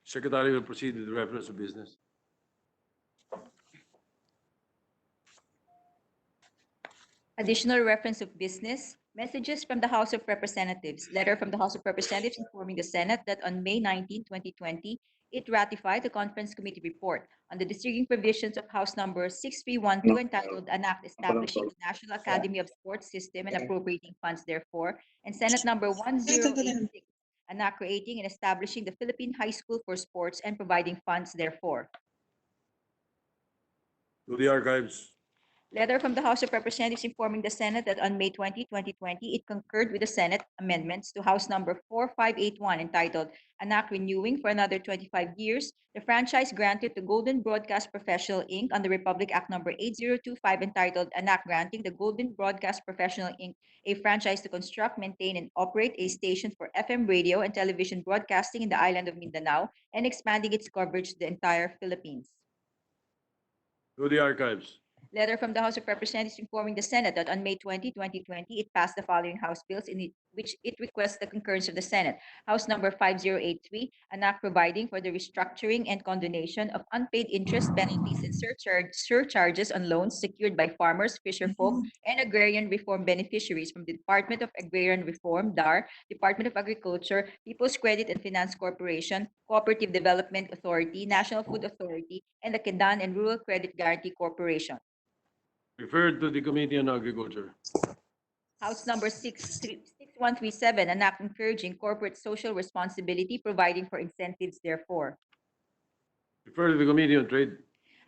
Secretary will proceed with the reference of business. Additional reference of business, messages from the House of Representatives. Letter from the House of Representatives informing the Senate that on May 19, 2020, it ratified the Conference Committee report on the districting provisions of House Number 6312 entitled An Act Establishing the National Academy of Sports System and Appropriating Funds Therefore, and Senate Number 1086, An Act Creating and Establishing the Philippine High School for Sports and Providing Funds Therefore. To the archives. Letter from the House of Representatives informing the Senate that on May 20, 2020, it concurred with the Senate amendments to House Number 4581 entitled An Act Renewing for Another 25 Years the franchise granted to Golden Broadcast Professional Inc. under Republic Act Number 8025 entitled An Act Granting the Golden Broadcast Professional Inc. a franchise to construct, maintain, and operate a station for FM radio and television broadcasting in the island of Mindanao and expanding its coverage to the entire Philippines. To the archives. Letter from the House of Representatives informing the Senate that on May 20, 2020, it passed the following House bills in which it requests the concurrence of the Senate. House Number 5083, an act providing for the restructuring and condonation of unpaid interest, penalties, and surcharges on loans secured by farmers, fisherfolk, and agrarian reform beneficiaries from the Department of Agrarian Reform, DAR, Department of Agriculture, People's Credit and Finance Corporation, Cooperative Development Authority, National Food Authority, and the Kedan and Rural Credit Guarantee Corporation. Referred to the Committee on Agriculture. House Number 6137, an act encouraging corporate social responsibility, providing for incentives therefore. Referred to the Committee on Trade.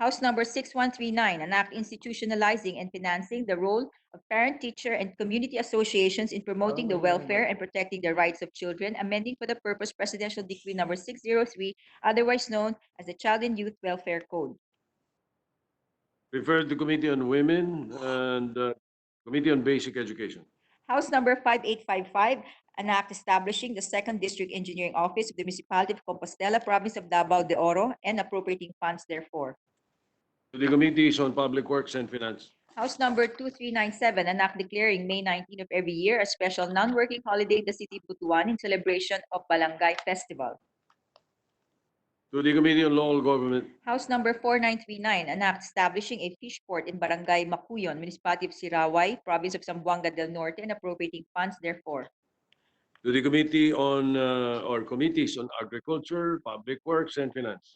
House Number 6139, an act institutionalizing and financing the role of parent, teacher, and community associations in promoting the welfare and protecting the rights of children, amending for the purpose Presidential Decree Number 603, otherwise known as the Child and Youth Welfare Code. Referred to Committee on Women and Committee on Basic Education. House Number 5855, an act establishing the 2nd District Engineering Office of the Municipality of Compostela, Province of Davao de Oro, and appropriating funds therefore. To the Committees on Public Works and Finance. House Number 2397, an act declaring May 19 of every year a special non-working holiday in the city of Butuan in celebration of Balangay Festival. To the Committee on Local Government. House Number 4939, an act establishing a fish port in Barangay Macuyon, Municipality of Siraway, Province of Zamboanga del Norte, and appropriating funds therefore. To the Committee on or Committees on Agriculture, Public Works, and Finance.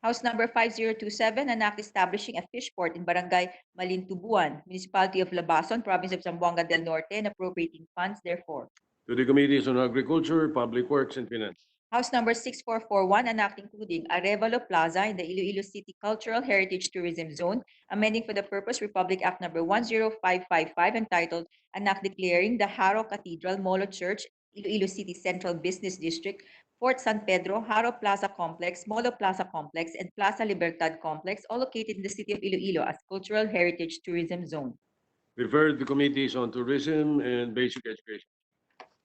House Number 5027, an act establishing a fish port in Barangay Malintubuan, Municipality of Labason, Province of Zamboanga del Norte, and appropriating funds therefore. To the Committees on Agriculture, Public Works, and Finance. House Number 6441, an act including Arevalo Plaza in the Iloilo City Cultural Heritage Tourism Zone, amending for the purpose Republic Act Number 10555 entitled An Act Declaring the Haro Cathedral, Molo Church, Iloilo City Central Business District, Fort San Pedro, Haro Plaza Complex, Molo Plaza Complex, and Plaza Libertad Complex, all located in the city of Iloilo as Cultural Heritage Tourism Zone. Referred to Committees on Tourism and Basic Education.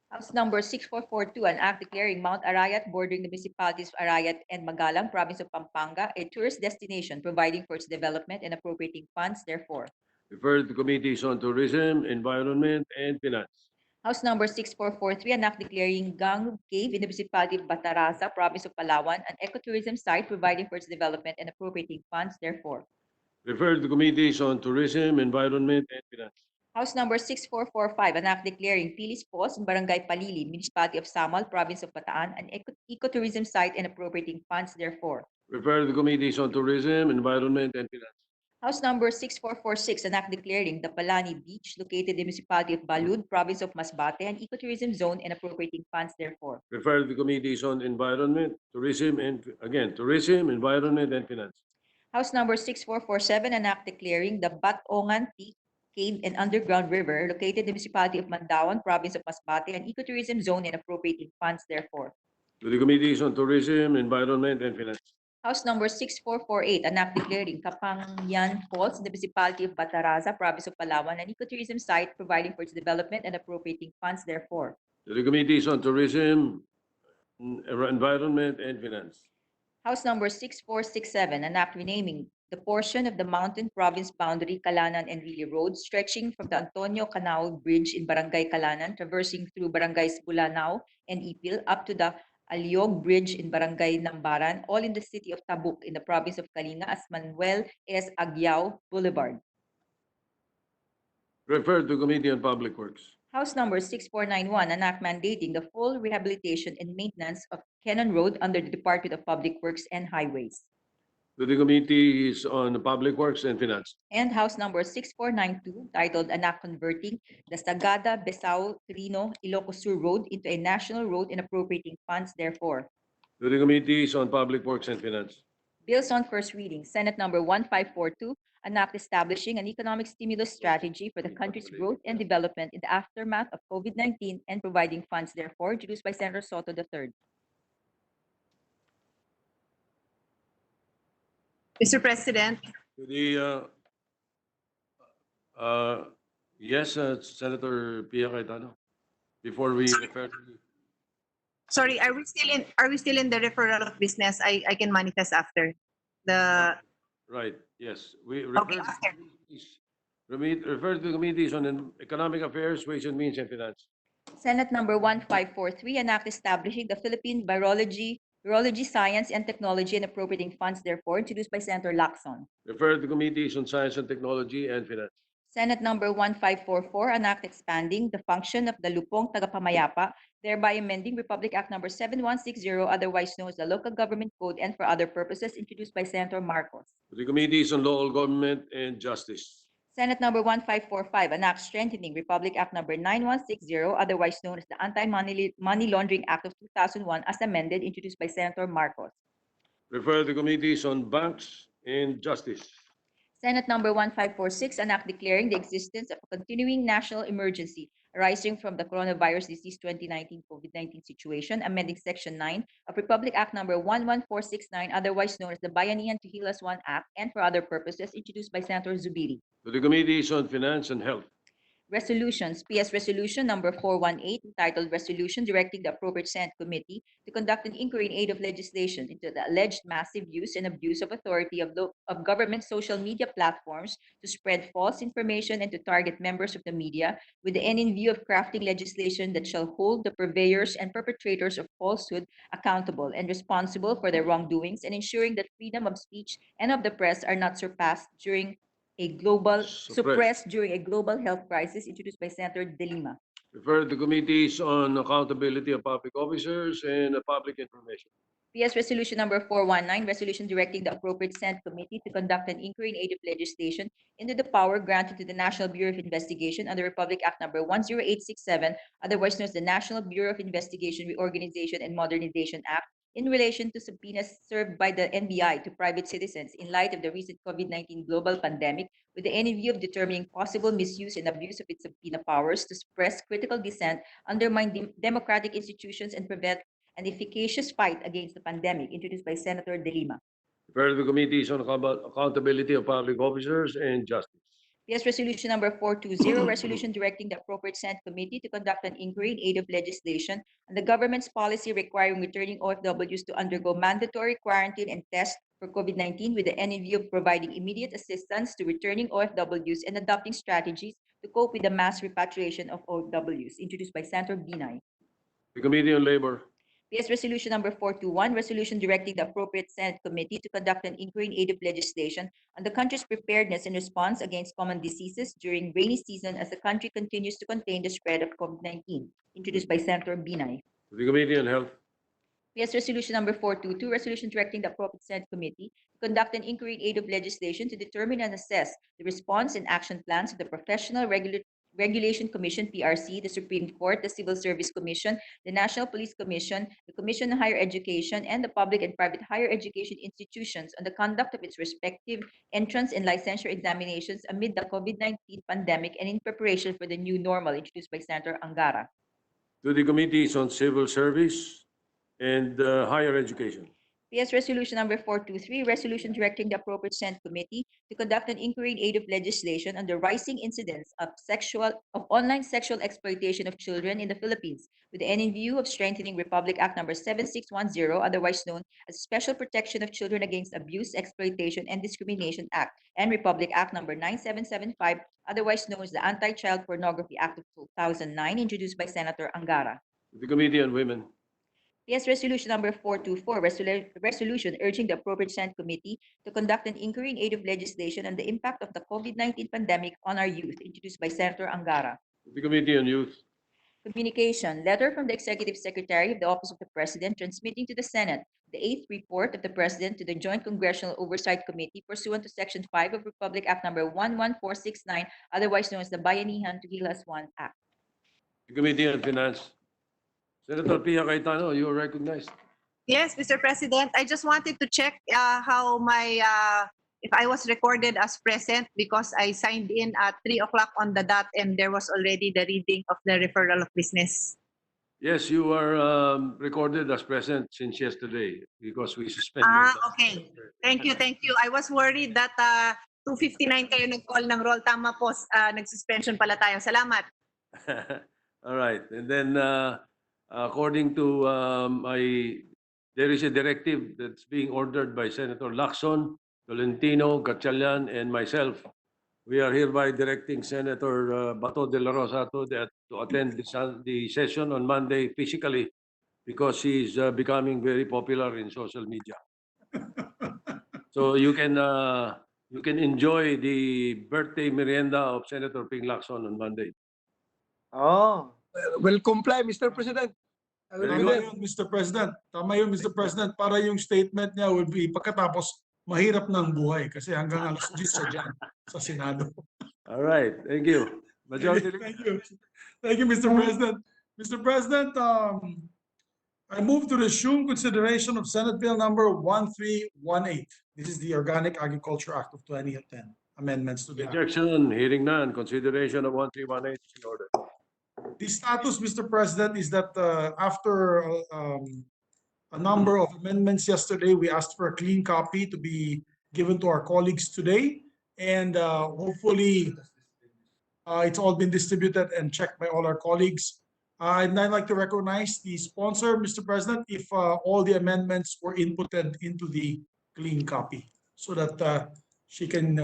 House Number 6442, an act declaring Mount Arayat bordering the municipalities of Arayat and Magalang, Province of Pampanga, a tourist destination, providing for its development and appropriating funds therefore. Referred to Committees on Tourism, Environment, and Finance. House Number 6443, an act declaring Gang Cave in the municipality of Bataraza, Province of Palawan, an ecotourism site, providing for its development and appropriating funds therefore. Referred to Committees on Tourism, Environment, and Finance. House Number 6445, an act declaring Pilis Falls in Barangay Palili, Municipality of Samal, Province of Bataan, an ecotourism site and appropriating funds therefore. Referred to Committees on Tourism, Environment, and Finance. House Number 6446, an act declaring the Palani Beach, located in the Municipality of Balud, Province of Masbate, an ecotourism zone and appropriating funds therefore. Referred to Committees on Environment, Tourism, and Tourism, Environment, and Finance. House Number 6447, an act declaring the Batongan Peak Cave and Underground River, located in the Municipality of Mandawan, Province of Masbate, an ecotourism zone and appropriating funds therefore. To the Committees on Tourism, Environment, and Finance. House Number 6448, an act declaring Kapangyan Falls in the Municipality of Bataraza, Province of Palawan, an ecotourism site, providing for its development and appropriating funds therefore. To the Committees on Tourism, Environment, and Finance. House Number 6467, an act renaming the portion of the Mountain Province boundary, Calanan and Really Road, stretching from the Antonio Canao Bridge in Barangay Calanan, traversing through Barangays Bulanao and Ipil, up to the Aliog Bridge in Barangay Nambaran, all in the city of Tabuk in the province of Kalinga as Manuel S. Agyao Boulevard. Referred to Committee on Public Works. House number 6491, an act mandating the full rehabilitation and maintenance of Cannon Road under the Department of Public Works and Highways. To the Committees on Public Works and Finance. And House number 6492, titled An Act Converting the Sagada Besao Trino Ilocos Sur Road into a national road and appropriating funds therefore. To the Committees on Public Works and Finance. Bills on first reading, Senate number 1542, an act establishing an economic stimulus strategy for the country's growth and development in the aftermath of COVID-19 and providing funds therefore, introduced by Senator Soto III. Mr. President, To the, yes, Senator Pia Cayetano, before we refer to sorry, are we still in the referral of business? I can manifest after the right, yes, we okay, refer to after. committees, refer to Committees on Economic Affairs, Ways and Means, and Finance. Senate number 1543, an act establishing the Philippine Virology Science and Technology and appropriating funds therefore, introduced by Senator Lacson. Refer to Committees on Science and Technology and Finance. Senate number 1544, an act expanding the function of the Lupong Tagapamayapa, thereby amending Republic Act number 7160, otherwise known as the Local Government Code, and for other purposes, introduced by Senator Marcos. To the Committees on Local Government and Justice. Senate number 1545, an act strengthening Republic Act number 9160, otherwise known as the Anti-Money Laundering Act of 2001, as amended, introduced by Senator Marcos. Refer to Committees on Banks and Justice. Senate number 1546, an act declaring the existence of a continuing national emergency arising from the coronavirus disease 2019 COVID-19 situation, amending Section 9 of Republic Act number 11469, otherwise known as the Bayanihan to Hilas 1 Act, and for other purposes, introduced by Senator Zubiri. To the Committees on Finance and Health. Resolutions. PS Resolution number 418, entitled Resolution Directing the Appropriate Senate Committee to conduct an inquiry in aid of legislation into the alleged massive use and abuse of authority of government social media platforms to spread false information and to target members of the media, with the end in view of crafting legislation that shall hold the purveyors and perpetrators of falsehood accountable and responsible for their wrongdoings, and ensuring that freedom of speech and of the press are not suppressed during a global health crisis, introduced by Senator De Lima. Refer to Committees on Accountability of Public Officers and Public Information. PS Resolution number 419, resolution directing the appropriate Senate committee to conduct an inquiry in aid of legislation into the power granted to the National Bureau of Investigation under Republic Act number 10867, otherwise known as the National Bureau of Investigation Reorganization and Modernization Act, in relation to subpoenas served by the NBI to private citizens in light of the recent COVID-19 global pandemic, with the end in view of determining possible misuse and abuse of its subpoena powers to suppress critical dissent, undermine democratic institutions, and prevent an efficacious fight against the pandemic, introduced by Senator De Lima. Refer to the Committees on Accountability of Public Officers and Justice. PS Resolution number 420, resolution directing the appropriate Senate committee to conduct an inquiry in aid of legislation on the government's policy requiring returning OFWs to undergo mandatory quarantine and test for COVID-19, with the end in view of providing immediate assistance to returning OFWs and adopting strategies to cope with the mass repatriation of OFWs, introduced by Senator Binay. The Committee on Labor. PS Resolution number 421, resolution directing the appropriate Senate committee to conduct an inquiry in aid of legislation on the country's preparedness and response against common diseases during rainy season as the country continues to contain the spread of COVID-19, introduced by Senator Binay. The Committee on Health. PS Resolution number 422, resolution directing the appropriate Senate committee to conduct an inquiry in aid of legislation to determine and assess the response and action plans of the Professional Regulation Commission, PRC, the Supreme Court, the Civil Service Commission, the National Police Commission, the Commission on Higher Education, and the public and private higher education institutions on the conduct of its respective entrance and licensure examinations amid the COVID-19 pandemic and in preparation for the new normal, introduced by Senator Angara. To the Committees on Civil Service and Higher Education. PS Resolution number 423, resolution directing the appropriate Senate committee to conduct an inquiry in aid of legislation on the rising incidence of online sexual exploitation of children in the Philippines, with the end in view of strengthening Republic Act number 7610, otherwise known as Special Protection of Children Against Abuse, Exploitation, and Discrimination Act, and Republic Act number 9775, otherwise known as the Anti-Child Pornography Act of 2009, introduced by Senator Angara. The Committee on Women. PS Resolution number 424, resolution urging the appropriate Senate committee to conduct an inquiry in aid of legislation on the impact of the COVID-19 pandemic on our youth, introduced by Senator Angara. The Committee on Youth. Communication, letter from the Executive Secretary of the Office of the President transmitting to the Senate the 8th report of the President to the Joint Congressional Oversight Committee pursuant to Section 5 of Republic Act number 11469, otherwise known as the Bayanihan to Heal Us One Act. The Committee on Finance. Senator Pia Cayetano, you are recognized. Yes, Mr. President, I just wanted to check how my if I was recorded as present because I signed in at 3 o'clock on the dot and there was already the reading of the referral of business. Yes, you are recorded as present since yesterday because we suspended. Okay. Thank you, thank you. I was worried that 2:59 kayo nag-call ng roll. Tama po, nag-suspension pala tayo. Salamat. All right. And then according to there is a directive that's being ordered by Senator Lacson, Tolentino, Gatchalian, and myself. We are hereby directing Senator Bato de la Rosa to attend the session on Monday physically because he's becoming very popular in social media. So you can enjoy the birthday merienda of Senator Ping Lacson on Monday. Oh, will comply, Mr. President. I will Very be good. there. Tama yun, Mr. President. Tama yun, Mr. President. Para yung statement niya will be pagkatapos mahirap ng buhay kasi hanggang alas 10 sa dyan sa Senado. All right. Thank you. Majority Thank you. Thank you, Mr. President. Mr. President, I move to resume consideration of Senate Bill number 1318. This is the Organic Agriculture Act of 2010. Amendments to the Act. objection. Hearing none. Consideration of 1318 is in order. The status, Mr. President, is that after a number of amendments yesterday, we asked for a clean copy to be given to our colleagues today. And hopefully, it's all been distributed and checked by all our colleagues. I'd like to recognize the sponsor, Mr. President, if all the amendments were inputted into the clean copy so that she can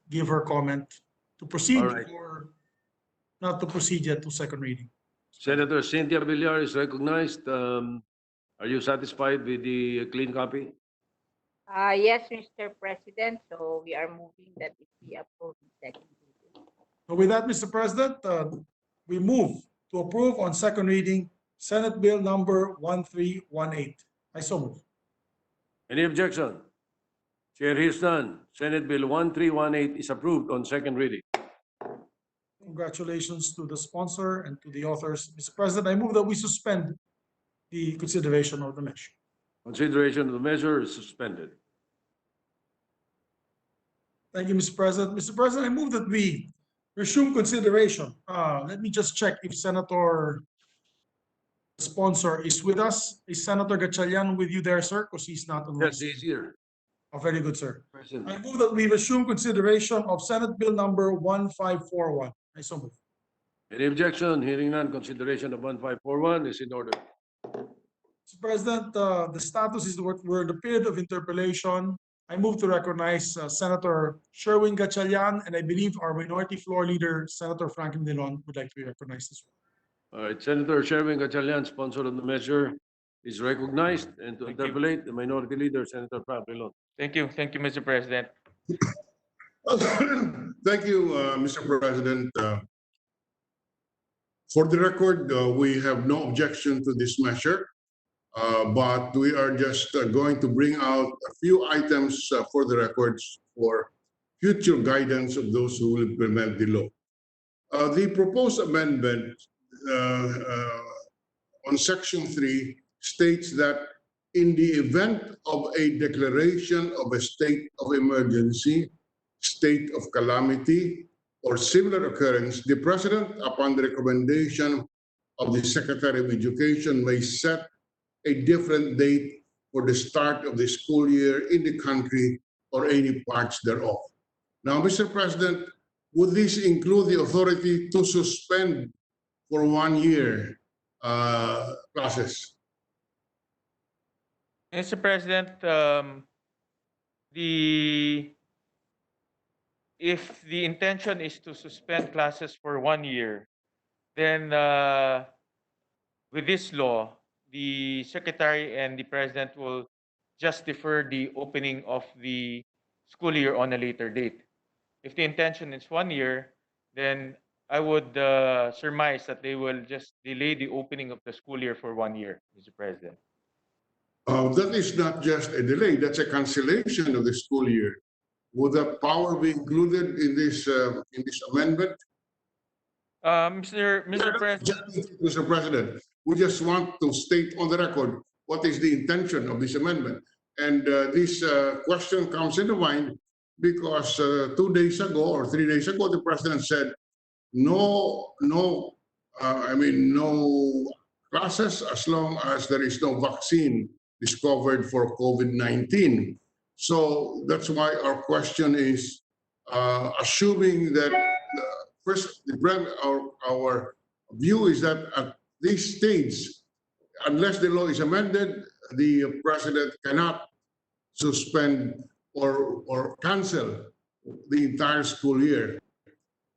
give her comment to proceed All right. or not to proceed yet to second reading. Senator Cynthia Villar is recognized. Are you satisfied with the clean copy? Yes, Mr. President. So we are moving that it be approved in second reading. So with that, Mr. President, we move to approve on second reading Senate Bill number 1318. I so move. Any objection? Chair hears none. Senate Bill 1318 is approved on second reading. Congratulations to the sponsor and to the authors. Mr. President, I move that we suspend the consideration of the measure. Consideration of the measure is suspended. Thank you, Mr. President. Mr. President, I move that we resume consideration. Let me just check if Senator sponsor is with us. Is Senator Gatchalian with you there, sir? Because he's not on. Yes, he's here. Oh, very good, sir. Present. I move that we resume consideration of Senate Bill number 1541. I so move. Any objection? Hearing none. Consideration of 1541 is in order. Mr. President, the status is we're in the period of interpellation. I move to recognize Senator Sherwin Gatchalian, and I believe our minority floor leader, Senator Franklin Dillon, would like to be recognized as well. All right. Senator Sherwin Gatchalian, sponsor of the measure, is recognized. And to Thank you. interpolate, the minority leader, Senator Franklin Dillon. Thank you, Mr. President. Thank you, Mr. President. For the record, we have no objection to this measure, but we are just going to bring out a few items for the records for future guidance of those who will implement the law. The proposed amendment on Section 3 states that in the event of a declaration of a state of emergency, state of calamity, or similar occurrence, the President, upon the recommendation of the Secretary of Education, may set a different date for the start of the school year in the country or any parts thereof. Now, Mr. President, would this include the authority to suspend for 1 year classes? Mr. President, if the intention is to suspend classes for 1 year, then with this law, the secretary and the president will just defer the opening of the school year on a later date. If the intention is 1 year, then I would surmise that they will just delay the opening of the school year for 1 year, Mr. President. That is not just a delay, that's a cancellation of the school year. Would that power be included in this amendment? Mr. President, Mr. President, we just want to state on the record what is the intention of this amendment. And this question comes into mind because 2 days ago or 3 days ago, the president said, no classes as long as there is no vaccine discovered for COVID-19. So that's why our question is, assuming that first, our view is that at this stage, unless the law is amended, the president cannot suspend or cancel the entire school year.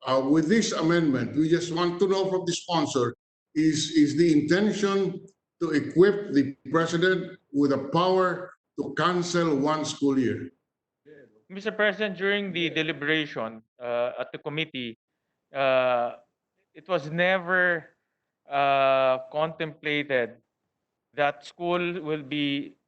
With this amendment, we just want to know from the sponsor, is the intention to equip the president with a power to cancel one school year? Mr. President, during the deliberation at the committee, it was never contemplated that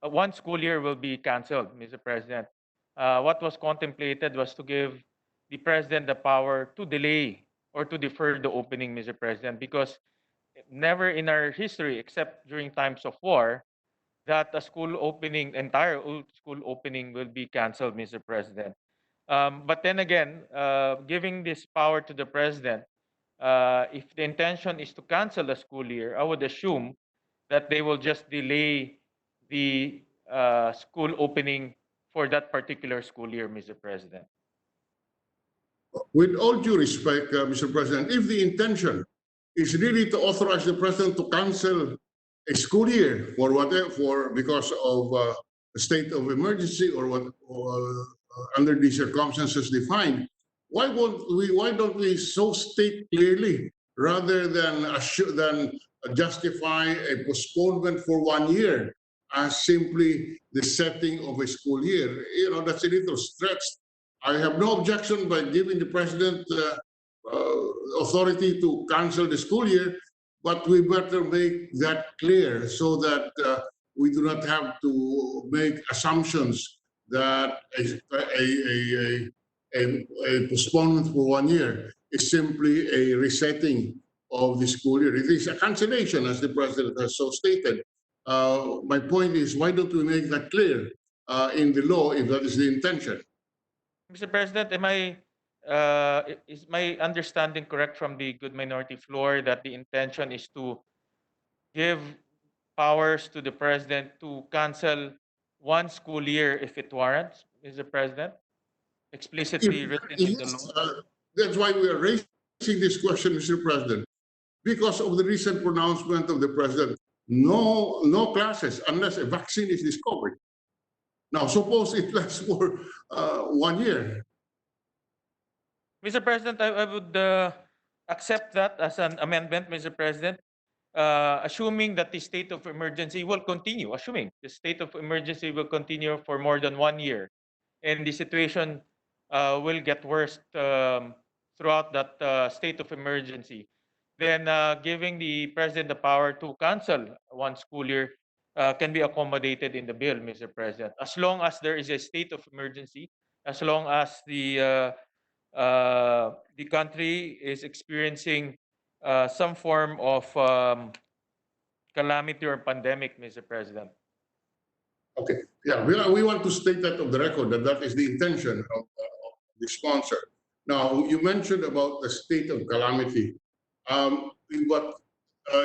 one school year will be canceled, Mr. President. What was contemplated was to give the president the power to delay or to defer the opening, Mr. President, because never in our history, except during times of war, that a school opening, entire school opening will be canceled, Mr. President. But then again, giving this power to the president, if the intention is to cancel the school year, I would assume that they will just delay the school opening for that particular school year, Mr. President. With all due respect, Mr. President, if the intention is really to authorize the president to cancel a school year for whatever, because of a state of emergency or under the circumstances defined, why don't we so state clearly rather than justify a postponement for 1 year as simply the setting of a school year? You know, that's a little stretched. I have no objection by giving the president authority to cancel the school year, but we better make that clear so that we do not have to make assumptions that a postponement for 1 year is simply a resetting of the school year. It is a cancellation, as the president has so stated. My point is, why don't we make that clear in the law if that is the intention? Mr. President, is my understanding correct from the good minority floor that the intention is to give powers to the president to cancel one school year if it warrants, Mr. President? Explicitly written in the law? That's why we are raising this question, Mr. President, because of the recent pronouncement of the president, no classes unless a vaccine is discovered. Now, suppose it lasts for 1 year. Mr. President, I would accept that as an amendment, Mr. President, assuming that the state of emergency will continue, assuming the state of emergency will continue for more than 1 year, and the situation will get worse throughout that state of emergency, then giving the president the power to cancel one school year can be accommodated in the bill, Mr. President, as long as there is a state of emergency, as long as the country is experiencing some form of calamity or pandemic, Mr. President. Okay, yeah, we want to state that on the record, that is the intention of the sponsor. Now, you mentioned about the state of calamity. What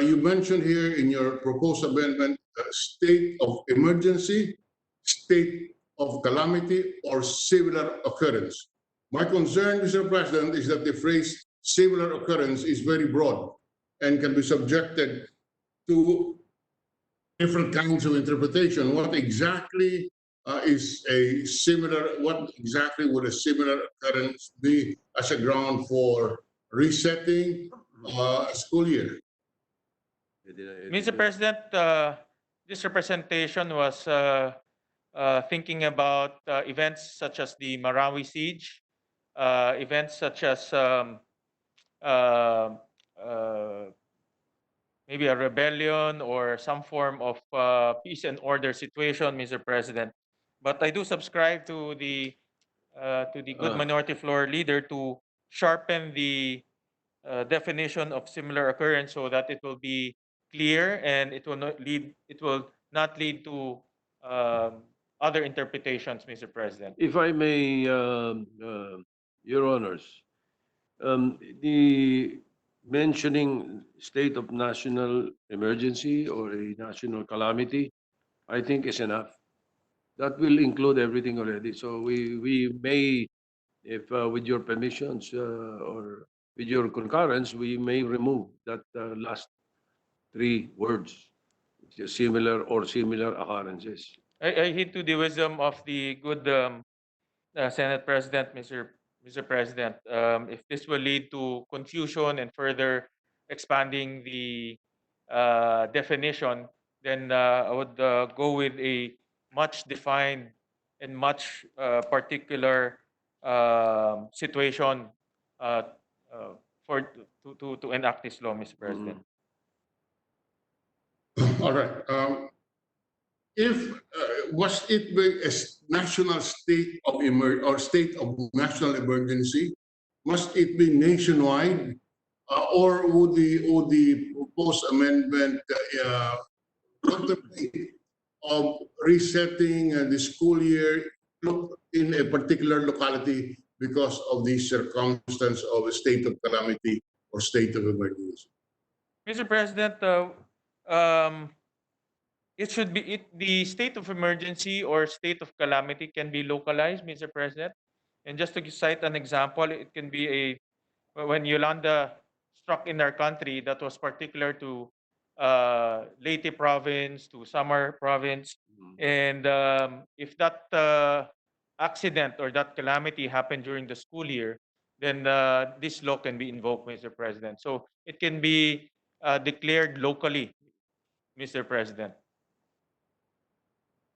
you mentioned here in your proposed amendment, state of emergency, state of calamity, or similar occurrence. My concern, Mr. President, is that the phrase similar occurrence is very broad and can be subjected to different kinds of interpretation. What exactly what exactly would a similar occurrence be as a ground for resetting a school year? Mr. President, this representation was thinking about events such as the Marawi siege, events such as uh, uh, maybe a rebellion or some form of peace and order situation, Mr. President. But I do subscribe to the good minority floor leader to sharpen the definition of similar occurrence so that it will be clear and it will not lead to other interpretations, Mr. President. If I may, Your Honors, the mentioning state of national emergency or a national calamity, I think is enough. That will include everything already. So we may, if with your permissions or with your concurrence, we may remove that last three words, similar or similar occurrences. I heed to the wisdom of the good Senate President, Mr. President. If this will lead to confusion and further expanding the definition, then I would go with a much defined and much particular situation uh, for to enact this law, Mr. President. All right. If was it be a national state of or state of national emergency? Must it be nationwide, or would the proposed amendment contemplate of resetting the school year in a particular locality because of the circumstance of a state of calamity or state of emergency? Mr. President, it should be the state of emergency or state of calamity can be localized, Mr. President. And just to cite an example, it can be when Yolanda struck in our country, that was particular to Leyte province, to Samar province. And if that accident or that calamity happened during the school year, then this law can be invoked, Mr. President. So it can be declared locally, Mr. President.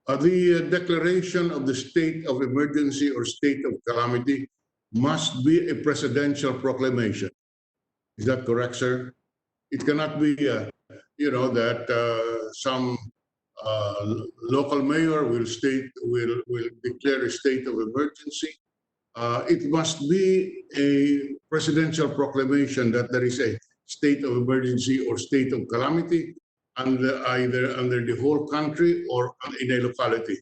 The declaration of the state of emergency or state of calamity must be a presidential proclamation. Is that correct, sir? It cannot be, that some local mayor will declare a state of emergency. It must be a presidential proclamation that there is a state of emergency or state of calamity either under the whole country or in a locality.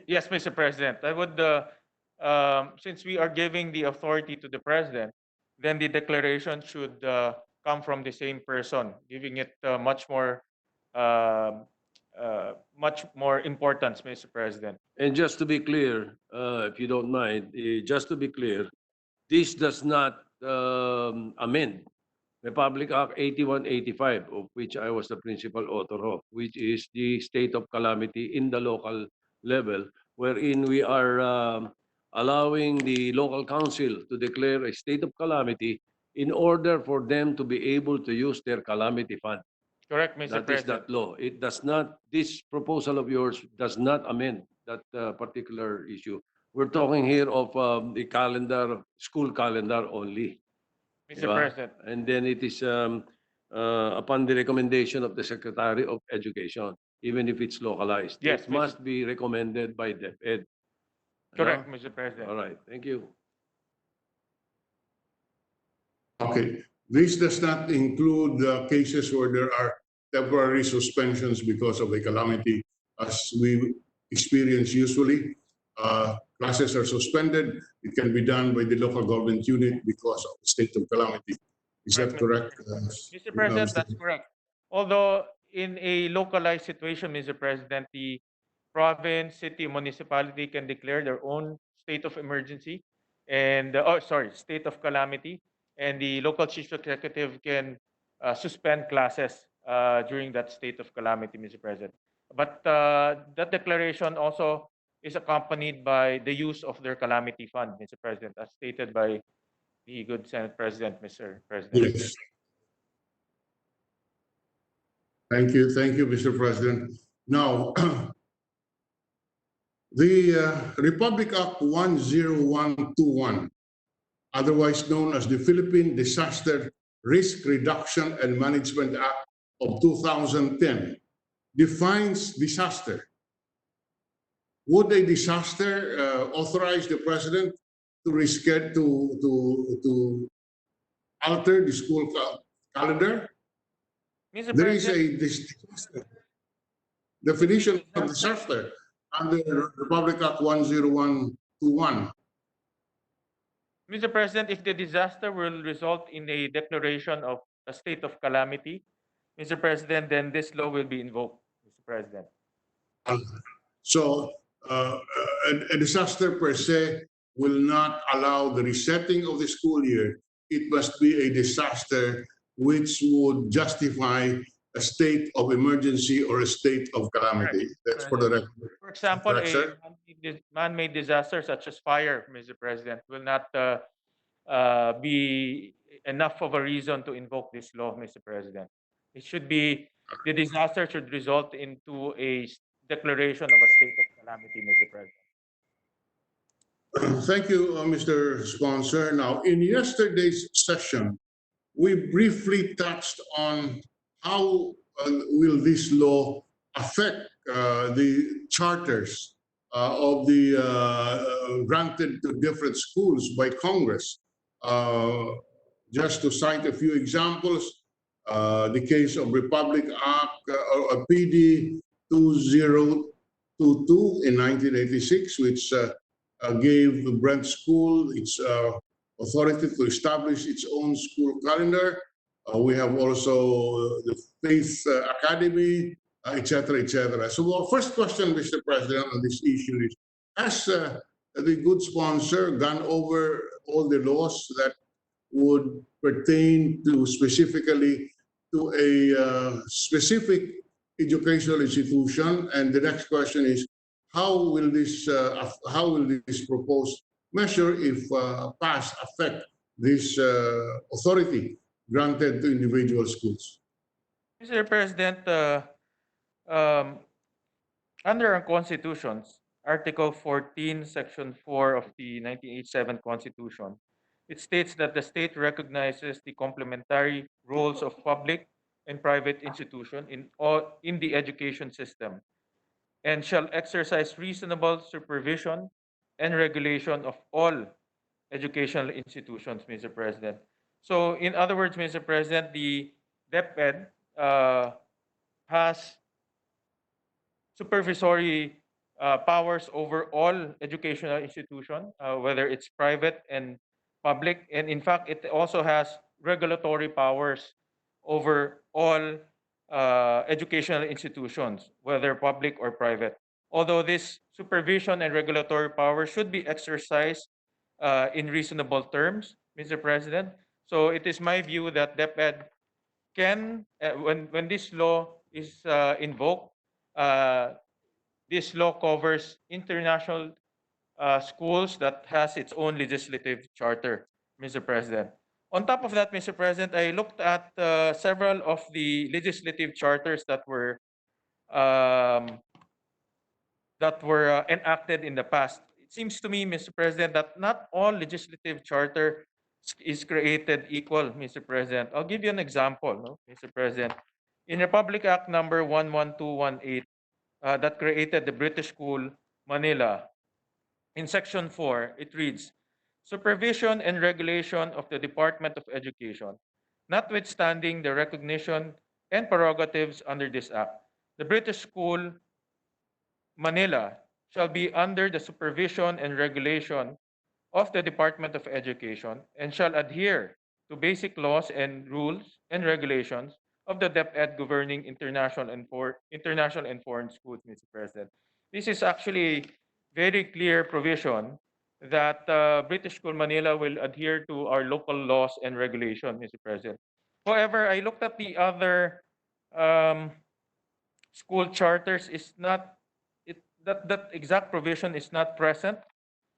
Yes, Mr. President. I would, since we are giving the authority to the president, then the declaration should come from the same person, giving it much more importance, Mr. President. And just to be clear, if you don't mind, just to be clear, this does not amend Republic Act 8185, of which I was the principal author of, which is the state of calamity in the local level, wherein we are allowing the local council to declare a state of calamity in order for them to be able to use their calamity fund. Correct, Mr. That is President. that law. It does not, this proposal of yours does not amend that particular issue. We're talking here of the calendar, school calendar only. Mr. Diba? President. And then it is upon the recommendation of the Secretary of Education, even if it's localized. Yes, It must be recommended by DepEd. Correct, Ano? Mr. President. All right, thank you. Okay. This does not include cases where there are temporary suspensions because of a calamity, as we experience usually. Classes are suspended. It can be done by the local government unit because of the state of calamity. Is that correct? Mr. President, that's correct. Although in a localized situation, Mr. President, the province, city, municipality can declare their own state of emergency and, state of calamity, and the local chief executive can suspend classes during that state of calamity, Mr. President. But that declaration also is accompanied by the use of their calamity fund, Mr. President, as stated by the good Senate President, Mr. President. Yes. Thank you, Mr. President. Now, the Republic Act 10121, otherwise known as the Philippine Disaster Risk Reduction and Management Act of 2010, defines disaster. Would a disaster authorize the president to to alter the school calendar? Mr. There is President, a disaster definition of disaster under Republic Act 10121. Mr. President, if the disaster will result in a declaration of a state of calamity, Mr. President, then this law will be invoked, Mr. President. So a disaster per se will not allow the resetting of the school year. It must be a disaster which would justify a state of emergency or a state of calamity. That's for the record. For example, Correct, sir? man-made disaster such as fire, Mr. President, will not be enough of a reason to invoke this law, Mr. President. It should be, the disaster should result into a declaration of a state of calamity, Mr. President. Thank you, Mr. Sponsor. Now, in yesterday's session, we briefly touched on how will this law affect the charters of the granted to different schools by Congress. Just to cite a few examples, the case of Republic Act or PD 2022 in 1986, which gave the Brent School its authority to establish its own school calendar. We have also the Faith Academy, etc., etc. So our first question, Mr. President, on this issue is, has the good sponsor gone over all the laws that would pertain to specifically to a specific educational institution? And the next question is, how will this proposed measure, if passed, affect this authority granted to individual schools? Mr. President, under our constitutions, Article 14, Section 4 of the 1987 Constitution, it states that the state recognizes the complementary roles of public and private institutions in the education system, and shall exercise reasonable supervision and regulation of all educational institutions, Mr. President. So, in other words, Mr. President, the DepEd has supervisory powers over all educational institutions, whether it's private and public. And in fact, it also has regulatory powers over all educational institutions, whether public or private. Although this supervision and regulatory power should be exercised in reasonable terms, Mr. President. So it is my view that DepEd can, when this law is invoked, this law covers international schools that has its own legislative charter, Mr. President. On top of that, Mr. President, I looked at several of the legislative charters that were enacted in the past. It seems to me, Mr. President, that not all legislative charter is created equal, Mr. President. I'll give you an example, no, Mr. President. In Republic Act number 11218, that created the British School, Manila, in Section 4, it reads, supervision and regulation of the Department of Education, notwithstanding the recognition and prerogatives under this Act, the British School, Manila, shall be under the supervision and regulation of the Department of Education and shall adhere to basic laws and rules and regulations of the DepEd governing international and foreign schools, Mr. President. This is actually a very clear provision that British School Manila will adhere to our local laws and regulations, Mr. President. However, I looked at the other school charters. Is not that exact provision is not present,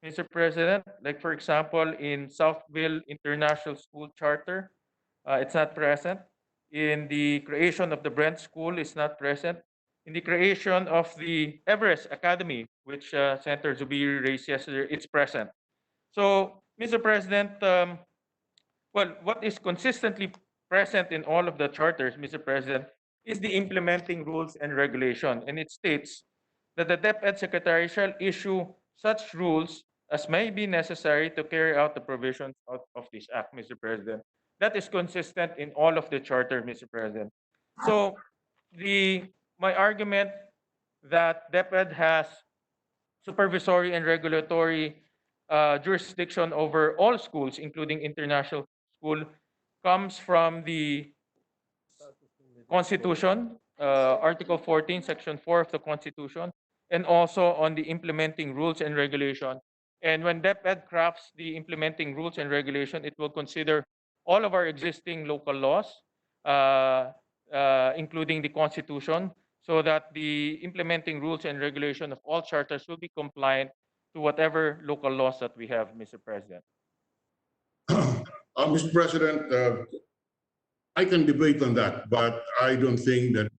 Mr. President. Like, for example, in Southville International School Charter, it's not present. In the creation of the Brent School, it's not present. in the creation of the Everest Academy, which Senator Zubiri raised yesterday. It's present. So, Mr. President, well, what is consistently present in all of the charters, Mr. President, is the implementing rules and regulation. And it states that the DepEd Secretary shall issue such rules as may be necessary to carry out the provisions of this act, Mr. President. That is consistent in all of the charter, Mr. President. So my argument that DepEd has supervisory and regulatory jurisdiction over all schools, including international school, comes from the Constitution, Article 14, Section 4 of the Constitution, and also on the implementing rules and regulation. And when DepEd crafts the implementing rules and regulation, it will consider all of our existing local laws, including the Constitution, so that the implementing rules and regulation of all charters will be compliant to whatever local laws that we have, Mr. President. Mr. President, I can debate on that, but I don't think that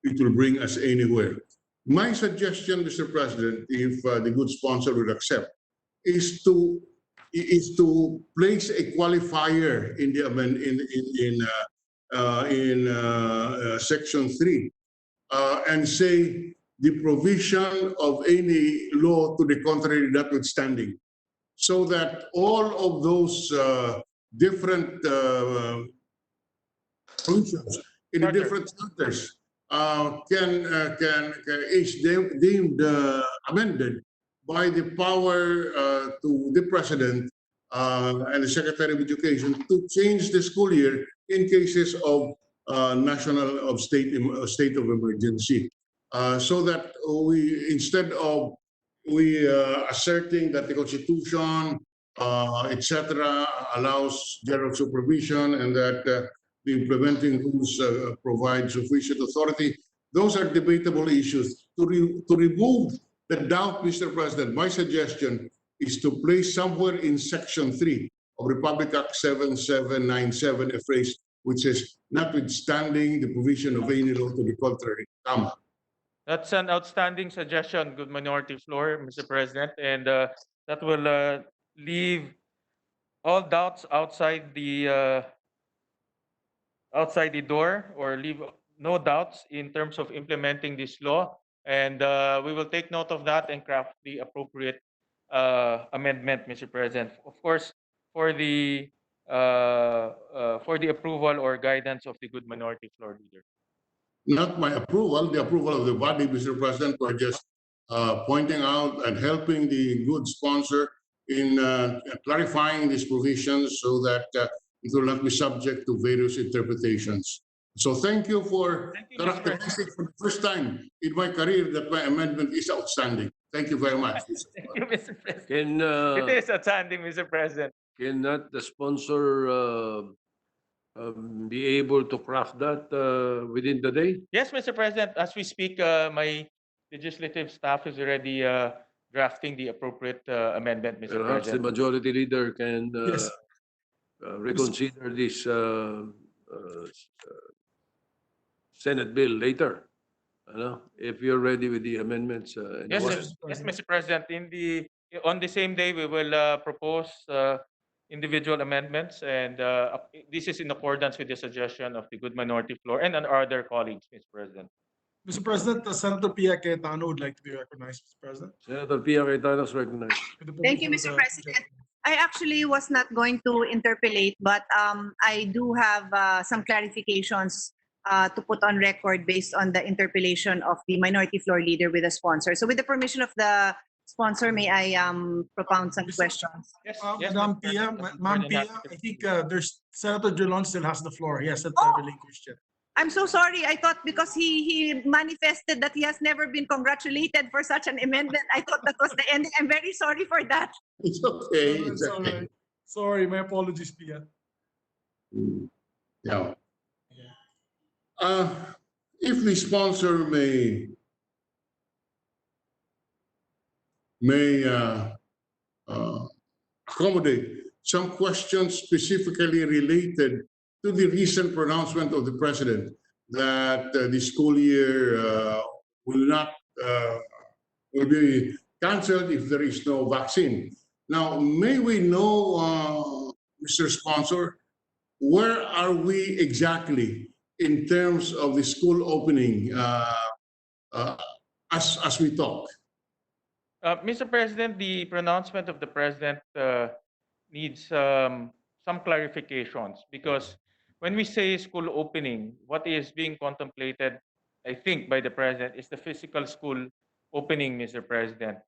it will bring us anywhere. My suggestion, Mr. President, if the good sponsor will accept, is to place a qualifier in the Section 3 and say the provision of any law to the contrary notwithstanding, so that all of those different functions in the different sectors is deemed amended by the power to the President and the Secretary of Education to change the school year in cases of state of emergency, so that we, instead of asserting that the Constitution, etc., allows general supervision and that the implementing rules provide sufficient authority, those are debatable issues. To remove the doubt, Mr. President, my suggestion is to place somewhere in Section 3 of Republic Act 7797 a phrase which says, notwithstanding the provision of any law to the contrary, comma. That's an outstanding suggestion, good minority floor, Mr. President, and that will leave all doubts outside the door, or leave no doubts in terms of implementing this law. And we will take note of that and craft the appropriate amendment, Mr. President. Of course, for the approval or guidance of the good minority floor leader. Not my approval, the approval of the body, Mr. President. We're just pointing out and helping the good sponsor in clarifying these provisions so that it will not be subject to various interpretations. So thank you for characterizing for the first time in my career that my amendment is outstanding. Thank you very much. Thank you, Mr. President. It is outstanding, Mr. President. Cannot the sponsor be able to craft that within the day? Yes, Mr. President. As we speak, my legislative staff is already drafting the appropriate amendment, Mr. Perhaps the President. majority leader can Yes. reconsider this Senate bill later. If you're ready with the amendments. Yes, what- yes, Mr. President. On the same day, we will propose individual amendments, and this is in accordance with the suggestion of the good minority floor and other colleagues, Mr. President. Mr. President, Senator Pia Cayetano would like to be recognized, Mr. President. Senator Pia Cayetano is recognized. With the Thank you, permission of Mr. the President. I actually was not going to interpellate, but I do have some clarifications to put on record based on the interpellation of the minority floor leader with the sponsor. So with the permission of the sponsor, may I propound some questions? Yes, Madam Mr. Pia, President. Ma'am More than Pia, happy to I think there's Senator Julon still has the floor. He hasn't relinquished yet. I'm so sorry. I thought because he manifested that he has never been congratulated for such an amendment, I thought that was the ending. I'm very sorry for that. It's okay. No, It's it's all okay. right. Sorry, my apologies, Pia. Yeah. If the sponsor may accommodate some questions specifically related to the recent pronouncement of the President that the school year will not uh, will be cancelled if there is no vaccine. Now, may we know, Mr. Sponsor, where are we exactly in terms of the school opening uh, as we talk? Mr. President, the pronouncement of the President needs some clarifications because when we say school opening, what is being contemplated, I think, by the President is the physical school opening, Mr. President.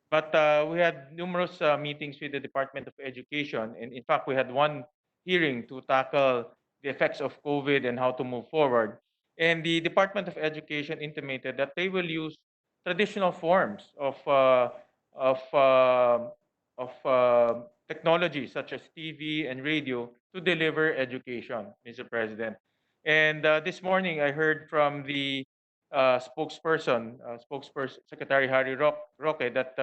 But we had numerous meetings with the Department of Education, and in fact, we had one hearing to tackle the effects of COVID and how to move forward. And the Department of Education intimated that they will use traditional forms of uh, technology such as TV and radio to deliver education, Mr. President. And this morning, I heard from the spokesperson Secretary Harry Roque, that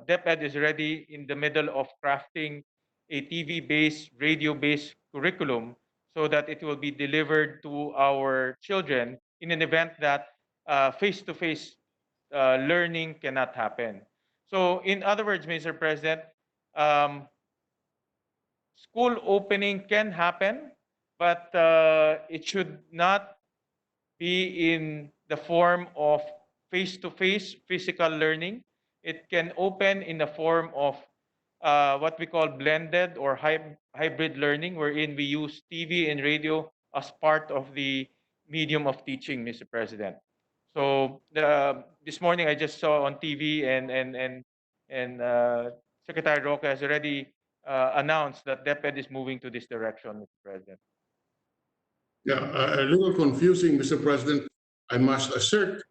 DepEd is already in the middle of crafting a TV-based, radio-based curriculum so that it will be delivered to our children in an event that face-to-face learning cannot happen. So, in other words, Mr. President, um, school opening can happen, but it should not be in the form of face-to-face physical learning. It can open in the form of what we call blended or hybrid learning, wherein we use TV and radio as part of the medium of teaching, Mr. President. So this morning I just saw on TV and Secretary Roca has already announced that DepEd is moving to this direction, Mr. President. Yeah, a little confusing, Mr. President, I must assert,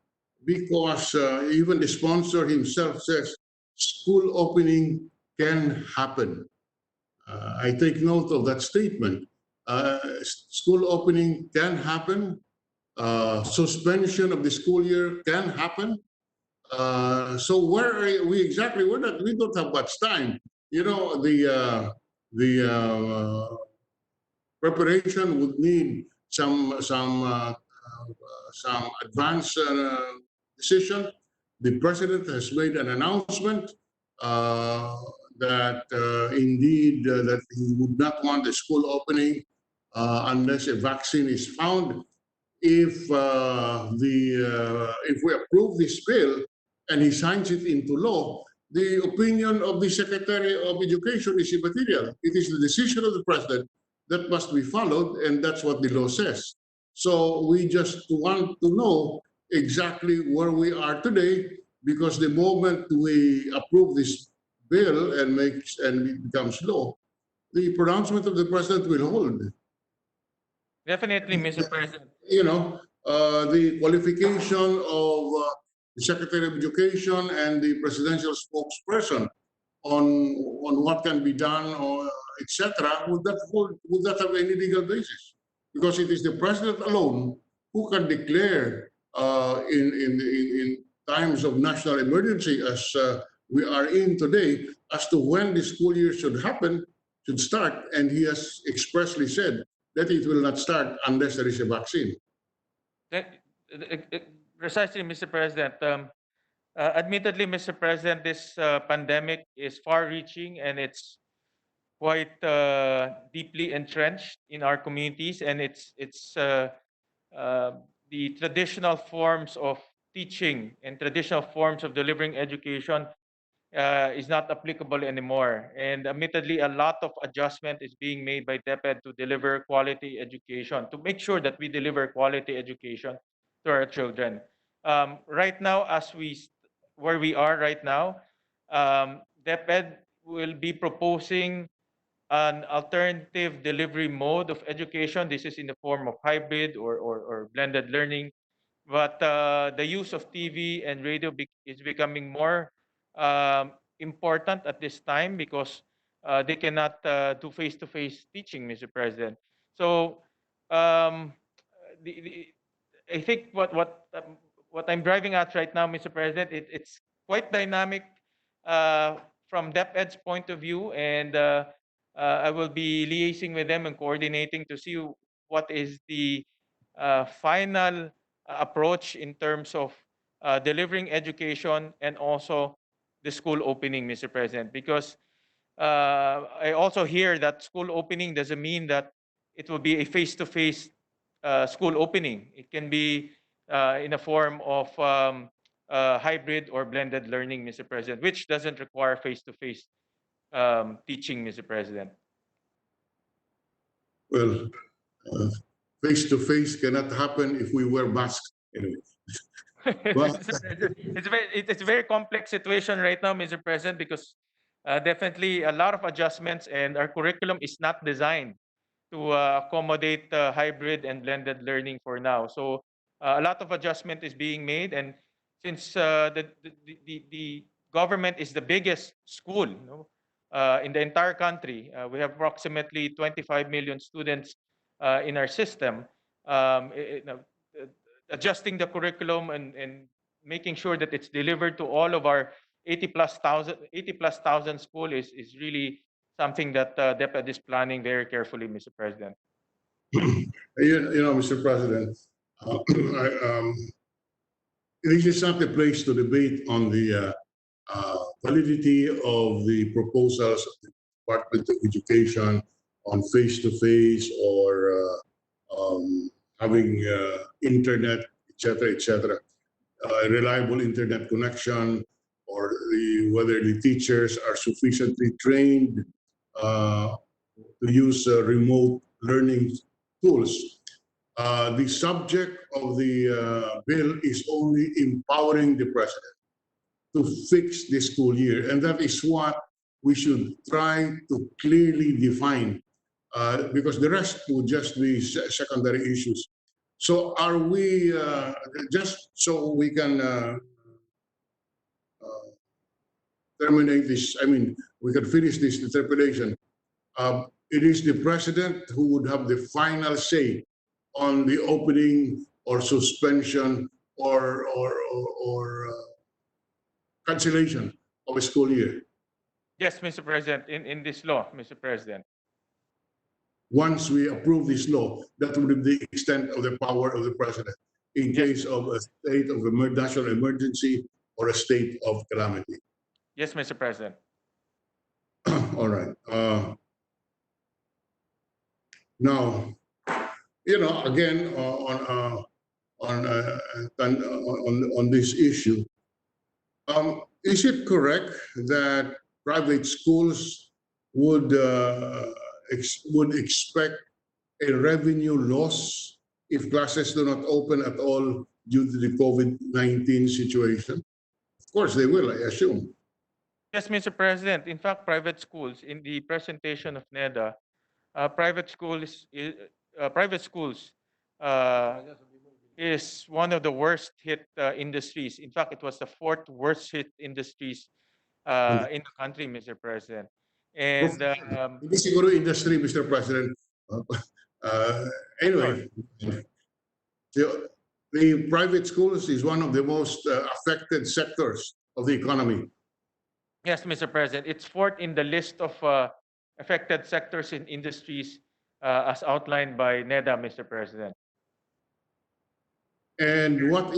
because even the sponsor himself says school opening can happen. I take note of that statement. School opening can happen. Suspension of the school year can happen. So where are we exactly? We don't have much time. You know, the preparation would need some advance decision. The president has made an announcement that indeed that he would not want the school opening unless a vaccine is found. If we approve this bill and he signs it into law, the opinion of the Secretary of Education is immaterial. It is the decision of the president that must be followed, and that's what the law says. So we just want to know exactly where we are today, because the moment we approve this bill and it becomes law, the pronouncement of the president will hold. Definitely, Mr. President. You know, the qualification of the Secretary of Education and the presidential spokesperson on what can be done or etc. Would that have any legal basis? Because it is the president alone who can declare in times of national emergency, as we are in today, as to when the school year should start, and he has expressly said that it will not start unless there is a vaccine. Precisely, Mr. President. Admittedly, Mr. President, this pandemic is far-reaching and it's quite deeply entrenched in our communities, and the traditional forms of teaching and traditional forms of delivering education is not applicable anymore. And admittedly, a lot of adjustment is being made by DepEd to deliver quality education, to make sure that we deliver quality education to our children. Right now, where we are right now, DepEd will be proposing an alternative delivery mode of education. This is in the form of hybrid or blended learning. But the use of TV and radio is becoming more important at this time because they cannot do face-to-face teaching, Mr. President. So um, the, I think what I'm driving at right now, Mr. President, it's quite dynamic from DepEd's point of view, and I will be liaising with them and coordinating to see what is the final approach in terms of delivering education and also the school opening, Mr. President, because I also hear that school opening doesn't mean that it will be a face-to-face school opening. It can be in a form of hybrid or blended learning, Mr. President, which doesn't require face-to-face teaching, Mr. President. Well, face to face cannot happen if we wear masks anyway. Well- It's a very complex situation right now, Mr. President, because definitely a lot of adjustments, and our curriculum is not designed to accommodate hybrid and blended learning for now. So a lot of adjustment is being made, and since the government is the biggest school, in the entire country, we have approximately 25 million students in our system. Adjusting the curriculum and making sure that it's delivered to all of our 80 plus thousand school is really something that DepEd is planning very carefully, Mr. President. Mr. President, this is not the place to debate on the validity of the proposals of the Department of Education on face-to-face or having internet, etc., reliable internet connection, or whether the teachers are sufficiently trained to use remote learning tools. The subject of the bill is only empowering the president to fix the school year, and that is what we should try to clearly define, because the rest would just be secondary issues. So are we, just so we can terminate this, we can finish this interpellation, it is the president who would have the final say on the opening or suspension or cancellation of a school year. Yes, Mr. President, in this law, Mr. President. Once we approve this law, that would be the extent of the power of the president in case of a state of national emergency or a state of calamity. Yes, Mr. President. All right. Now, again, on this issue, is it correct that private schools would expect a revenue loss if classes do not open at all due to the COVID-19 situation? Of course, they will, I assume. Yes, Mr. President. In fact, private schools, in the presentation of NEDA, private schools is one of the worst hit industries. In fact, it was the fourth worst hit industries in the country, Mr. President. And Hindi siguro industry, Mr. President. Anyway, the private schools is one of the most affected sectors of the economy. yes, Mr. President, it's fourth in the list of affected sectors in industries as outlined by NEDA, Mr. President. And what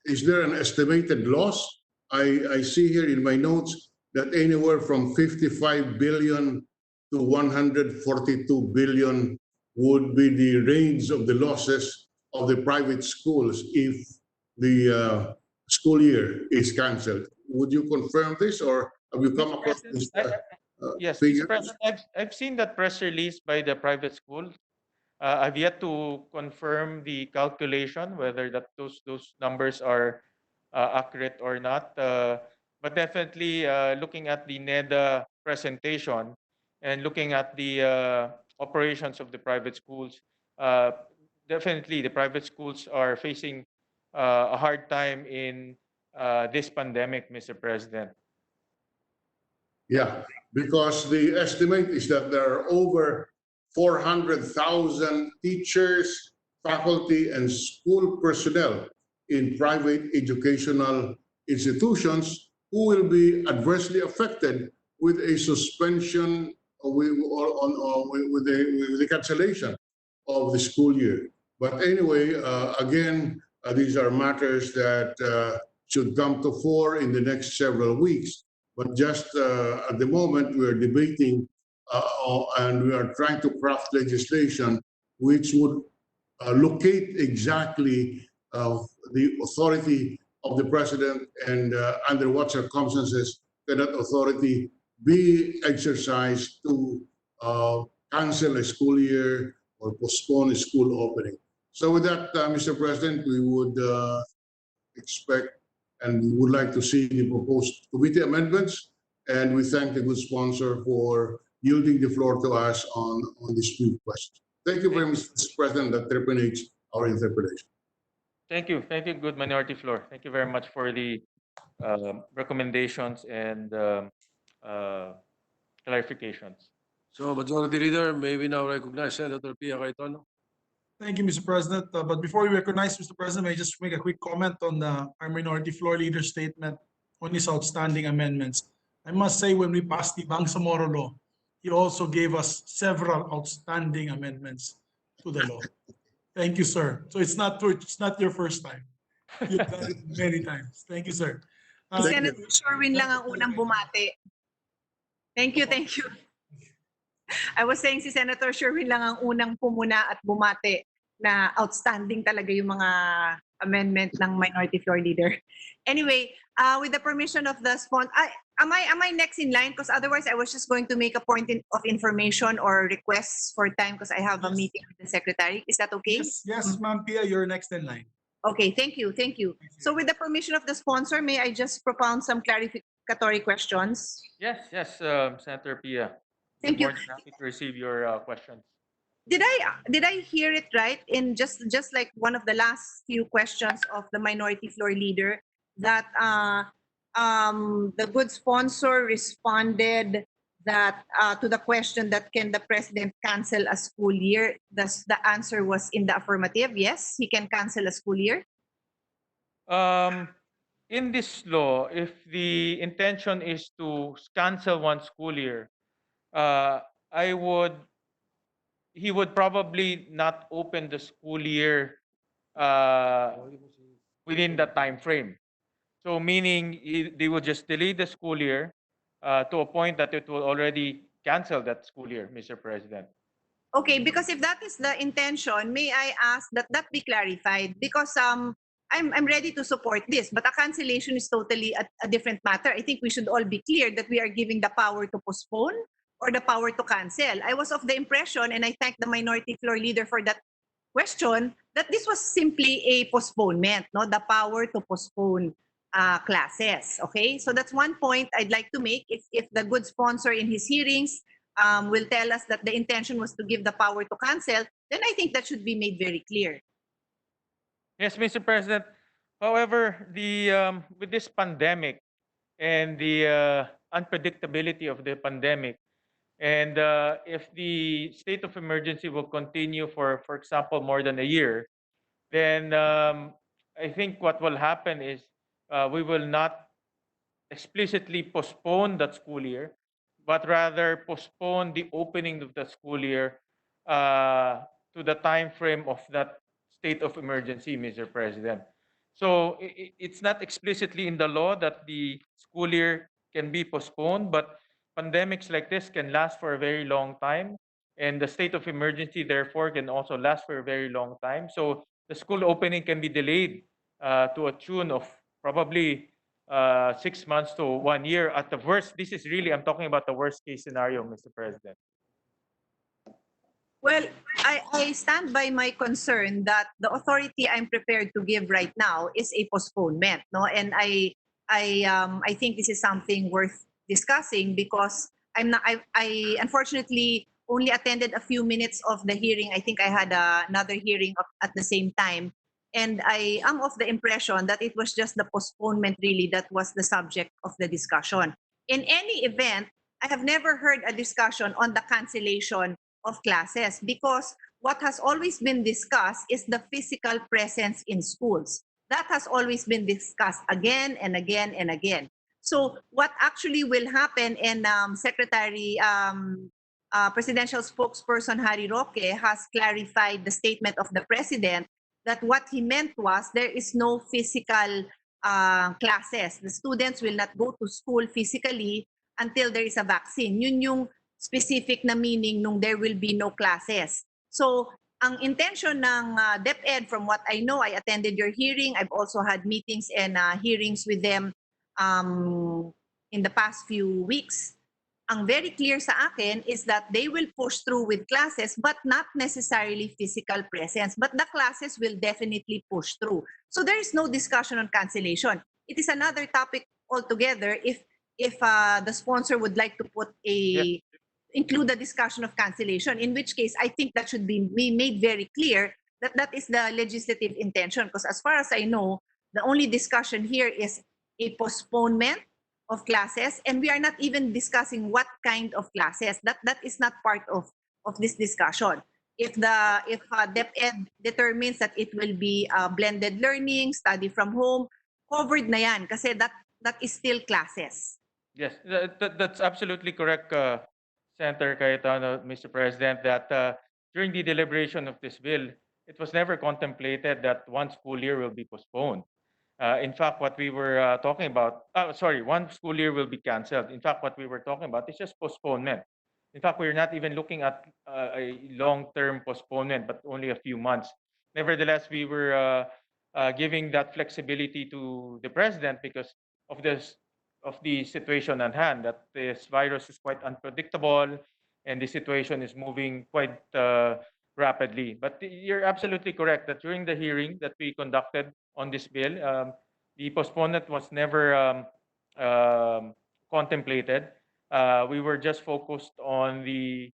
is there an estimated loss? I see here in my notes that anywhere from 55 billion to 142 billion would be the range of the losses of the private schools if the school year is canceled. Would you confirm this, or have you come across this? Yes, figures? Mr. President, I've seen that press release by the private school. I've yet to confirm the calculation, whether that those numbers are accurate or not. But definitely, looking at the NEDA presentation and looking at the operations of the private schools, definitely the private schools are facing a hard time in this pandemic, Mr. President. Yeah, because the estimate is that there are over 400,000 teachers, faculty, and school personnel in private educational institutions who will be adversely affected with a suspension with the cancellation of the school year. But anyway, again, these are matters that should come to fore in the next several weeks. But just at the moment, we are debating and we are trying to craft legislation which would locate exactly the authority of the president and under what circumstances can that authority be exercised to cancel a school year or postpone a school opening. So with that, Mr. President, we would expect and we would like to see the proposed committee amendments. And we thank the good sponsor for yielding the floor to us on this new question. Thank you very much, Mr. President. That terminates our interpretation. Thank you, good minority floor. Thank you very much for the recommendations and clarifications. So, Majority Leader, may we now recognize Senator Pia Cayetano? Thank you, Mr. President. But before we recognize Mr. President, may I just make a quick comment on our minority floor leader statement on his outstanding amendments. I must say, when we passed the Bangsamoro law, he also gave us several outstanding amendments to the law. Thank you, sir. So it's not your first time. You've done it many times. Thank you, sir. Si Senator Sherwin lang ang unang bumati. Thank you, thank you. I was saying si Senator Sherwin lang ang unang pumuna at bumati na outstanding talaga yung mga amendment ng minority floor leader. Anyway, with the permission of the sponsor, am I next in line? Because otherwise I was just going to make a point of information or requests for time because I have a meeting with the secretary. Is that okay? Yes, Ma'am Pia, you're next in line. Okay, thank you, thank you. So with the permission of the sponsor, may I just propound some clarificatory questions? Yes, Senator Pia. Thank you. More than happy to receive your questions. Did I hear it right in just like one of the last few questions of the minority floor leader that the good sponsor responded that to the question that can the president cancel a school year? The answer was in the affirmative. Yes, he can cancel a school year. In this law, if the intention is to cancel one school year, he would probably not open the school year within the time frame. So meaning they would just delay the school year to a point that it will already cancel that school year, Mr. President. Okay, because if that is the intention, may I ask that be clarified? Because I'm ready to support this, but a cancellation is totally a different matter. I think we should all be clear that we are giving the power to postpone or the power to cancel. I was of the impression, and I thank the minority floor leader for that question, that this was simply a postponement, no? The power to postpone classes. Okay, so that's one point I'd like to make. If the good sponsor in his hearings will tell us that the intention was to give the power to cancel, then I think that should be made very clear. Yes, Mr. President. However, with this pandemic and the unpredictability of the pandemic, and if the state of emergency will continue for example, more than a year, then I think what will happen is we will not explicitly postpone that school year, but rather postpone the opening of the school year to the time frame of that state of emergency, Mr. President. So it's not explicitly in the law that the school year can be postponed, but pandemics like this can last for a very long time, and the state of emergency therefore can also last for a very long time. So the school opening can be delayed to a tune of probably 6 months to 1 year at the worst. This is really, I'm talking about the worst case scenario, Mr. President. Well, I stand by my concern that the authority I'm prepared to give right now is a postponement, no? And I think this is something worth discussing because I unfortunately only attended a few minutes of the hearing. I think I had another hearing at the same time. And I am of the impression that it was just the postponement really that was the subject of the discussion. In any event, I have never heard a discussion on the cancellation of classes because what has always been discussed is the physical presence in schools. That has always been discussed again and again and again. So what actually will happen, and Presidential spokesperson Harry Roque has clarified the statement of the president that what he meant was there is no physical classes. The students will not go to school physically until there is a vaccine. Yun yung specific na meaning nung there will be no classes. So, ang intention ng DepEd, from what I know, I attended your hearing. I've also had meetings and hearings with them in the past few weeks. Ang very clear sa akin is that they will push through with classes but not necessarily physical presence. But the classes will definitely push through. So there is no discussion on cancellation. It is another topic altogether if the sponsor would like to put include a discussion of cancellation, in which case I think that should be made very clear that that is the legislative intention. Because as far as I know, the only discussion here is a postponement of classes, and we are not even discussing what kind of classes. That is not part of this discussion. If DepEd determines that it will be blended learning, study from home, covered na yan kasi that is still classes. Yes, that's absolutely correct, Senator Cayetano, Mr. President, that during the deliberation of this bill, it was never contemplated that one school year will be postponed. In fact, what we were talking about, one school year will be canceled. In fact, what we were talking about is just postponement. In fact, we're not even looking at a long-term postponement, but only a few months. Nevertheless, we were giving that flexibility to the president because of the situation at hand, that this virus is quite unpredictable and the situation is moving quite rapidly. But you're absolutely correct that during the hearing that we conducted on this bill, the postponement was never contemplated. We were just focused on the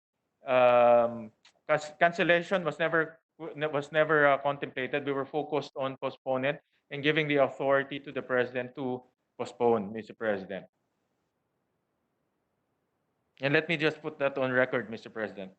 cancellation was never contemplated. We were focused on postponement and giving the authority to the president to postpone, Mr. President. And let me just put that on record, Mr. President.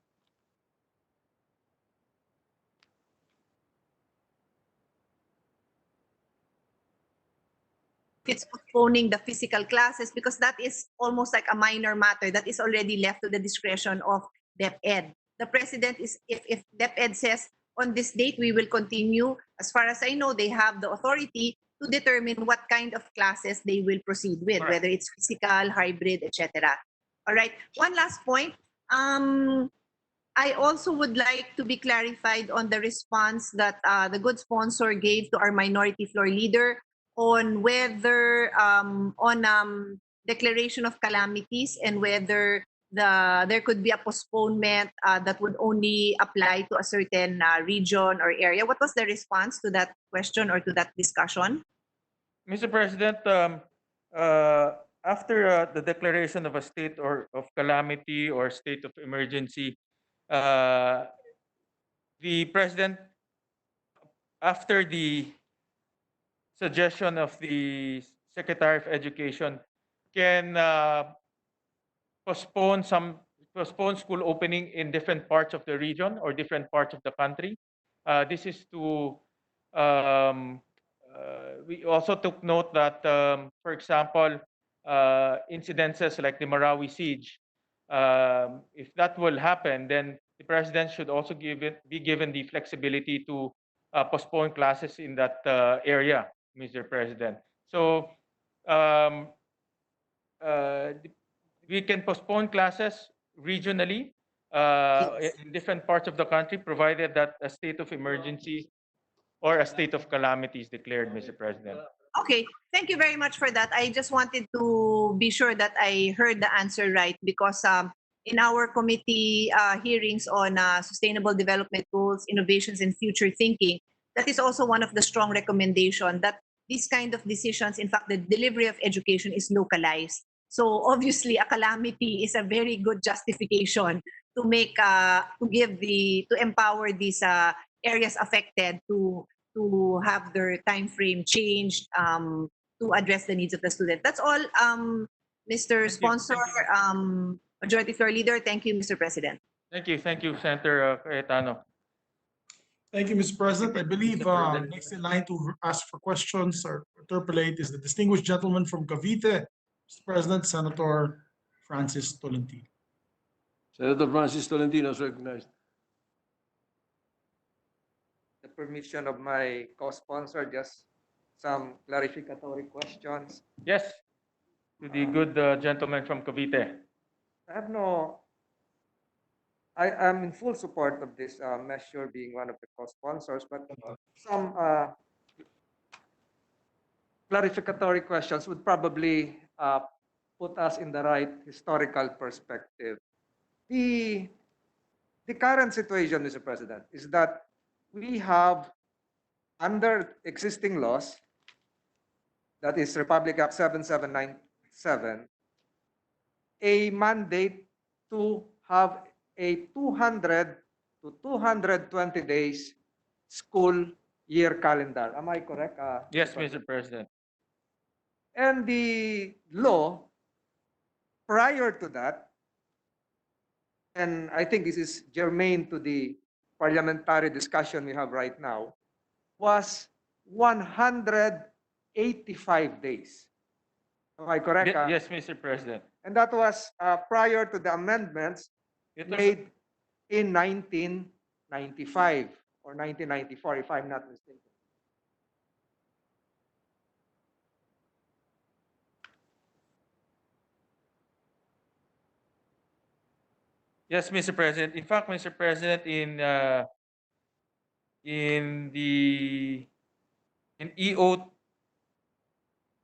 It's postponing the physical classes because that is almost like a minor matter that is already left to the discretion of DepEd. The president is, if DepEd says on this date we will continue, as far as I know, they have the authority to determine what kind of classes they will proceed with, Correct. whether it's physical, hybrid, etc. All right. One last point. I also would like to be clarified on the response that the good sponsor gave to our minority floor leader on whether declaration of calamities and whether there could be a postponement that would only apply to a certain region or area. What was the response to that question or to that discussion? Mr. President, after the declaration of a state or of calamity or state of emergency, the president, after the suggestion of the Secretary of Education, can postpone school opening in different parts of the region or different parts of the country. This is to we also took note that, for example, incidences like the Marawi siege, if that will happen, then the president should also be given the flexibility to postpone classes in that area, Mr. President. So we can postpone classes regionally in different parts of the country, provided that a state of emergency or a state of calamity is declared, Mr. President. Okay, thank you very much for that. I just wanted to be sure that I heard the answer right because in our committee hearings on sustainable development goals, innovations, and future thinking, that is also one of the strong recommendations that these kind of decisions, in fact, the delivery of education is localized. So obviously, a calamity is a very good justification to make to empower these areas affected to have their time frame changed to address the needs of the student. That's all, Mr. you. Sponsor, Thank you. Majority Floor Leader. Thank you, Mr. President. Thank you, Senator Cayetano. Thank you, Mr. President. I believe next in line to ask for questions or interpellate is the distinguished gentleman from Cavite, Mr. President, Senator Francis Tolentino. Senator Francis Tolentino is recognized. permission of my co-sponsor, just some clarificatory questions. Yes, to the good gentleman from Cavite. I have no, I am in full support of this measure being one of the co-sponsors, but some clarificatory questions would probably put us in the right historical perspective. The, the current situation, Mr. President, is that we have, under existing laws, that is Republic Act 7797, a mandate to have a 200 to 220 days school year calendar. Am I correct? Yes, Mr. President. And the law prior to that, and I think this is germane to the parliamentary discussion we have right now, was 185 days. Am I correct? Yes, Mr. President. And that was prior to the amendments It was, made in 1995 or 1994, if I'm not mistaken. yes, Mr. President. In fact, Mr. President, in the in EO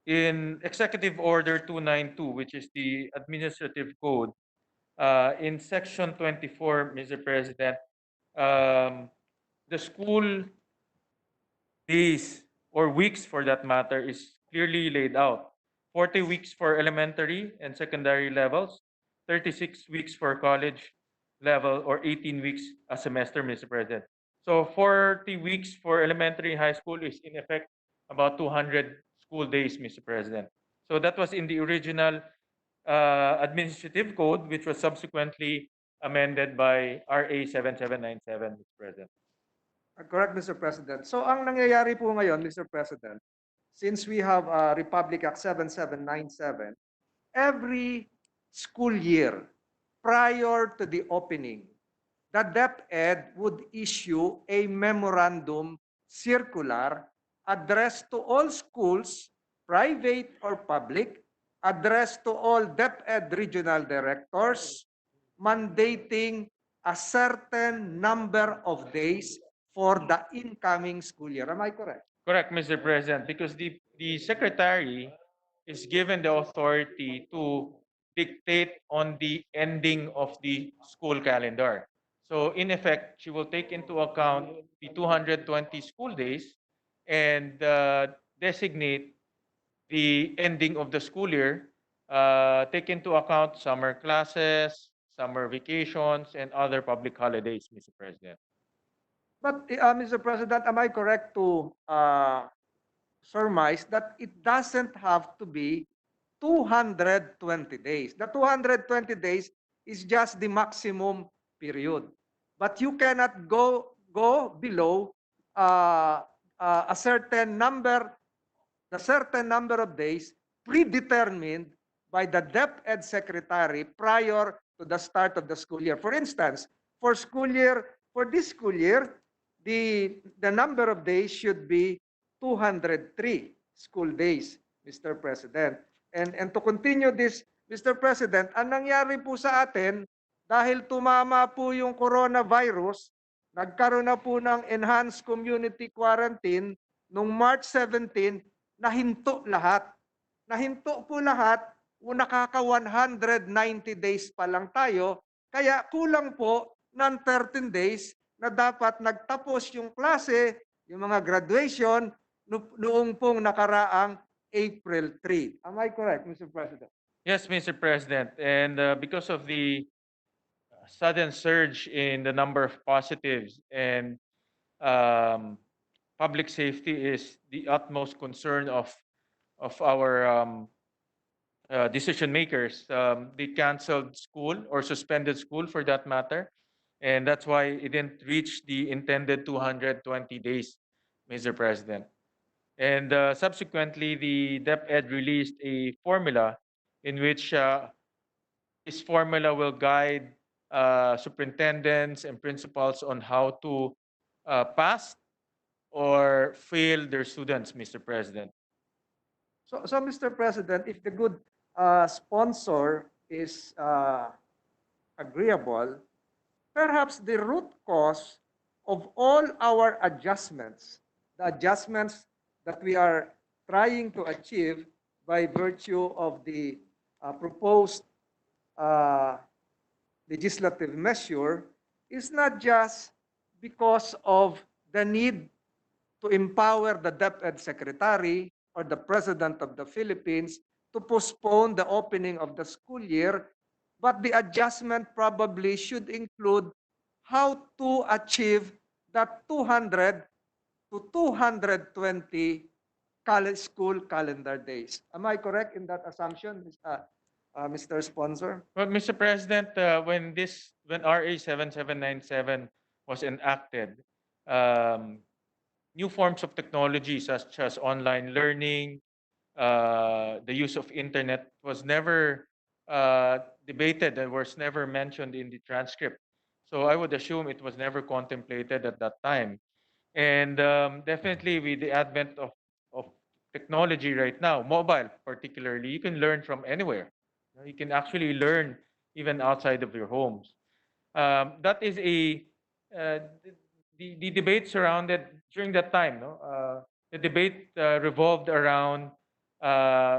in Executive Order 292, which is the administrative code, in section 24, Mr. President, the school days or weeks for that matter is clearly laid out. 40 weeks for elementary and secondary levels, 36 weeks for college level, or 18 weeks a semester, Mr. President. So 40 weeks for elementary and high school is in effect about 200 school days, Mr. President. So that was in the original administrative code, which was subsequently amended by RA 7797, Mr. President. Correct, Mr. President. So ang nangyayari po ngayon, Mr. President, since we have Republic Act 7797, every school year prior to the opening, the DepEd would issue a memorandum circular addressed to all schools, private or public, addressed to all DepEd regional directors, mandating a certain number of days for the incoming school year. Am I correct? Correct, Mr. President, because the secretary is given the authority to dictate on the ending of the school calendar. So in effect, she will take into account the 220 school days and designate the ending of the school year, take into account summer classes, summer vacations, and other public holidays, Mr. President. But, Mr. President, am I correct to surmise that it doesn't have to be 220 days? The 220 days is just the maximum period. But you cannot go below a certain number of days predetermined by the DepEd secretary prior to the start of the school year. For instance, for this school year, the number of days should be 203 school days, Mr. President. And to continue this, Mr. President, ang nangyari po sa atin, dahil tumama po yung coronavirus, nagkaroon na po ng enhanced community quarantine noong March 17, nahinto lahat. Nahinto po lahat, nakaka 190 days pa lang tayo, kaya kulang po ng 13 days na dapat nagtapos yung klase, yung mga graduation, noong pong nakaraang April 3. Am I correct, Mr. President? Yes, Mr. President. And because of the sudden surge in the number of positives and public safety is the utmost concern of our decision makers. They canceled school or suspended school for that matter. And that's why it didn't reach the intended 220 days, Mr. President. And subsequently, the DepEd released a formula in which this formula will guide superintendents and principals on how to pass or fail their students, Mr. President. So Mr. President, if the good sponsor is agreeable, perhaps the root cause of all our adjustments, the adjustments that we are trying to achieve by virtue of the proposed uh, legislative measure, is not just because of the need to empower the DepEd Secretary or the President of the Philippines to postpone the opening of the school year, but the adjustment probably should include how to achieve that 200 to 220 college school calendar days. Am I correct in that assumption, Mr. Sponsor? Well, Mr. President, when RA 7797 was enacted, new forms of technology such as online learning, the use of internet was never debated and was never mentioned in the transcript. So I would assume it was never contemplated at that time. And definitely with the advent of technology right now, mobile particularly, you can learn from anywhere. You can actually learn even outside of your homes. That is the debate surrounded during that time. No, the debate revolved around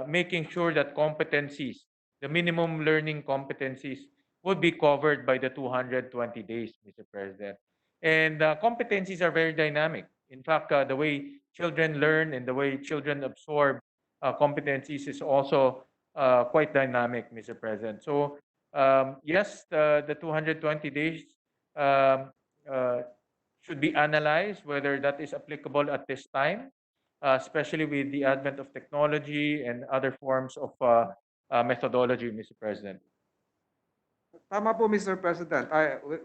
making sure that competencies, the minimum learning competencies, would be covered by the 220 days, Mr. President. And competencies are very dynamic. In fact, the way children learn and the way children absorb competencies is also quite dynamic, Mr. President. So yes, the 220 days um, uh, should be analyzed whether that is applicable at this time, especially with the advent of technology and other forms of methodology, Mr. President. Tama po, Mr. President.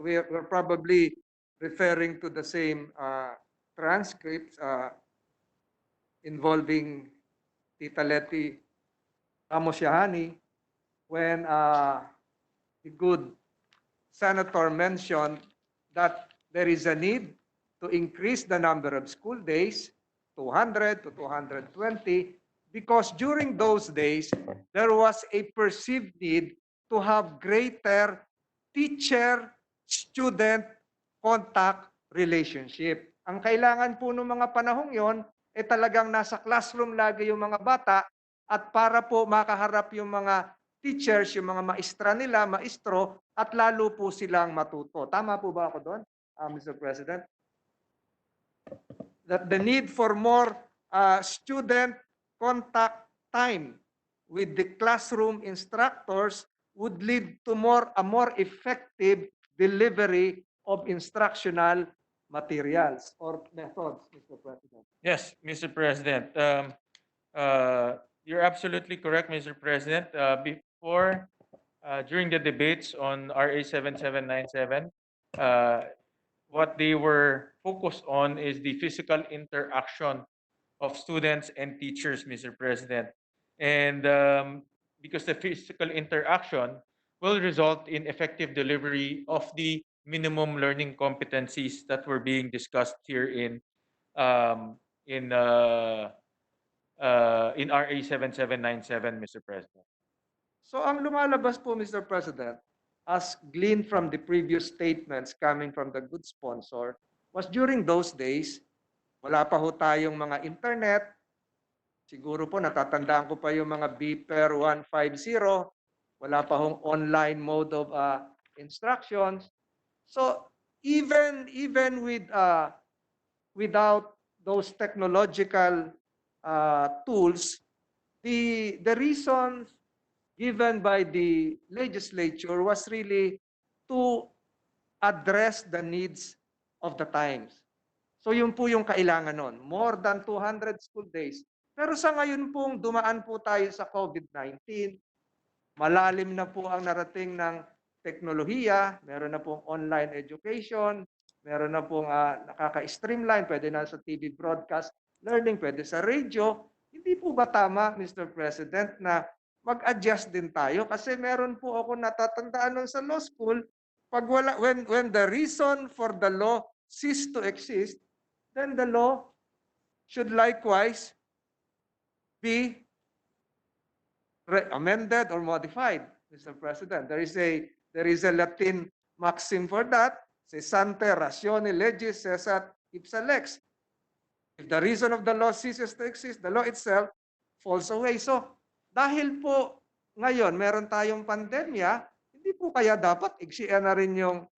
We're probably referring to the same transcripts involving Tita Letty Ramos Yahani when the good senator mentioned that there is a need to increase the number of school days, 200 to 220, because during those days, there was a perceived need to have greater teacher-student contact relationship. Ang kailangan po ng mga panahong yon, talagang nasa classroom lagi yung mga bata at para po makaharap yung mga teachers, yung mga maestra nila, maestro, at lalo po silang matuto. Tama po ba ako doon, Mr. President? That the need for more student contact time with the classroom instructors would lead to a more effective delivery of instructional materials or methods, Mr. President. Yes, Mr. President. You're absolutely correct, Mr. President. During the debates on RA 7797, what they were focused on is the physical interaction of students and teachers, Mr. President. And because the physical interaction will result in effective delivery of the minimum learning competencies that were being discussed here in RA 7797, Mr. President. So ang lumalabas po, Mr. President, as gleaned from the previous statements coming from the good sponsor, was during those days, wala pa ho tayong mga internet. Siguro po natatandaan ko pa yung mga beeper 150. Wala pa hong online mode of instructions. So even with without those technological tools, the reasons given by the legislature was really to address the needs of the times. So yun po yung kailangan nun. More than 200 school days. Pero sa ngayon pong dumaan po tayo sa COVID-19, malalim na po ang narating ng teknolohiya, meron na pong online education, meron na pong nakaka-streamline, pwede na sa TV broadcast learning, pwede sa radio. Hindi po ba tama, Mr. President, na mag-adjust din tayo? Kasi meron po ako natatandaan nun sa law school, when the reason for the law ceased to exist, then the law should likewise be amended or modified, Mr. President. There is a Latin maxim for that. Se sante ratione legis cessat ipsa lex. If the reason of the law ceases to exist, the law itself falls away. So, dahil po ngayon meron tayong pandemya, hindi po kaya dapat iksian na rin yung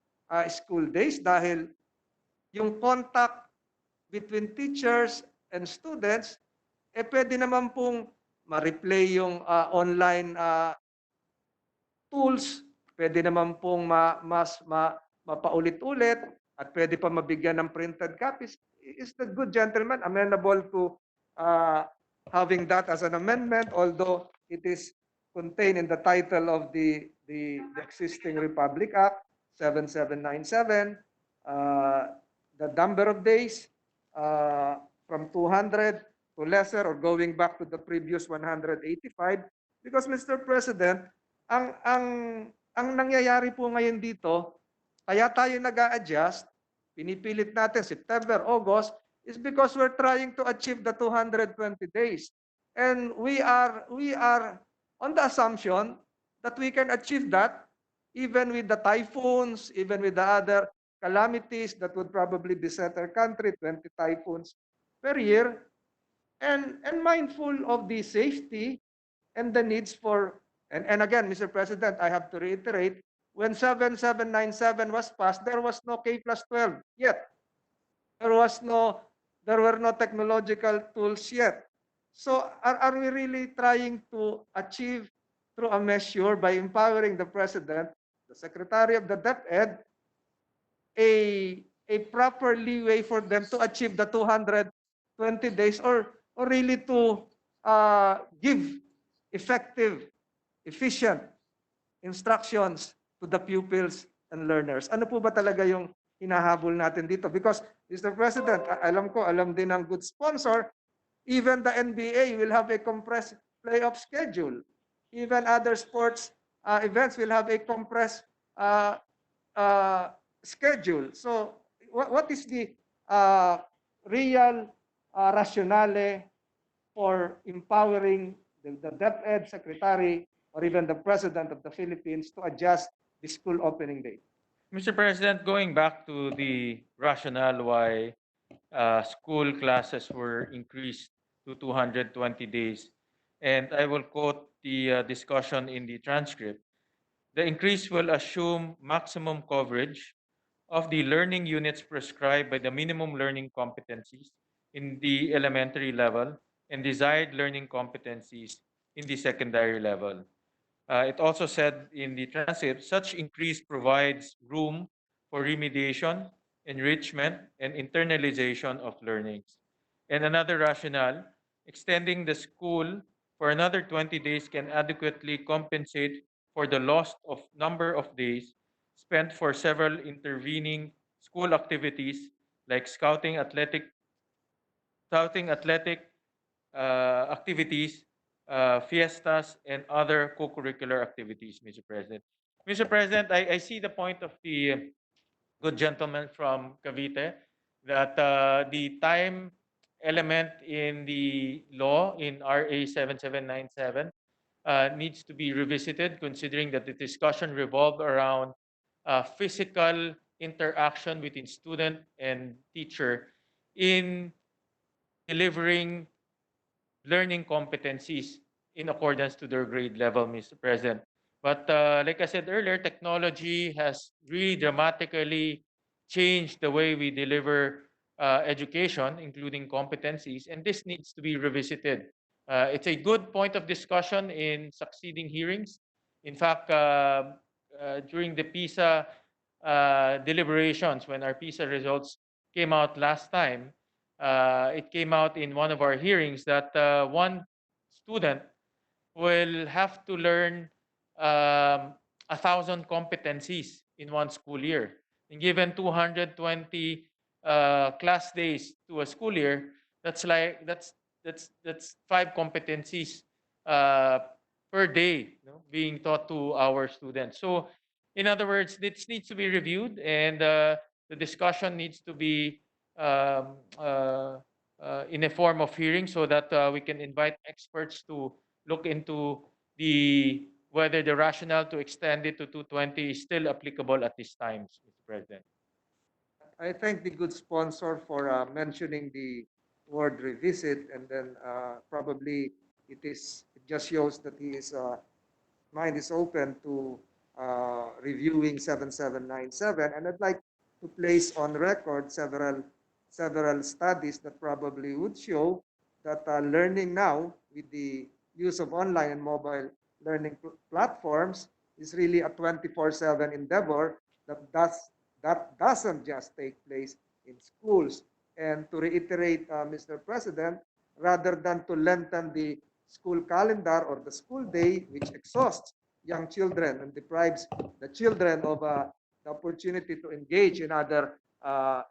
school days dahil yung contact between teachers and students, pwede naman pong ma-replay yung online tools, pwede naman pong mapaulit-ulit at pwede pa mabigyan ng printed copies. Is the good gentleman amenable to having that as an amendment, although it is contained in the title of the existing Republic Act 7797, the number of days from 200 to lesser or going back to the previous 185, because Mr. President, ang nangyayari po ngayon dito, kaya tayo nag-a-adjust, pinipilit natin September, August, is because we're trying to achieve the 220 days. And we are on the assumption that we can achieve that even with the typhoons, even with the other calamities that would probably beset our country, 20 typhoons per year, and mindful of the safety and the needs for, and again, Mr. President, I have to reiterate, when 7797 was passed, there was no K+12 yet. There were no technological tools yet. So are we really trying to achieve through a measure by empowering the President, the Secretary of the DepEd, a proper leeway for them to achieve the 220 days, or really to give effective, efficient instructions to the pupils and learners? Ano po ba talaga yung hinahabol natin dito? Because, Mr. President, alam din ng good sponsor, even the NBA will have a compressed playoff schedule. Even other sports events will have a compressed schedule. So, what is the real rationale for empowering the DepEd Secretary or even the President of the Philippines to adjust the school opening date? Mr. President, going back to the rationale why school classes were increased to 220 days, and I will quote the discussion in the transcript. The increase will assume maximum coverage of the learning units prescribed by the minimum learning competencies in the elementary level and desired learning competencies in the secondary level. It also said in the transcript, such increase provides room for remediation, enrichment, and internalization of learnings. And another rationale, extending the school for another 20 days can adequately compensate for the loss of number of days spent for several intervening school activities like scouting athletic activities, fiestas, and other co-curricular activities, Mr. President. Mr. President, I see the point of the good gentleman from Cavite that the time element in the law in RA 7797 needs to be revisited, considering that the discussion revolved around physical interaction between student and teacher in delivering learning competencies in accordance to their grade level, Mr. President. But like I said earlier, technology has really dramatically changed the way we deliver education, including competencies, and this needs to be revisited. It's a good point of discussion in succeeding hearings. In fact, during the PISA deliberations, when our PISA results came out last time, it came out in one of our hearings that one student will have to learn 1,000 competencies in one school year. And given 220 class days to a school year, that's 5 competencies per day, being taught to our students. So, in other words, this needs to be reviewed, and the discussion needs to be in a form of hearing so that we can invite experts to look into whether the rationale to extend it to 220 is still applicable at this time, Mr. President. I thank the good sponsor for mentioning the word revisit, and then probably it just shows that his mind is open to reviewing 7797. And I'd like to place on record several studies that probably would show that learning now with the use of online and mobile learning platforms is really a 24/7 endeavor that doesn't just take place in schools. And to reiterate, Mr. President, rather than to lengthen the school calendar or the school day, which exhausts young children and deprives the children of the opportunity to engage in other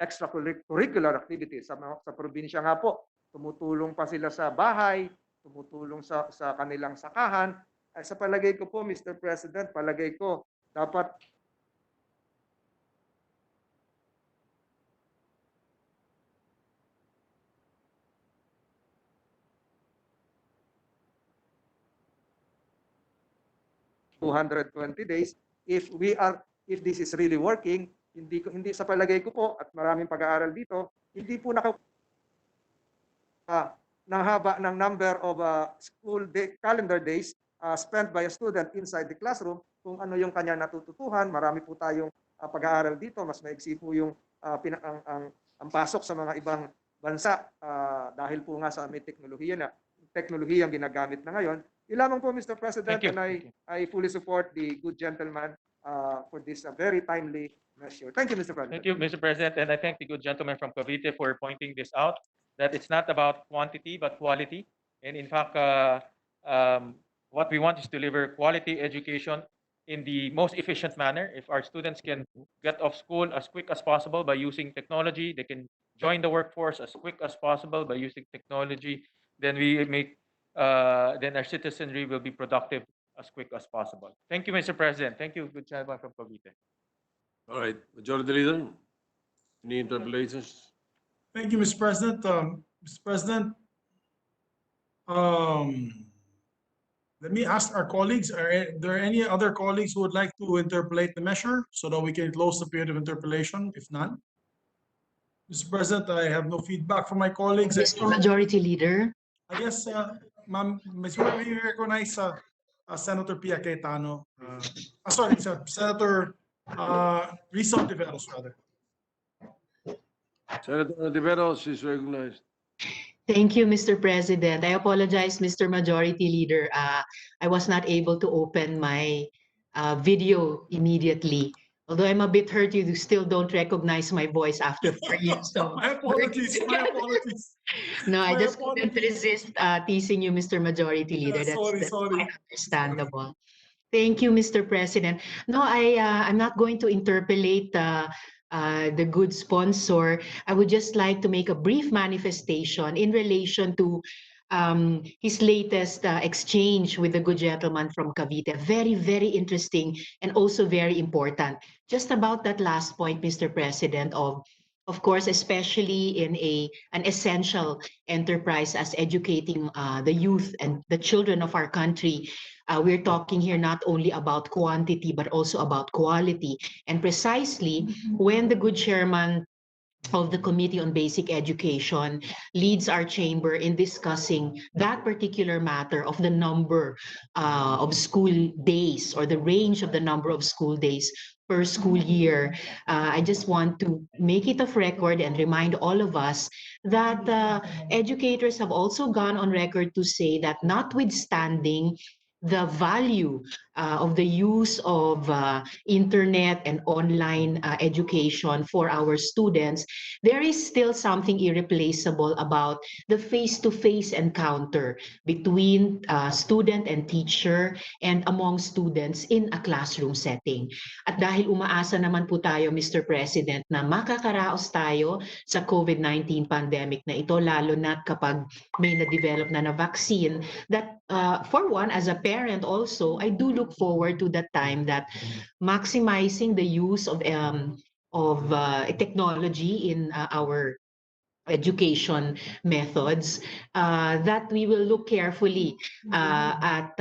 extracurricular activities. Sa probinsya nga po, tumutulong pa sila sa bahay, tumutulong sa kanilang sakahan. Sa palagay ko po, Mr. President, palagay ko dapat days if this is really working. Hindi sa palagay ko po, at maraming pag-aaral dito, hindi po ng haba ng number of calendar days spent by a student inside the classroom kung ano yung kanya natututuhan. Marami po tayong pag-aaral dito, mas maiksi po yung ang pasok sa mga ibang bansa dahil po nga sa may teknolohiyang ginagamit na ngayon. Yun lamang po, Mr. President, and I fully support the good gentleman for this very timely measure. Thank you, Mr. President. Thank you, Mr. President, and I thank the good gentleman from Cavite for pointing this out, that it's not about quantity but quality. And in fact, what we want is to deliver quality education in the most efficient manner. If our students can get off school as quick as possible by using technology, they can join the workforce as quick as possible by using technology, then then our citizenry will be productive as quick as possible. Thank you, Mr. President. Thank you, good gentleman from Cavite. All right, Majority Leader, any interpellations? Thank you, Mr. President. Mr. President, let me ask our colleagues, are there any other colleagues who would like to interpolate the measure so that we can close the period of interpellation? If none? Mr. President, I have no feedback from my colleagues. Mr. Majority Leader. Yes, ma'am, may we recognize Senator Pia Cayetano. Sorry, Senator Risa Ontiveros, rather. Senator Ontiveros is recognized. Thank you, Mr. President. I apologize, Mr. Majority Leader. I was not able to open my video immediately. Although I'm a bit hurt, you still don't recognize my voice after 4 years. So My apologies, my apologies. no, I My just couldn't resist teasing you, Mr. Majority Leader. That's Sorry. quite understandable. Thank you, Mr. President. No, I'm not going to interpolate the good sponsor. I would just like to make a brief manifestation in relation to his latest exchange with the good gentleman from Cavite. Very, very interesting and also very important. Just about that last point, Mr. President, of course, especially in an essential enterprise as educating the youth and the children of our country. We're talking here not only about quantity, but also about quality. And precisely when the good chairman of the Committee on Basic Education leads our chamber in discussing that particular matter of the number of school days or the range of the number of school days per school year. I just want to make it of record and remind all of us that educators have also gone on record to say that notwithstanding the value of the use of internet and online education for our students, there is still something irreplaceable about the face-to-face encounter between student and teacher and among students in a classroom setting. At dahil umaasa naman po tayo, Mr. President, na makakaraos tayo sa COVID-19 pandemic na ito, lalo na kapag may na-develop na vaccine, that for one, as a parent also, I do look forward to that time that maximizing the use of technology in our education methods, that we will look carefully at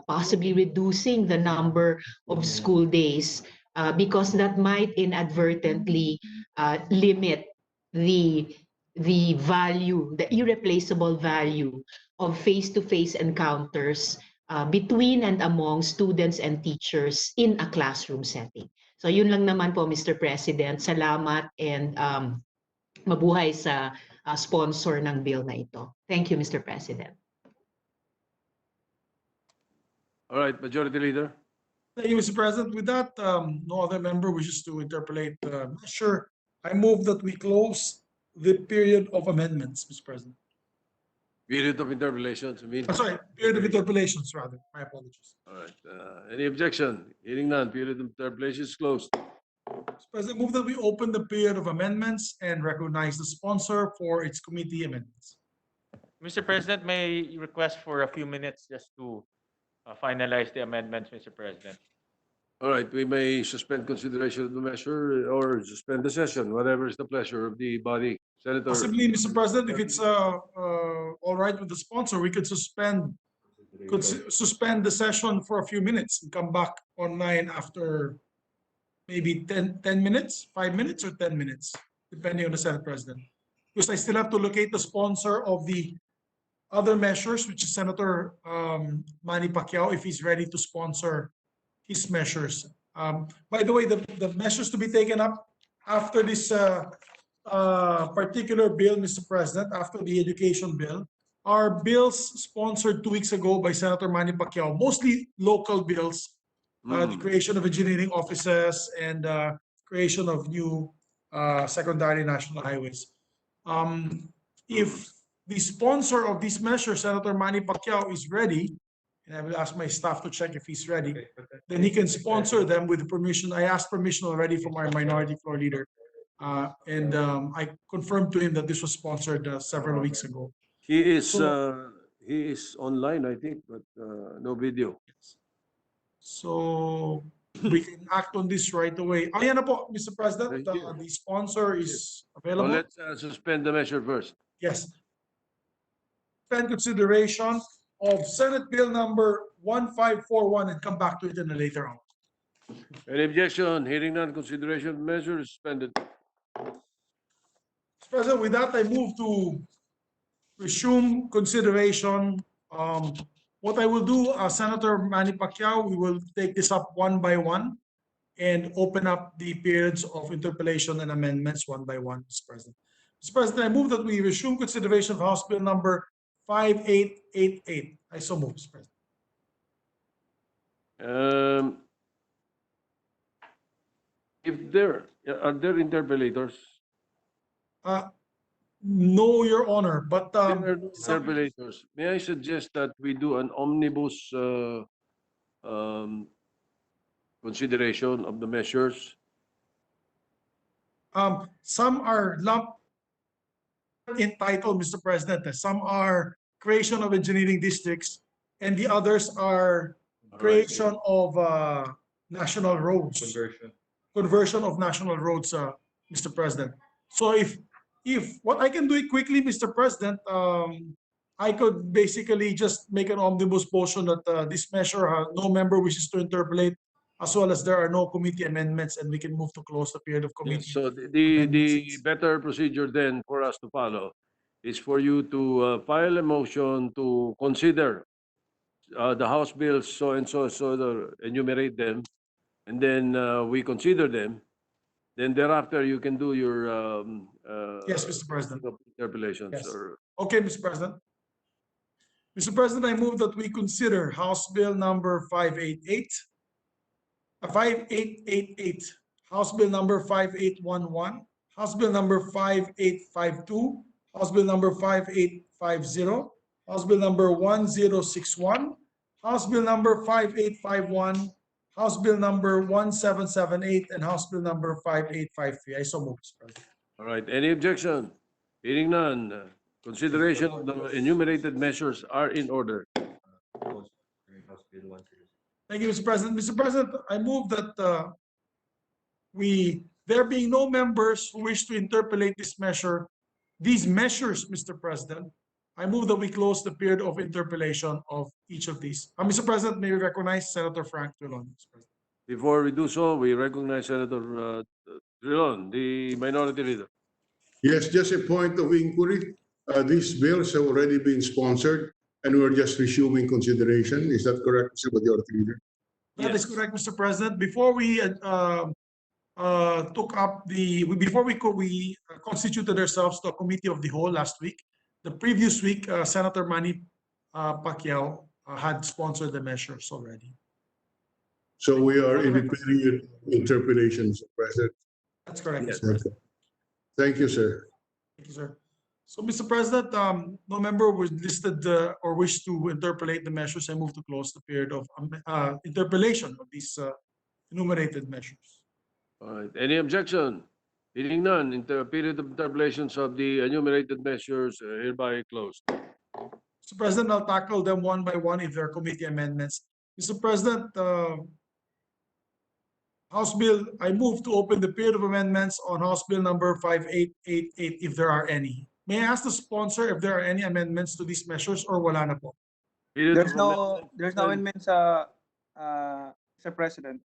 possibly reducing the number of school days, because that might inadvertently limit the value, the irreplaceable value of face-to-face encounters between and among students and teachers in a classroom setting. So yun lang naman po, Mr. President. Salamat and mabuhay sa sponsor ng bill na ito. Thank you, Mr. President. All right, Majority Leader. Thank you, Mr. President. With that, no other member wishes to interpolate the measure. I move that we close the period of amendments, Mr. President. Period of interpolations, I mean. Sorry, period of interpolations, rather. My apologies. All right. Any objection? Hearing none, period of interpolations closed. Mr. President, move that we open the period of amendments and recognize the sponsor for its committee amendments. Mr. President, may I request for a few minutes just to finalize the amendments, Mr. President. All right, we may suspend consideration of the measure or suspend the session, whatever is the pleasure of the body. Senator. Possibly, Mr. President, if it's all right with the sponsor, we could suspend the session for a few minutes and come back online after maybe 10 minutes, 5 minutes or 10 minutes, depending on the Senate President. Because I still have to locate the sponsor of the other measures, which is Senator Manny Pacquiao, if he's ready to sponsor his measures. By the way, the measures to be taken up after this particular bill, Mr. President, after the education bill, are bills sponsored 2 weeks ago by Senator Manny Pacquiao, mostly local bills, the creation of engineering offices and creation of new secondary national highways. If the sponsor of these measures, Senator Manny Pacquiao, is ready, and I will ask my staff to check if he's ready, then he can sponsor them with permission. I asked permission already from our minority floor leader. I confirmed to him that this was sponsored several weeks ago. He is online, I think, but no video. So we can act on this right away. Ayan na po, Mr. President, Thank you. the sponsor is So available. let's suspend the measure first. Yes. Suspend consideration of Senate Bill number 1541 and come back to it in a later on. Any objection? Hearing none, consideration of the measure is suspended. Mr. President, with that, I move to resume consideration. What I will do, Senator Manny Pacquiao, we will take this up one by one and open up the periods of interpellation and amendments one by one, Mr. President. Mr. President, I move that we resume consideration of House Bill number 5888. I so move, Mr. President. If there are there interpellators? No, Your Honor, but There are no interpellators. May I suggest that we do an omnibus consideration of the measures? some are lumped entitled, Mr. President. Some are creation of engineering districts, and the others are creation of national roads. Conversion of national roads, Mr. President. So if what I can do it quickly, Mr. President, I could basically just make an omnibus motion that this measure, no member wishes to interpolate, as well as there are no committee amendments, and we can move to close the period of committee. So the better procedure then for us to follow is for you to file a motion to consider the House bills so and so, enumerate them, and then we consider them. Then thereafter, you can do your Yes, Mr. President. interpellations. Yes. Or Okay, Mr. President. Mr. President, I move that we consider House Bill number 5888, House Bill number 5811, House Bill number 5852, House Bill number 5850, House Bill number 1061, House Bill number 5851, House Bill number 1778, and House Bill number 5853. I so move, Mr. President. all right, any objection? Hearing none. Consideration of the enumerated measures are in order. Thank you, Mr. President. Mr. President, I move that there being no members who wish to interpolate this measure, these measures, Mr. President, I move that we close the period of interpellation of each of these. Mr. President, may we recognize Senator Frank Drilon, Mr. President. Before we do so, we recognize Senator Drilon, the Minority Leader. Yes, just a point of inquiry. These bills have already been sponsored and we're just resuming consideration. Is that correct, Mr. Majority Leader? That is correct, Mr. President. Before we constituted ourselves to a committee of the whole last week. The previous week, Senator Manny Pacquiao had sponsored the measures already. So we are in the period of interpellation, Mr. President. That's correct, Yes. Mr. President. Thank you, sir. Thank you, sir. So, Mr. President, no member was listed or wished to interpolate the measures. I move to close the period of interpellation of these enumerated measures. All right. Any objection? Hearing none, period of interpolations of the enumerated measures hereby closed. Mr. President, I'll tackle them one by one if there are committee amendments. Mr. President, House Bill, I move to open the period of amendments on House Bill number 5888 if there are any. May I ask the sponsor if there are any amendments to these measures or wala na po? Period There's of no amendments. amendments, Mr. President.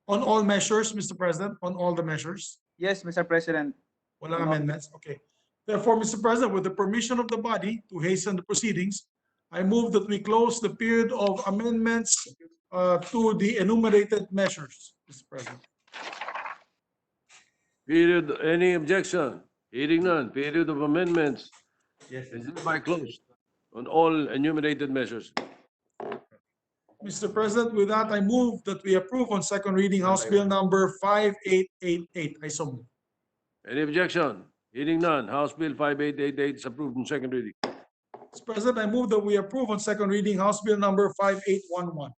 On all measures, Mr. President, on all the measures? Yes, Mr. President. Wala No. amendments? Okay. Therefore, Mr. President, with the permission of the body to hasten the proceedings, I move that we close the period of amendments to the enumerated measures, Mr. President. Period, any objection? Hearing none, period of amendments Yes. is hereby closed on all enumerated measures. Mr. President, with that, I move that we approve on second reading House Bill number 5888. I so move. Any objection? Hearing none, House Bill 5888 is approved on second reading. Mr. President, I move that we approve on second reading House Bill number 5811.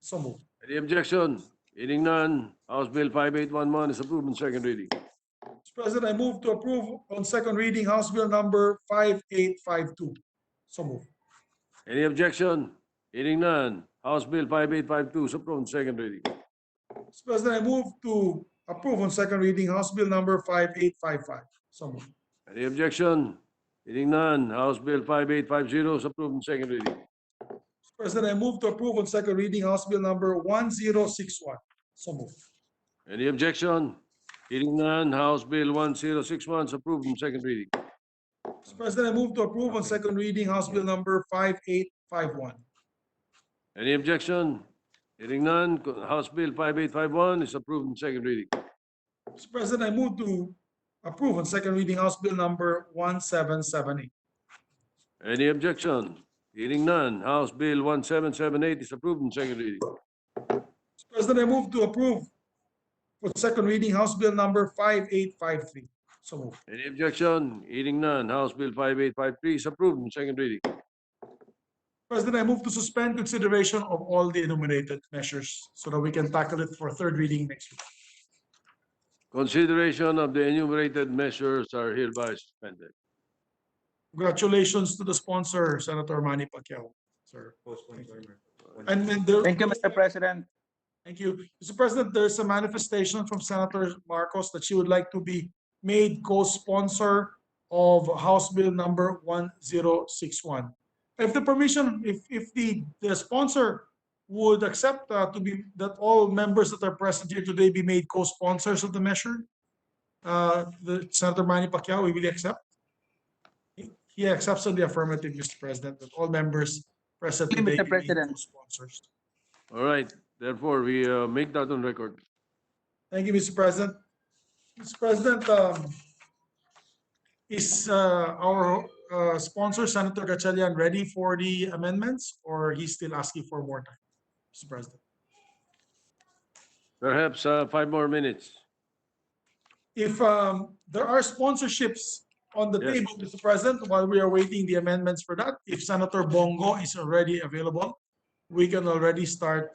So moved. Any objection? Hearing none, House Bill 5811 is approved on second reading. Mr. President, I move to approve on second reading House Bill number 5852. So moved. Any objection? Hearing none, House Bill 5852 is approved on second reading. Mr. President, I move to approve on second reading House Bill number 5855. So moved. Any objection? Hearing none, House Bill 5850 is approved on second reading. Mr. President, I move to approve on second reading House Bill number 1061. So moved. Any objection? Hearing none, House Bill 1061 is approved on second reading. Mr. President, I move to approve on second reading House Bill number 5851. Any objection? Hearing none, House Bill 5851 is approved on second reading. Mr. President, I move to approve on second reading House Bill number 1778. Any objection? Hearing none, House Bill 1778 is approved on second reading. Mr. President, I move to approve for second reading House Bill number 5853. So moved. Any objection? Hearing none, House Bill 5853 is approved on second reading. President, I move to suspend consideration of all the enumerated measures so that we can tackle it for third reading next week. Consideration of the enumerated measures are hereby suspended. Congratulations to the sponsor, Senator Manny Pacquiao, sir. And Thank you, Mr. President. Thank you. Mr. President, there's a manifestation from Senator Marcos that she would like to be made co-sponsor of House Bill number 1061. If the permission, if the sponsor would accept that all members that are present here today be made co-sponsors of the measure, the Senator Manny Pacquiao, will he accept? He accepts in the affirmative, Mr. President, that all members present Thank you, today Mr. be made President. co-sponsors. All right, therefore, we make that on record. Thank you, Mr. President. Mr. President, is our sponsor, Senator Gatchalian, ready for the amendments, or he's still asking for more time, Mr. President? Perhaps 5 more minutes. If there are sponsorships on the Yes. table, Mr. President, while we are waiting the amendments for that, if Senator Bongo is already available, we can already start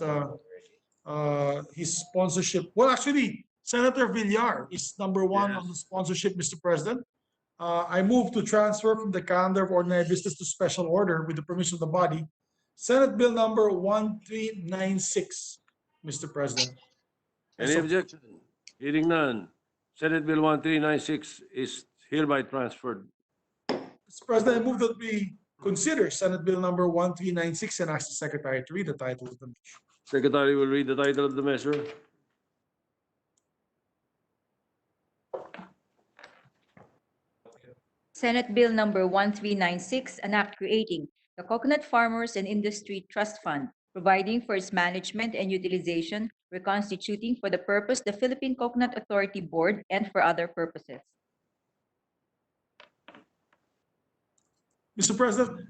his sponsorship. Well, actually, Senator Villar is number one on the sponsorship, Mr. President. I move to transfer from the calendar of ordinary business to special order with the permission of the body. Senate Bill number 1396, Mr. President. Any objection? Hearing none. Senate Bill 1396 is hereby transferred. Mr. President, I move that we consider Senate Bill number 1396 and ask the Secretary to read the title of the measure. Secretary will read the title of the measure. Senate Bill number 1396, an act creating the Coconut Farmers and Industry Trust Fund, providing for its management and utilization, reconstituting for the purpose the Philippine Coconut Authority Board, and for other purposes. Mr. President,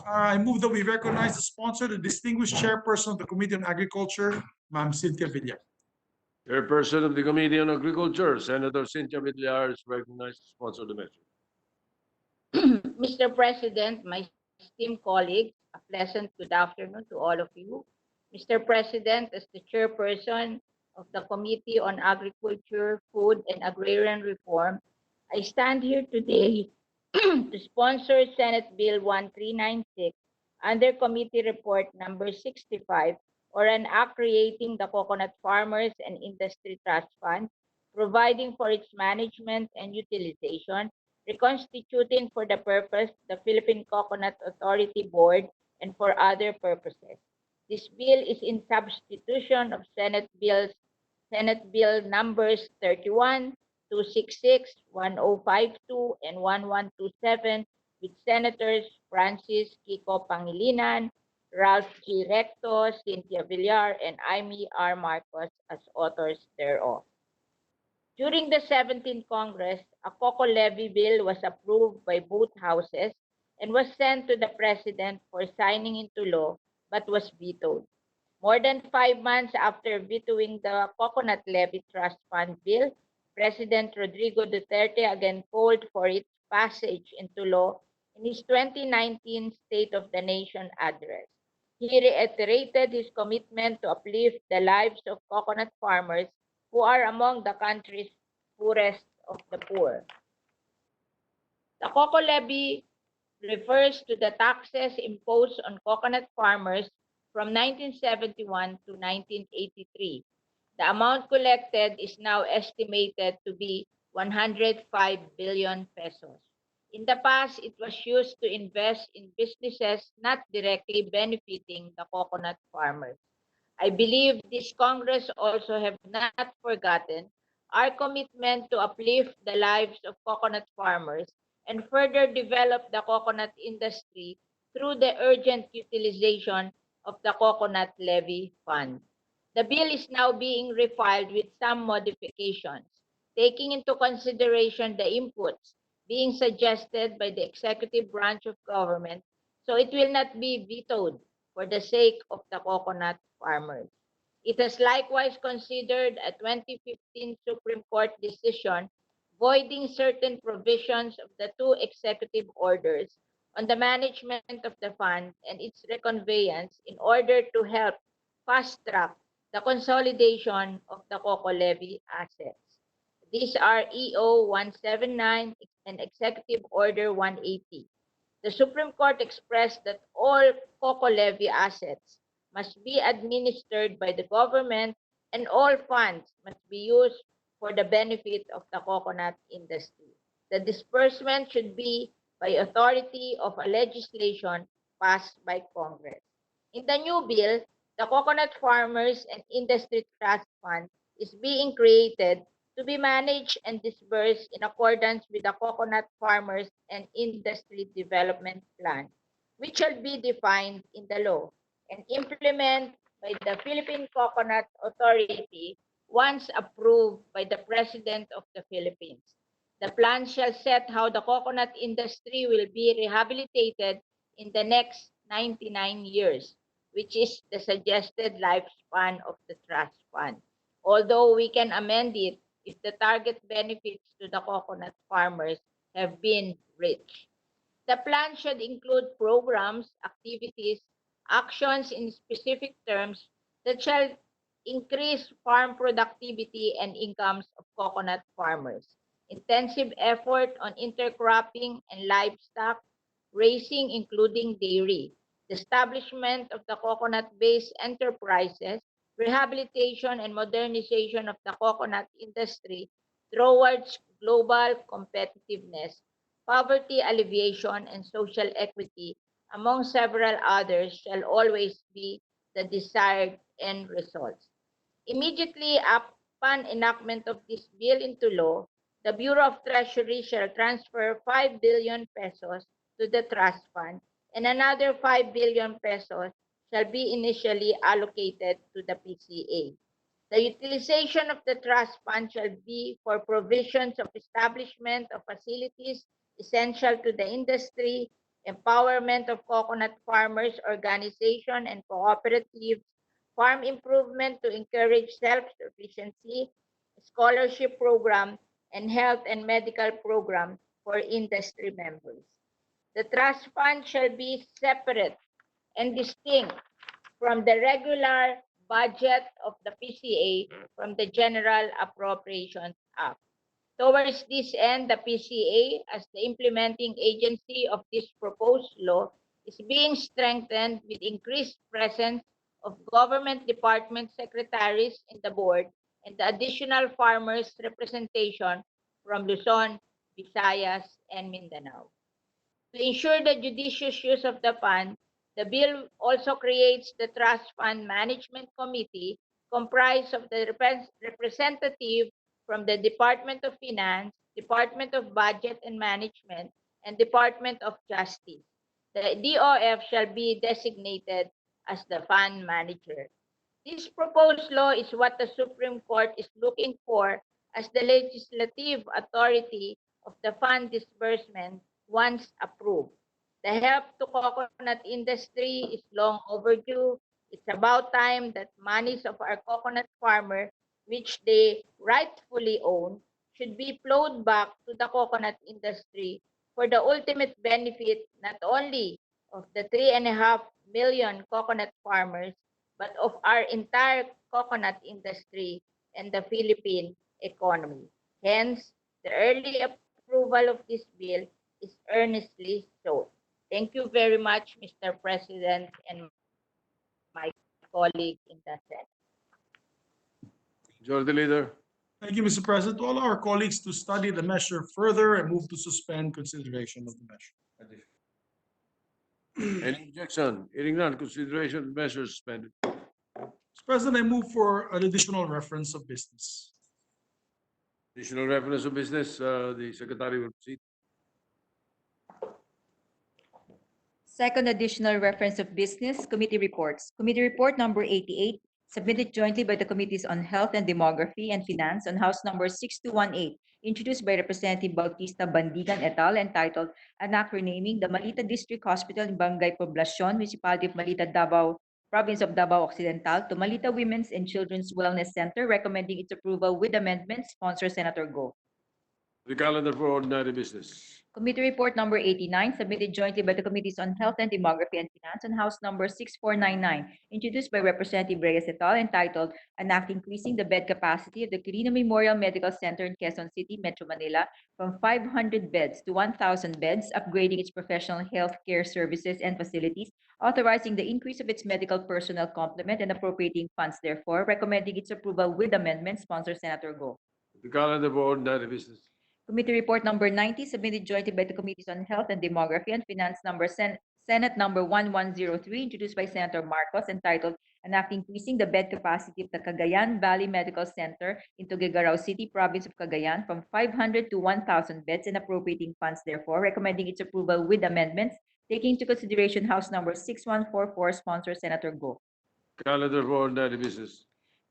I move that we recognize the sponsor, the distinguished chairperson of the Committee on Agriculture, Ma'am Cynthia Villar. Chairperson of the Committee on Agriculture, Senator Cynthia Villar, is recognized to sponsor the measure. Mr. President, my esteemed colleagues, a pleasant good afternoon to all of you. Mr. President, as the chairperson of the Committee on Agriculture, Food, and Agrarian Reform, I stand here today to sponsor Senate Bill 1396 under Committee Report number 65, or an act creating the Coconut Farmers and Industry Trust Fund, providing for its management and utilization, reconstituting for the purpose the Philippine Coconut Authority Board, and for other purposes. This bill is in substitution of Senate Bill numbers 31, 266, 1052, and 1127, with Senators Francis Kiko Pangilinan, Ralph G. Recto, Cynthia Villar, and Amy R. Marcos as authors thereof. During the 17th Congress, a Coco Levy bill was approved by both houses and was sent to the President for signing into law, but was vetoed. More than 5 months after vetoing the Coconut Levy Trust Fund bill, President Rodrigo Duterte again called for its passage into law in his 2019 State of the Nation address. He reiterated his commitment to uplift the lives of coconut farmers who are among the country's poorest of the poor. The Coco Levy refers to the taxes imposed on coconut farmers from 1971 to 1983. The amount collected is now estimated to be 105 billion pesos. In the past, it was used to invest in businesses not directly benefiting the coconut farmers. I believe this Congress also have not forgotten our commitment to uplift the lives of coconut farmers and further develop the coconut industry through the urgent utilization of the Coconut Levy Fund. The bill is now being refiled with some modifications, taking into consideration the inputs being suggested by the executive branch of government, so it will not be vetoed for the sake of the coconut farmers. It has likewise considered a 2015 Supreme Court decision voiding certain provisions of the two executive orders on the management of the fund and its reconveyance in order to help fast-track the consolidation of the Coco Levy assets. These are EO 179 and Executive Order 180. The Supreme Court expressed that all Coco Levy assets must be administered by the government and all funds must be used for the benefit of the coconut industry. The disbursement should be by authority of a legislation passed by Congress. In the new bill, the Coconut Farmers and Industry Trust Fund is being created to be managed and disbursed in accordance with the Coconut Farmers and Industry Development Plan, which shall be defined in the law and implemented by the Philippine Coconut Authority once approved by the President of the Philippines. The plan shall set how the coconut industry will be rehabilitated in the next 99 years, which is the suggested lifespan of the trust fund, although we can amend it if the target benefits to the coconut farmers have been reached. The plan should include programs, activities, actions in specific terms that shall increase farm productivity and incomes of coconut farmers. Intensive effort on intercropping and livestock raising, including dairy, the establishment of the coconut-based enterprises, rehabilitation and modernization of the coconut industry towards global competitiveness, poverty alleviation, and social equity, among several others, shall always be the desired end results. Immediately upon enactment of this bill into law, the Bureau of Treasury shall transfer 5 billion pesos to the trust fund, and another 5 billion pesos shall be initially allocated to the PCA. The utilization of the trust fund shall be for provisions of establishment of facilities essential to the industry, empowerment of coconut farmers, organization and cooperatives, farm improvement to encourage self-sufficiency, scholarship program, and health and medical program for industry members. The trust fund shall be separate and distinct from the regular budget of the PCA from the General Appropriations Act. Towards this end, the PCA, as the implementing agency of this proposed law, is being strengthened with increased presence of government department secretaries in the board and the additional farmers' representation from Luzon, Visayas, and Mindanao. To ensure the judicious use of the fund, the bill also creates the Trust Fund Management Committee comprised of the representative from the Department of Finance, Department of Budget and Management, and Department of Justice. The DOF shall be designated as the fund manager. This proposed law is what the Supreme Court is looking for as the legislative authority of the fund disbursement once approved. The help to coconut industry is long overdue. It's about time that monies of our coconut farmer, which they rightfully own, should be flowed back to the coconut industry for the ultimate benefit not only of the 3.5 million coconut farmers, but of our entire coconut industry and the Philippine economy. Hence, the early approval of this bill is earnestly sought. Thank you very much, Mr. President, and my colleague in the Senate. Majority Leader. Thank you, Mr. President. To all our colleagues to study the measure further and move to suspend consideration of the measure. Any objection? Hearing none, consideration of the measure suspended. Mr. President, I move for an additional reference of business. Additional reference of business, the Secretary will proceed. Second additional reference of business, committee reports. Committee report number 88, submitted jointly by the Committees on Health and Demography and Finance on House number 6218, introduced by Representative Bautista Bandigan et al., entitled An Act Renaming the Malita District Hospital in Barangay Poblacion, Municipality of Malita, Davao, Province of Davao Occidental, to Malita Women's and Children's Wellness Center, recommending its approval with amendments. Sponsor Senator Go. The calendar for ordinary business. Committee report number 89, submitted jointly by the Committees on Health and Demography and Finance on House number 6499, introduced by Representative Reyes et al., entitled An Act Increasing the Bed Capacity of the Quirino Memorial Medical Center in Quezon City, Metro Manila, from 500 beds to 1,000 beds, upgrading its professional health care services and facilities, authorizing the increase of its medical personnel complement and appropriating funds therefore, recommending its approval with amendments. Sponsor Senator Go. The calendar for ordinary business. Committee report number 90, submitted jointly by the Committees on Health and Demography and Finance number Senate number 1103, introduced by Senator Marcos, entitled An Act Increasing the Bed Capacity of the Cagayan Valley Medical Center in Tuguegarao City, Province of Cagayan, from 500 to 1,000 beds and appropriating funds therefore, recommending its approval with amendments, taking into consideration House number 6144, sponsor Senator Go. Calendar for ordinary business.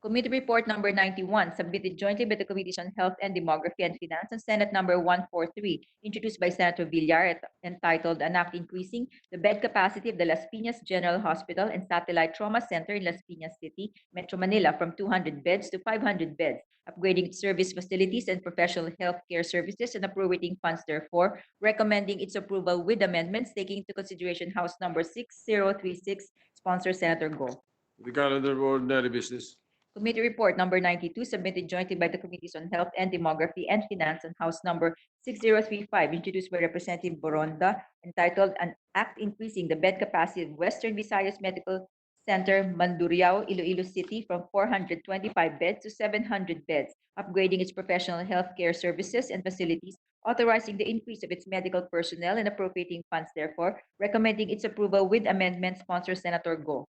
Committee report number 91, submitted jointly by the Committees on Health and Demography and Finance and Senate number 143, introduced by Senator Villar, entitled An Act Increasing the Bed Capacity of the Las Piñas General Hospital and Satellite Trauma Center in Las Piñas City, Metro Manila, from 200 beds to 500 beds, upgrading its service facilities and professional health care services and appropriating funds therefore, recommending its approval with amendments, taking into consideration House number 6036, sponsor Senator Go. The calendar for ordinary business. Committee report number 92, submitted jointly by the Committees on Health and Demography and Finance on House number 6035, introduced by Representative Boronda, entitled An Act Increasing the Bed Capacity of Western Visayas Medical Center, Mandurriao, Iloilo City from 425 beds to 700 beds, upgrading its professional healthcare services and facilities, authorizing the increase of its medical personnel and appropriating funds, therefore, recommending its approval with amendment, sponsor Senator Go.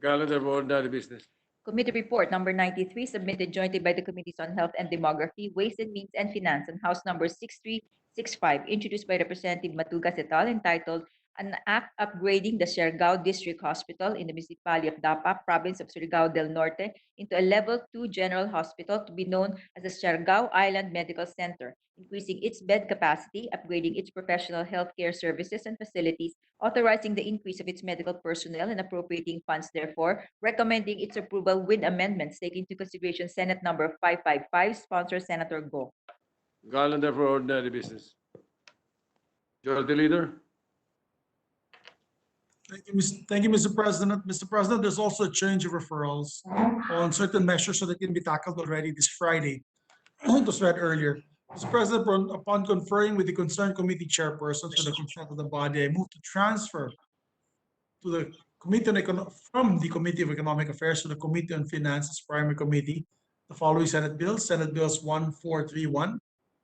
Calendar of ordinary business. Committee report number 93, submitted jointly by the Committees on Health and Demography, Ways and Means and Finance, and House number 6365, introduced by Representative Matugas et al., entitled An Act Upgrading the Siargao District Hospital in the Municipality of Dapa, Province of Surigao del Norte, into a Level 2 General Hospital to be known as the Siargao Island Medical Center, increasing its bed capacity, upgrading its professional healthcare services and facilities, authorizing the increase of its medical personnel and appropriating funds, therefore, recommending its approval with amendments, taking into consideration Senate number 555, sponsor Senator Go. Calendar for ordinary business. Majority Leader. Thank you, Mr. President. Mr. President, there's also a change of referrals on certain measures so that can be tackled already this Friday. It was read earlier. Mr. President, upon conferring with the concerned committee chairpersons with the consent of the body, I move to transfer to the Committee on from the Committee of Economic Affairs to the Committee on Finances Primary Committee the following Senate bills: Senate Bills 1431,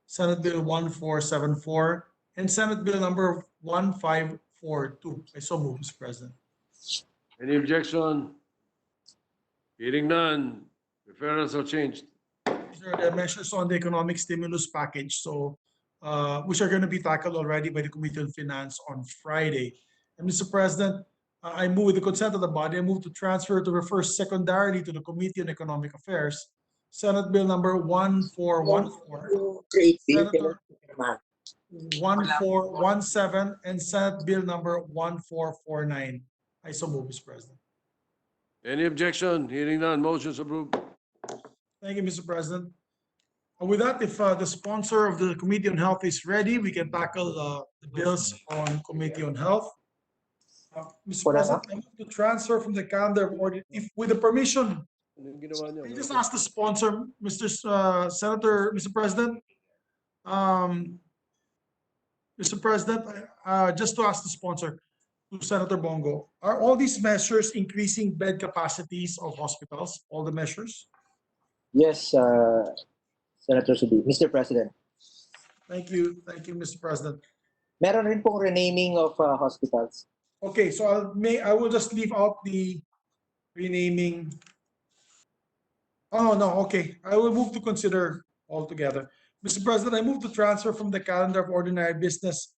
Senate Bill 1474, and Senate Bill number 1542. I so move, Mr. President. Any objection? Hearing none. Referrals are changed. These are the measures on the economic stimulus package, so which are going to be tackled already by the Committee on Finance on Friday. And Mr. President, I move with the consent of the body, I move to transfer to refer secondarily to the Committee on Economic Affairs, Senate Bill number 1414, Senator 1417, and Senate Bill number 1449. I so move, Mr. President. Any objection? Hearing none. Motion's approved. Thank you, Mr. President. And with that, if the sponsor of the Committee on Health is ready, we can tackle the bills on Committee on Health. Mr. President, I move to transfer from the calendar of order, if with the permission, I just ask the sponsor, Mr. Senator, Mr. President. Mr. President, just to ask the sponsor, to Senator Bongo, are all these measures increasing bed capacities of hospitals, all the measures? Yes, Senator Subi. Mr. President. Thank you, Mr. President. Meron rin pong renaming of hospitals. Okay, so I will just leave out the renaming. Oh, no, okay. I will move to consider altogether. Mr. President, I move to transfer from the calendar of ordinary business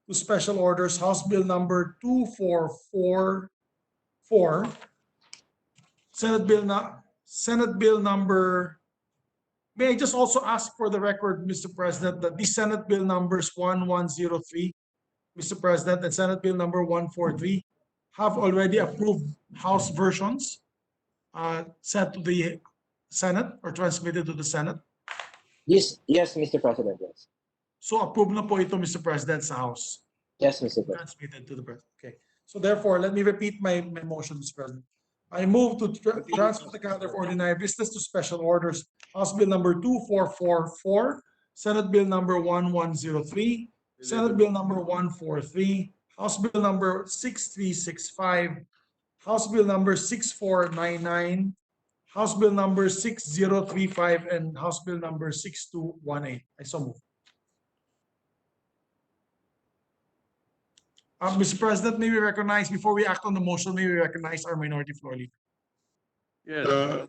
to special orders House Bill number 2444, Senate Bill number. May I just also ask for the record, Mr. President, that the Senate Bill numbers 1103, Mr. President, and Senate Bill number 143 have already approved House versions sent to the Senate or transmitted to the Senate. Yes, Mr. President, yes. So approved na po ito, Mr. President, sa House. Yes, Mr. President. Transmitted to the President. Okay. So therefore, let me repeat my motion, Mr. President. I move to transfer the calendar of ordinary business to special orders House Bill number 2444, Senate Bill number 1103, Senate Bill number 143, House Bill number 6365, House Bill number 6499, House Bill number 6035, and House Bill number 6218. I so move. Mr. President, may we recognize, before we act on the motion, may we recognize our minority floor leader? Yes.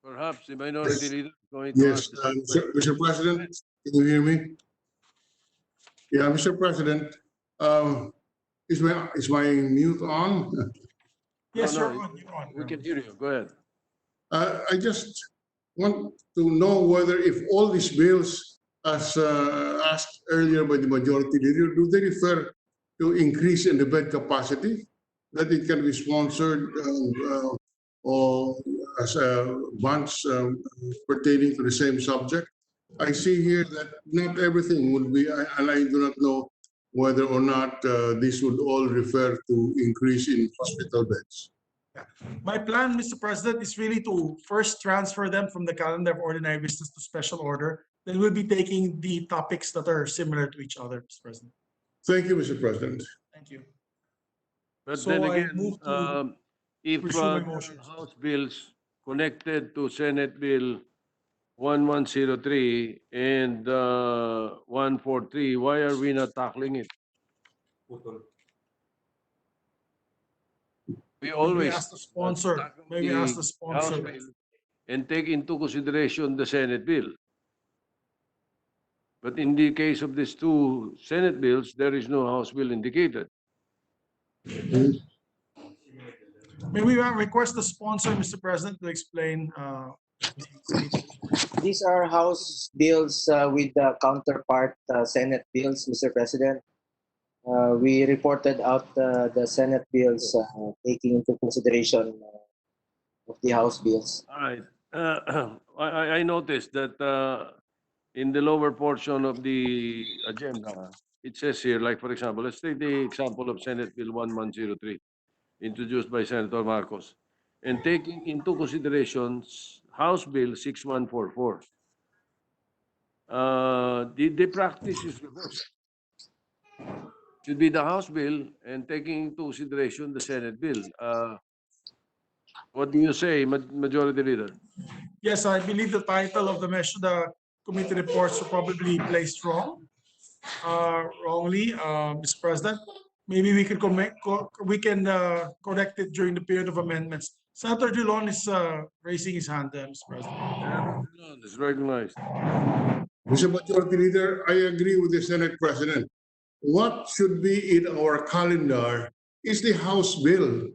Perhaps the minority leader is going to Yes, ask. Mr. President, can you hear me? Yeah, Mr. President, is my mute on? Yes, No, you're on. You're on. We can hear you. Go ahead. I just want to know whether if all these bills, as asked earlier by the majority leader, do they refer to increase in the bed capacity, that it can be sponsored or as bonds pertaining to the same subject? I see here that not everything would be, and I do not know whether or not this would all refer to increase in hospital beds. My plan, Mr. President, is really to first transfer them from the calendar of ordinary business to special order. Then we'll be taking the topics that are similar to each other, Mr. President. Thank you, Mr. President. Thank you. But So then I again, move to- if pursue my there are motions. House bills connected to Senate Bill 1103 and 143, why are we not tackling it? We Maybe always ask the sponsor. tackle Maybe ask the House sponsor. bill and take into consideration the Senate bill. But in the case of these two Senate bills, there is no House bill indicated. May we request the sponsor, Mr. President, to explain the statement? These are House bills with the counterpart Senate bills, Mr. President. We reported out the Senate bills taking into consideration of the House bills. All right. I noticed that in the lower portion of the agenda, it says here, like for example, let's take the example of Senate Bill 1103, introduced by Senator Marcos, and taking into consideration House Bill 6144. The practice is reversed. Should be the House bill and taking into consideration the Senate bill. What do you say, Majority Leader? Yes, I believe the title of the measure, the committee reports are probably placed wrongly, Mr. President. Maybe we can correct it during the period of amendments. Senator Dillon is raising his hand, Mr. President. It's recognized. Mr. Majority Leader, I agree with the Senate President. What should be in our calendar is the House bill,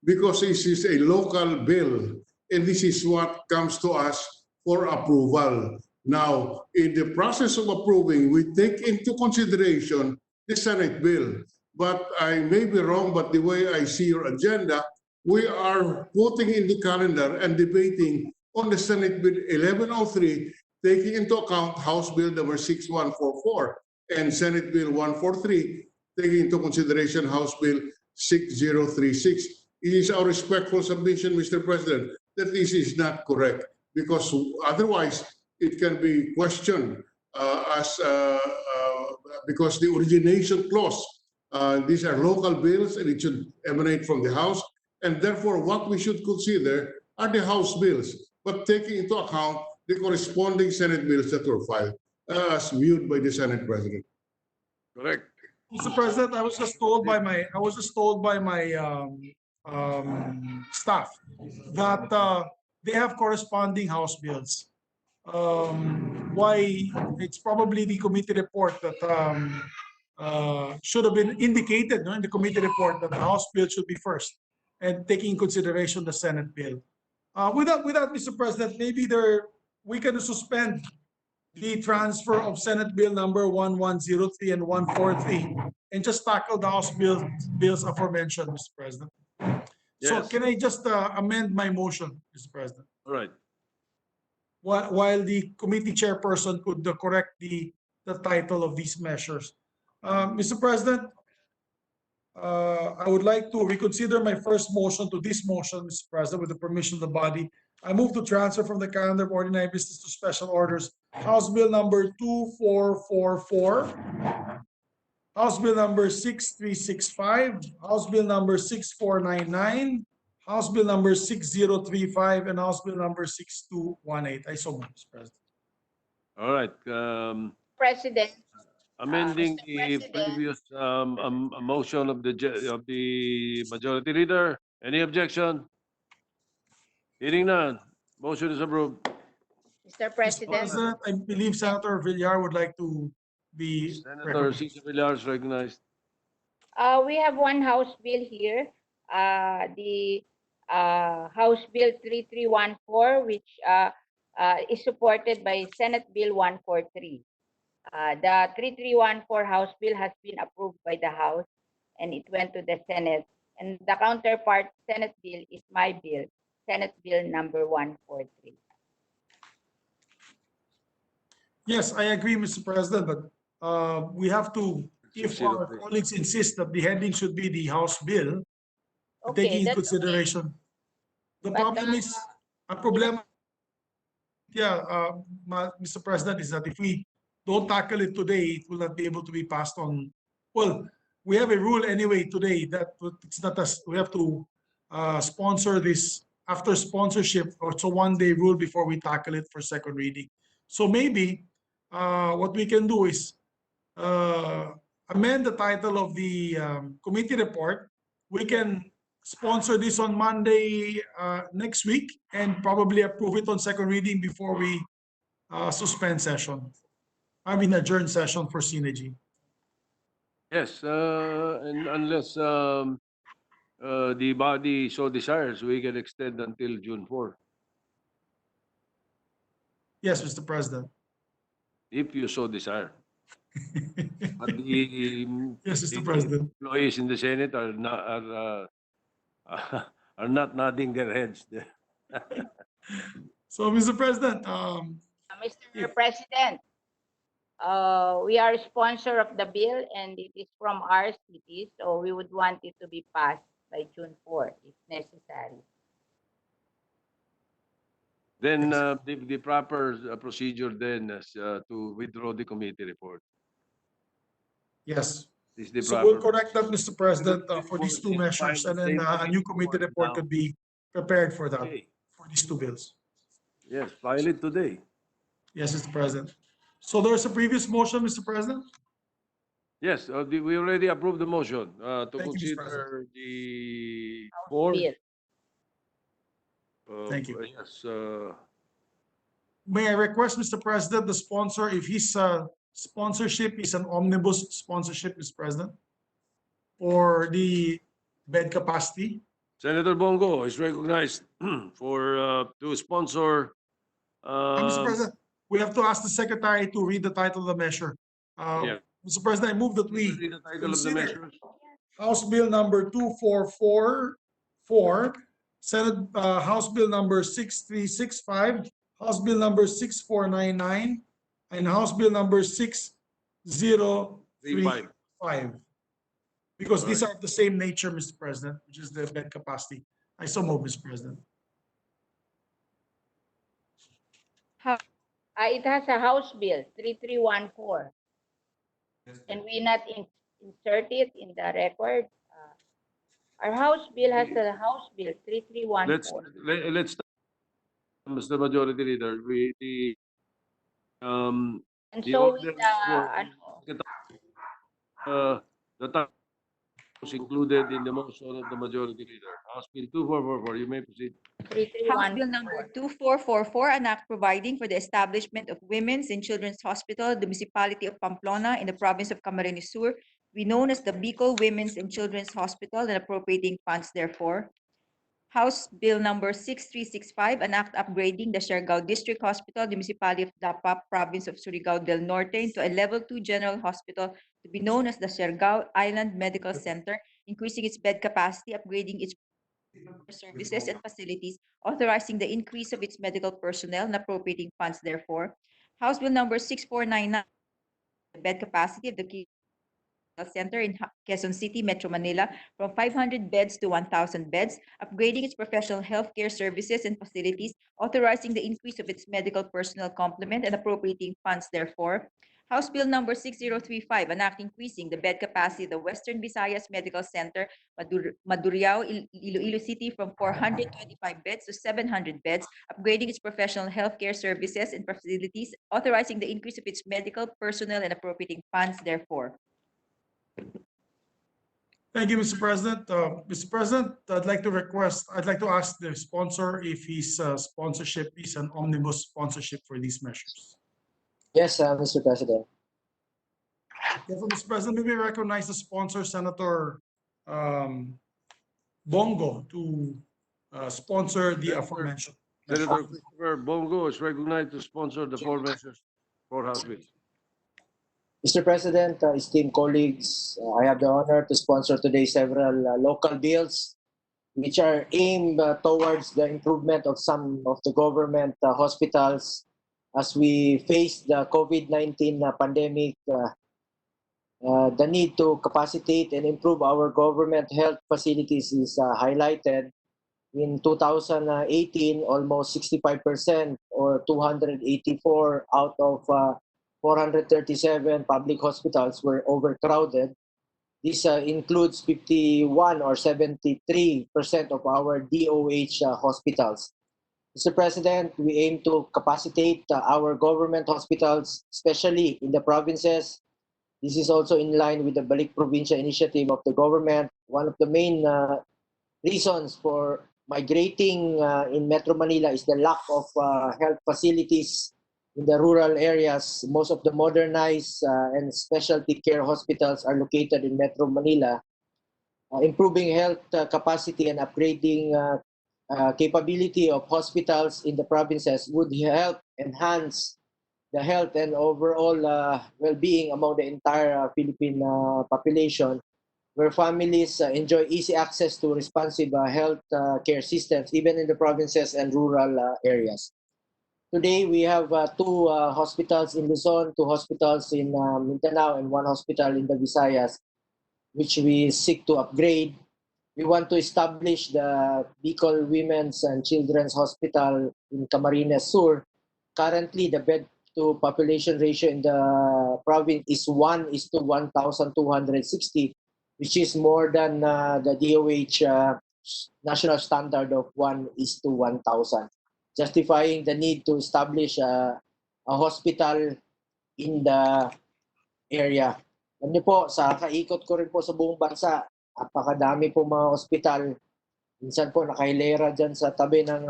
because this is a local bill, and this is what comes to us for approval. Now, in the process of approving, we take into consideration the Senate bill. But I may be wrong, but the way I see your agenda, we are putting in the calendar and debating on the Senate Bill 1103, taking into account House Bill number 6144 and Senate Bill 143, taking into consideration House Bill 6036. It is our respectful submission, Mr. President, that this is not correct, because otherwise it can be questioned because the origination clause, these are local bills and it should emanate from the House, and therefore what we should consider are the House bills, but taking into account the corresponding Senate bills that were filed as viewed by the Senate President. Correct. Mr. President, I was just told by my staff that they have corresponding House bills. Why it's probably the committee report that should have been indicated, in the committee report, that the House bill should be first and taking in consideration the Senate bill. Without Mr. President, maybe we can suspend the transfer of Senate Bill number 1103 and 143 and just tackle the House bills aforementioned, Mr. President. So Yes. can I just amend my motion, Mr. President? All right. While the committee chairperson could correct the title of these measures. Mr. President, I would like to reconsider my first motion to this motion, Mr. President, with the permission of the body. I move to transfer from the calendar of ordinary business to special orders House Bill number 2444, House Bill number 6365, House Bill number 6499, House Bill number 6035, and House Bill number 6218. I so move, Mr. President. All right. President, Amending Mr. the President. previous motion of the Majority Leader. Any objection? Hearing none. Motion is approved. Mr. Mr. President, President, I believe Senator Villar would like to be Senator recognized. Cesar Villar is recognized. we have one House bill here, the House Bill 3314, which is supported by Senate Bill 143. The 3314 House Bill has been approved by the House and it went to the Senate. And the counterpart Senate bill is my bill, Senate Bill number 143. Yes, I agree, Mr. President, but we have to, if our colleagues insist that the heading should be the House bill, taking in that's consideration. The But, problem is, a problem, Mr. President, is that if we don't tackle it today, it will not be able to be passed on. Well, we have a rule anyway today that it's not us. We have to sponsor this after sponsorship, or it's a one-day rule before we tackle it for second reading. So maybe what we can do is amend the title of the committee report. We can sponsor this on Monday next week and probably approve it on second reading before we suspend session. I mean adjourn session for synergy. Yes, and unless the body so desires, we can extend until June 4, Yes, Mr. President. if you so desire. But the, Yes, Mr. the President. employees in the Senate are not nodding their heads. So, Mr. President, Mr. President, we are a sponsor of the bill and it is from our city, so we would want it to be passed by June 4 if necessary. Then the proper procedure then is to withdraw the committee report. yes. Is the So we'll proper. correct that, Mr. President, for these two measures, and then a new committee report could be prepared for that, Okay. for these two bills. Yes, file it today. Yes, Mr. President. So there's a previous motion, Mr. President? Yes, we already approved the motion to Thank you, Mr. consider the House four. bill. Thank you. Yes, May I request, Mr. President, the sponsor, if his sponsorship is an omnibus sponsorship, Mr. President, for the bed capacity? Senator Bongo is recognized for to sponsor. Mr. President, we have to ask the secretary to read the title of the measure. Yeah. Mr. President, I move that we Read the title of the consider measures. House Bill number 2444, Senate House Bill number 6365, House Bill number 6499, and House Bill number 6035. Because these are of the same nature, Mr. President, which is the bed capacity. I so move, Mr. President. It has a House Bill 3314 and we not insert it in the record. Our House Bill has a House Bill 3314. Let's start, Mr. Majority Leader. And the so order with the time was included in the motion of the Majority Leader. House Bill 2444. You may proceed. House Bill 3314. number 2444, an act providing for the establishment of Women's and Children's Hospital, the municipality of Pamplona in the province of Camarines Sur, be known as the Bicol Women's and Children's Hospital, and appropriating funds therefore. House Bill number 6365, an act upgrading the Siargao District Hospital, the municipality of Dapa, province of Surigao del Norte, into a level 2 general hospital to be known as the Siargao Island Medical Center, increasing its bed capacity, upgrading its services and facilities, authorizing the increase of its medical personnel, and appropriating funds therefore. House Bill number 6499, the bed capacity of the Center in Quezon City, Metro Manila, from 500 beds to 1,000 beds, upgrading its professional healthcare services and facilities, authorizing the increase of its medical personnel complement, and appropriating funds therefore. House Bill number 6035, an act increasing the bed capacity of the Western Visayas Medical Center, Maduriao, Iloilo City, from 425 beds to 700 beds, upgrading its professional healthcare services and facilities, authorizing the increase of its medical personnel, and appropriating funds therefore. Thank you, Mr. President. Mr. President, I'd like to ask the sponsor if his sponsorship is an omnibus sponsorship for these measures. Yes, Mr. President. Therefore, Mr. President, may we recognize the sponsor, Senator Bongo, to sponsor the aforementioned. Senator Christopher Bongo is recognized to sponsor the four measures for House Bill. Mr. President, esteemed colleagues, I have the honor to sponsor today several local bills which are aimed towards the improvement of some of the government hospitals as we face the COVID-19 pandemic. The need to capacitate and improve our government health facilities is highlighted. In 2018, almost 65% or 284 out of 437 public hospitals were overcrowded. This includes 51 or 73% of our DOH hospitals. Mr. President, we aim to capacitate our government hospitals, especially in the provinces. This is also in line with the Balik Provincia initiative of the government. One of the main reasons for migrating in Metro Manila is the lack of health facilities in the rural areas. Most of the modernized and specialty care hospitals are located in Metro Manila. Improving health capacity and upgrading capability of hospitals in the provinces would help enhance the health and overall well-being among the entire Philippine population, where families enjoy easy access to responsive health care systems, even in the provinces and rural areas. Today, we have two hospitals in Luzon, two hospitals in Mindanao, and one hospital in the Visayas, which we seek to upgrade. We want to establish the Bicol Women's and Children's Hospital in Camarines Sur. Currently, the bed to population ratio in the province is 1:1,260, which is more than the DOH national standard of 1:1,000, justifying the need to establish a hospital in the area. Alam niyo po, sa kaikot ko rin po sa buong bansa, napakadami po mga ospital. Minsan po nakahilera dyan sa tabi ng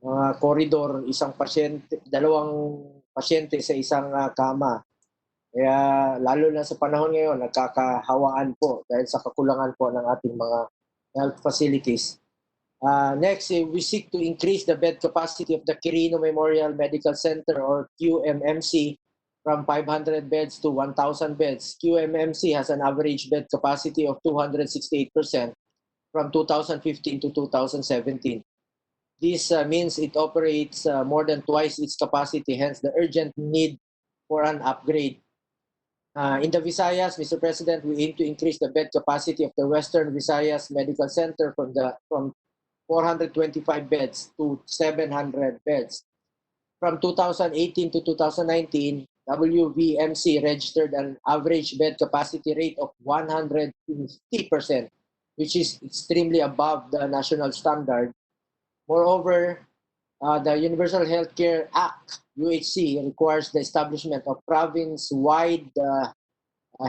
mga koridor, isang pasyente, dalawang pasyente sa isang kama. Kaya lalo na sa panahon ngayon, nagkakahawaan po dahil sa kakulangan po ng ating mga health facilities. Next, we seek to increase the bed capacity of the Quirino Memorial Medical Center or QMMC from 500 beds to 1,000 beds. QMMC has an average bed capacity of 268% from 2015 to 2017. This means it operates more than twice its capacity, hence the urgent need for an upgrade. In the Visayas, Mr. President, we aim to increase the bed capacity of the Western Visayas Medical Center from 425 beds to 700 beds. From 2018 to 2019, WVMC registered an average bed capacity rate of 150%, which is extremely above the national standard. Moreover, the Universal Healthcare Act, UHC, requires the establishment of province-wide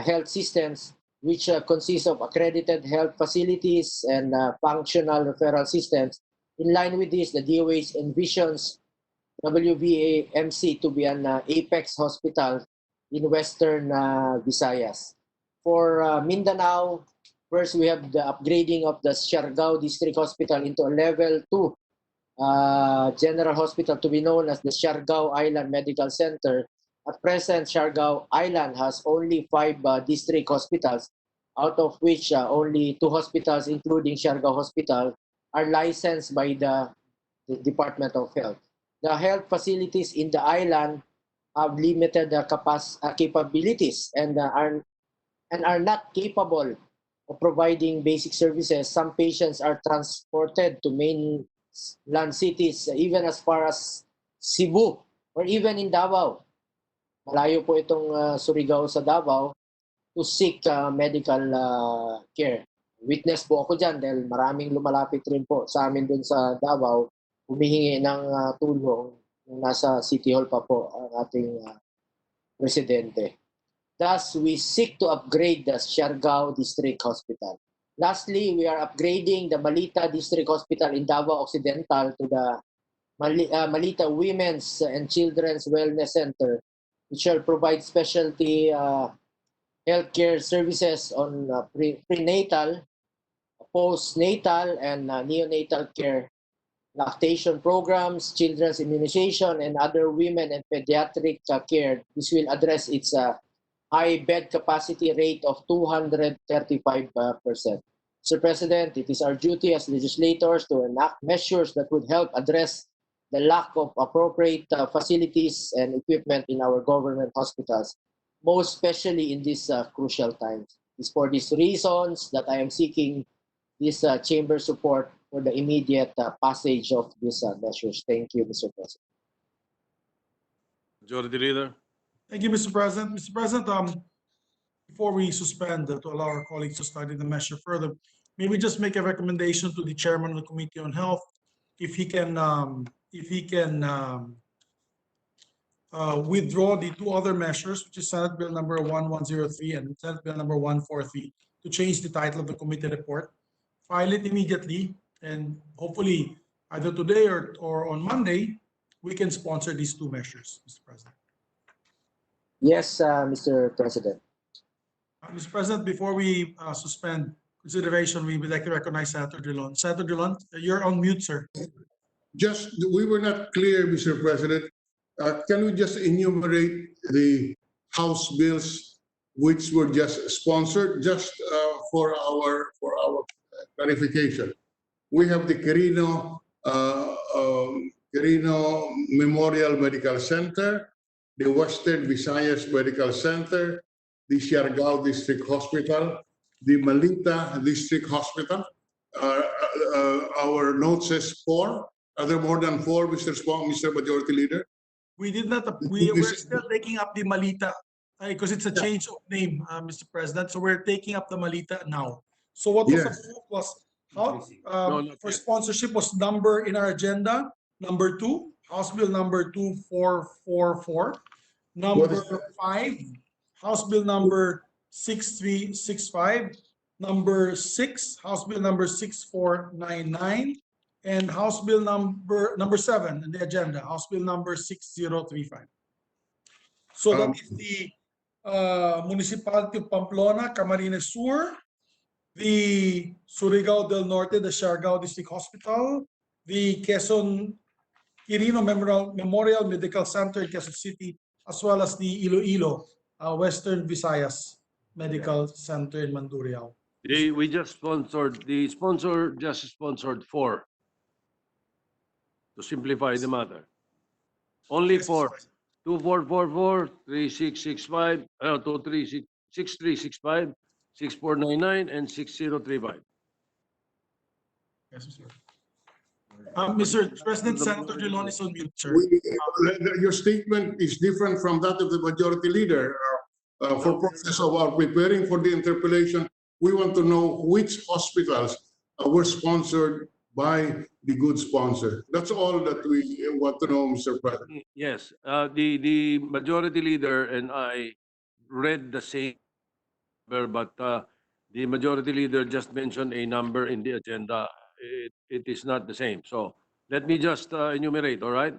health systems, which consists of accredited health facilities and functional referral systems. In line with this, the DOH envisions WVAMC to be an apex hospital in Western Visayas. For Mindanao, first we have the upgrading of the Siargao District Hospital into a level 2 general hospital to be known as the Siargao Island Medical Center. At present, Siargao Island has only 5 district hospitals, out of which only 2 hospitals, including Siargao Hospital, are licensed by the Department of Health. The health facilities in the island have limited capabilities and are not capable of providing basic services. Some patients are transported to mainland cities, even as far as Cebu or even in Davao. Malayo po itong Surigao sa Davao to seek medical care. Witness po ako dyan dahil maraming lumalapit rin po sa amin dun sa Davao, humihingi ng tulong. Nasa City Hall pa po ang ating presidente. Thus, we seek to upgrade the Siargao District Hospital. Lastly, we are upgrading the Malita District Hospital in Davao Occidental to the Malita Women's and Children's Wellness Center, which shall provide specialty healthcare services on prenatal, postnatal, and neonatal care, lactation programs, children's immunization, and other women and pediatric care. This will address its high bed capacity rate of 235%. Mr. President, it is our duty as legislators to enact measures that would help address the lack of appropriate facilities and equipment in our government hospitals, most especially in these crucial times. It's for these reasons that I am seeking this chamber support for the immediate passage of these measures. Thank you, Mr. President. Majority Leader. Thank you, Mr. President. Mr. President, before we suspend to allow our colleagues to study the measure further, may we just make a recommendation to the chairman of the Committee on Health if he can withdraw the two other measures, which is Senate Bill number 1103 and Senate Bill number 143, to change the title of the committee report, file it immediately, and hopefully either today or on Monday, we can sponsor these two measures, Mr. President. Yes, Mr. President. Mr. President, before we suspend consideration, we would like to recognize Senator Drilon. Senator Drilon, you're on mute, sir. Just, we were not clear, Mr. President. Can we just enumerate the House bills which were just sponsored, just for our clarification? We have the Quirino Memorial Medical Center, the Western Visayas Medical Center, the Siargao District Hospital, the Malita District Hospital. Our note says 4. Are there more than 4, Mr. Majority Leader? We did not, we're still taking up the Malita because it's a change of name, Mr. President. So we're taking up the Malita now. So what was Yes. approved was how, not for yet. sponsorship was number in our agenda, number 2, House Bill number 2444, number 5, House Bill number 6365, number 6, House Bill number 6499, and House Bill number 7 in the agenda, House Bill number 6035. So that is the Municipality of Pamplona, Camarines Sur, the Surigao del Norte, the Siargao District Hospital, the Quezon Quirino Memorial Medical Center in Quezon City, as well as the Iloilo Western Visayas Medical Center in Mandurriao. We just sponsored, the sponsor just sponsored 4 to simplify the matter. Only Yes, 4. Mr. President. 2444, 3665, 6365, 6499, and 6035. Yes, sir. Mr. President, Senator Drilon is on mute, sir. Your statement is different from that of the Majority Leader. For purposes of our preparing for the interpellation, we want to know which hospitals were sponsored by the good sponsor. That's all that we want to know, Mr. President. Yes, the Majority Leader and I read the same, but the Majority Leader just mentioned a number in the agenda. It is not the same. So let me just enumerate, all right?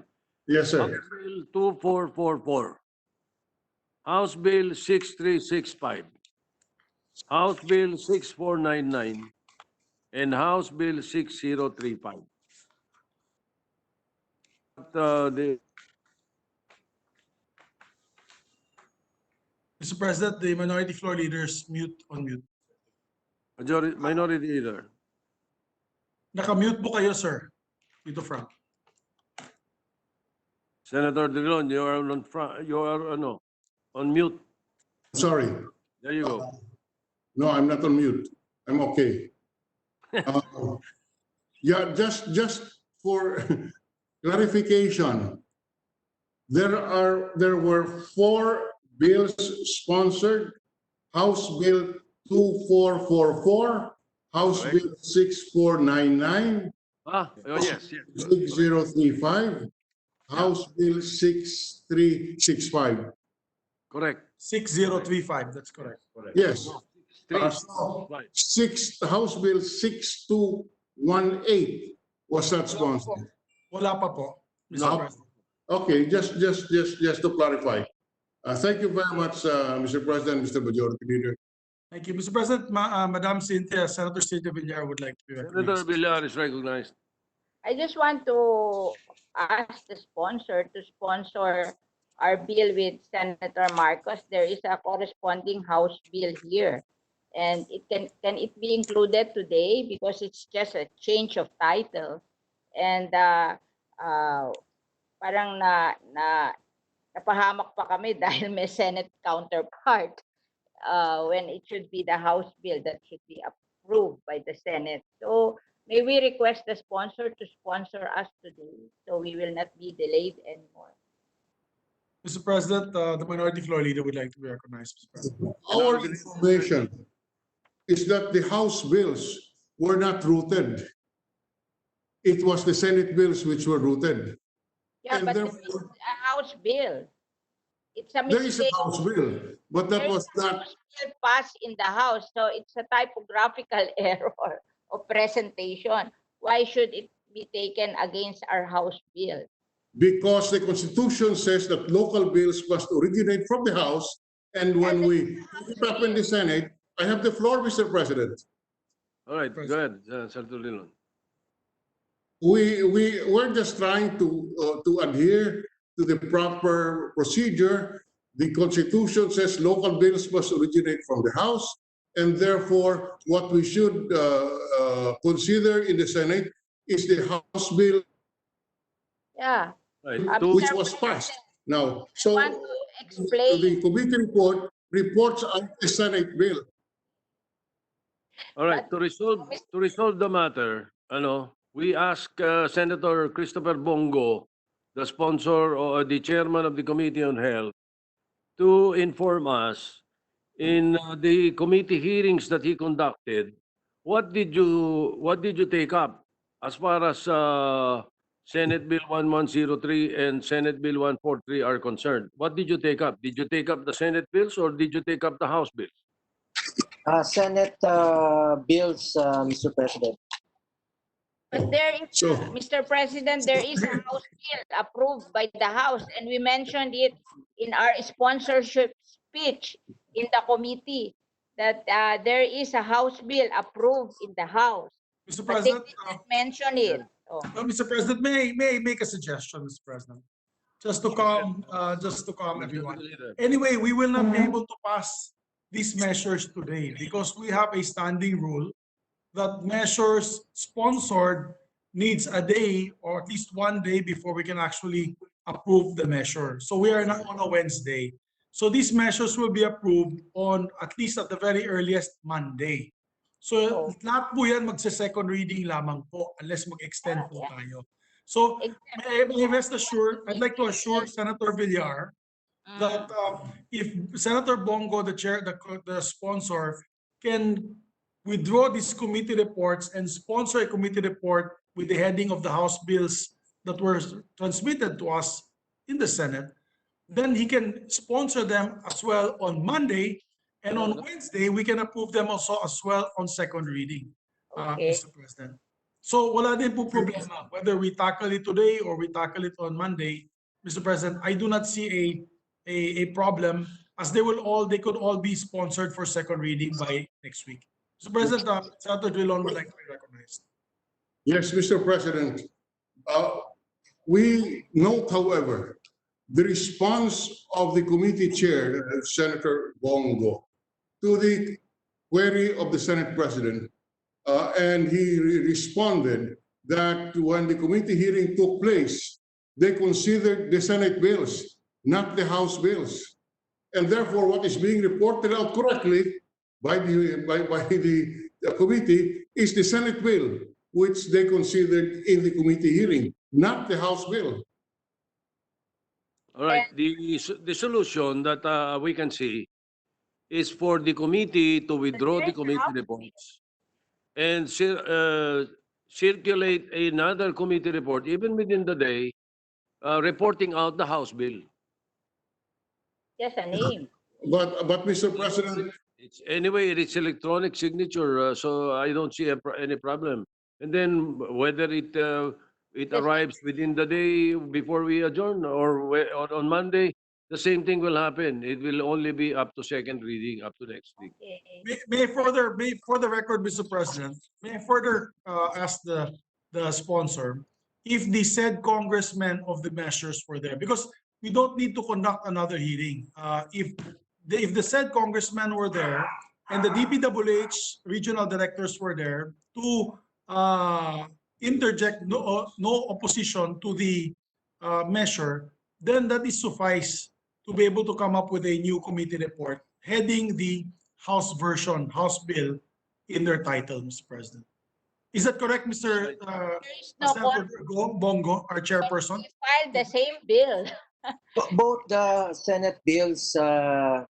Yes, House sir. Bill 2444, House Bill 6365, House Bill 6499, and House Bill 6035. The Mr. President, the Minority Floor Leaders on mute. Minority Leader. Naka-mute po kayo, sir. Dito front. Senator Drilon, you are on front. You are on mute. Sorry. There you go. No, I'm not on mute. I'm okay. Yeah, just for clarification, there were 4 bills sponsored: House Bill 2444, House Correct. Bill 6499, Oh, yes. 6035, House Bill 6365. Correct. 6035, that's correct. Yes. No, House Bill 6218 was that sponsored. Wala pa po, Mr. No. President. Okay, just to clarify. Thank you very much, Mr. President, Mr. Majority Leader. Thank you. Mr. President, Madam Cynthia, Senator Cynthia Villar would like to be Senator recognized. Villar is recognized. I just want to ask the sponsor to sponsor our bill with Senator Marcos. There is a corresponding House bill here. And can it be included today because it's just a change of title. And parang napahamak pa kami dahil may Senate counterpart when it should be the House bill that should be approved by the Senate. So may we request the sponsor to sponsor us today so we will not be delayed anymore. Mr. President, the Minority Floor Leader would like to be recognized, Mr. President. Our information is that the House bills were not routed. It was the Senate bills which were routed. Yeah, And but therefore- this is a House bill. It's a There is a mistake. House bill, but that There was is a not, House bill passed in the House, so it's a typographical error of presentation. Why should it be taken against our House bill? because the Constitution says that local bills must originate from the House. And when we put it up in the Senate, I have the floor, Mr. President. All right, go ahead, Senator Dillon. We're just trying to adhere to the proper procedure. The Constitution says local bills must originate from the House, and therefore, what we should consider in the Senate is the House bill Yeah. Right, which Mr. was passed. Now, I so want to explain. the committee report reports out the Senate bill. all right, to resolve the matter, we ask Senator Christopher Bongo, the sponsor or the chairman of the Committee on Health, to inform us in the committee hearings that he conducted, what did you take up as far as Senate Bill 1103 and Senate Bill 143 are concerned? What did you take up? Did you take up the Senate bills or did you take up the House bills? Senate bills, Mr. President. But there is, So- Mr. President, there is a House bill approved by the House, and we mentioned it in our sponsorship speech in the committee, that there is a House bill approved in the House. Mr. But they President, didn't mention it. Oh. Mr. President, may I make a suggestion, Mr. President? Just to calm everyone. Anyway, we will not be able to pass these measures today because we have a standing rule that measures sponsored needs a day or at least 1 day before we can actually approve the measure. So we are not on a Wednesday. So these measures will be approved on at least at the very earliest Monday. So lahat po yan magse-second reading lamang po unless mag-extend po tayo. So may rest assured, I'd like to assure Senator Villar that if Senator Bongo, the chair, the sponsor, can withdraw these committee reports and sponsor a committee report with the heading of the House bills that were transmitted to us in the Senate, then he can sponsor them as well on Monday, and on Wednesday, we can approve them also as well on second reading, Okay. Mr. President. So wala din po problema whether we tackle it today or we tackle it on Monday, Mr. President. I do not see a problem as they could all be sponsored for second reading by next week. Mr. President, Senator Dillon would like to be recognized. Yes, Mr. President. We note, however, the response of the committee chair, Senator Bongo, to the query of the Senate President, and he responded that when the committee hearing took place, they considered the Senate bills, not the House bills. And therefore, what is being reported out correctly by the committee is the Senate bill, which they considered in the committee hearing, not the House bill. All right, the solution that we can see is for the committee to withdraw the committee reports and circulate another committee report, even within the day, reporting out the House bill. Just a name. But Mr. President, Anyway, it's electronic signature, so I don't see any problem. And then whether it arrives within the day before we adjourn or on Monday, the same thing will happen. It will only be up to second reading up to next week. Okay. May for the record, Mr. President, may I further ask the sponsor if the said congressmen of the measures were there, because we don't need to conduct another hearing. If the said congressmen were there and the DPWH regional directors were there to interject no opposition to the measure, then that is suffice to be able to come up with a new committee report heading the House version, House bill in their title, Mr. President. Is that correct, Mr. There is no Senator Bongo, our chairperson? We filed the same bill. Both the Senate bills are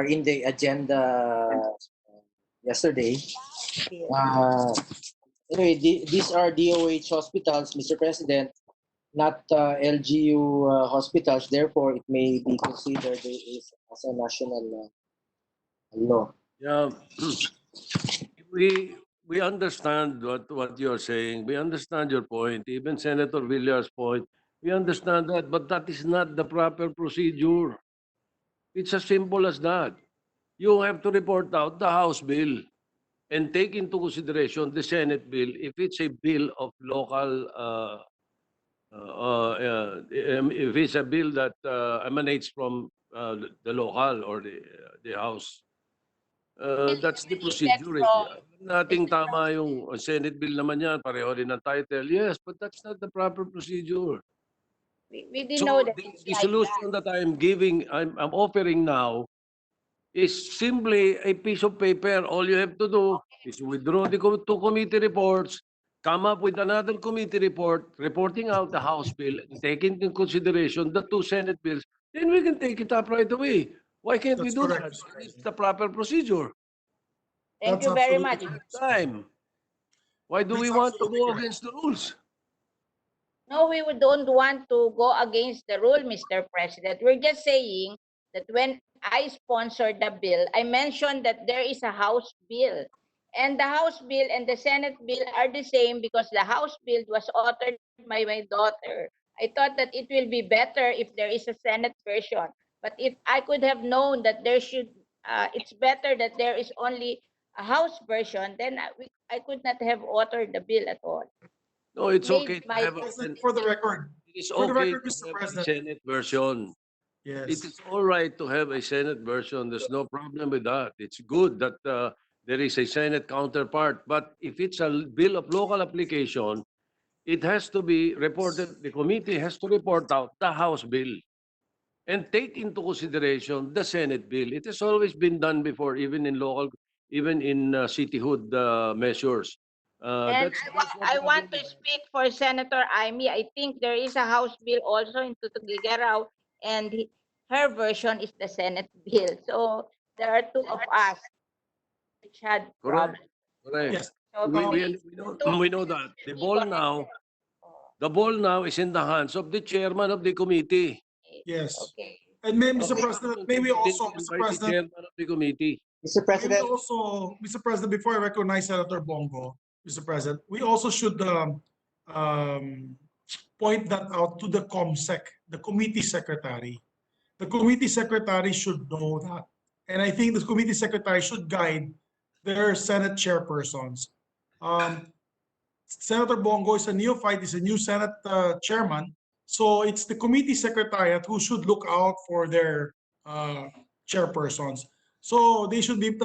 in the agenda yesterday. Anyway, these are DOH hospitals, Mr. President, not LGU hospitals. Therefore, it may be considered as a national law. Yeah. We understand what you're saying. We understand your point. Even Senator Villar's point. We understand that, but that is not the proper procedure. It's as simple as that. You have to report out the House bill and take into consideration the Senate bill if it's a bill of local, if it's a bill that emanates from the local or the House. That's the procedure. Nating tama yung Senate bill naman yan, pareho rin ang title. Yes, but that's not the proper procedure. We didn't So know that the, it's the like solution that I'm giving, I'm offering now is simply a piece of paper. All you have to do is withdraw the two committee reports, come up with another committee report, reporting out the House bill, and taking into consideration the two Senate bills, then we can take it up right away. Why can't we That's do correct, that? Mr. It's President. the proper procedure. Thank That's you very absolutely much. correct, Mr. Time. Why do we That's want to absolutely go correct. against the rules? No, don't want to go against the rule, Mr. President. We're just saying that when I sponsored the bill, I mentioned that there is a House bill. And the House bill and the Senate bill are the same because the House bill was authored by my daughter. I thought that it will be better if there is a Senate version. But if I could have known that it's better that there is only a House version, then I could not have authored the bill at all. No, it's Made okay to my have President, for the record, it is for the okay record, to Mr. have a President. Senate version. It Yes. is all right to have a Senate version. There's no problem with that. It's good that there is a Senate counterpart. But if it's a bill of local application, it has to be reported, the committee has to report out the House bill and take into consideration the Senate bill. It has always been done before, even in cityhood measures. And That's no I problem want to with that. speak for Senator Amy. I think there is a House bill also in Tutugigarao, and her version is the Senate bill. So there are two of us which had Correct. problems. Correct. Yes. So We know that. The ball now is in the hands of the chairman of the committee. Yes. Okay. And Mr. Okay. President, may we also, Mr. By the President, chairman of the committee. Mr. may we President, also, Mr. President, before I recognize Senator Bongo, Mr. President, we also should point that out to the COMSEC, the committee secretary. The committee secretary should know that. And I think the committee secretary should guide their Senate chairpersons. Senator Bongo is a neophyte, is a new Senate chairman. So it's the committee secretariat who should look out for their chairpersons. So that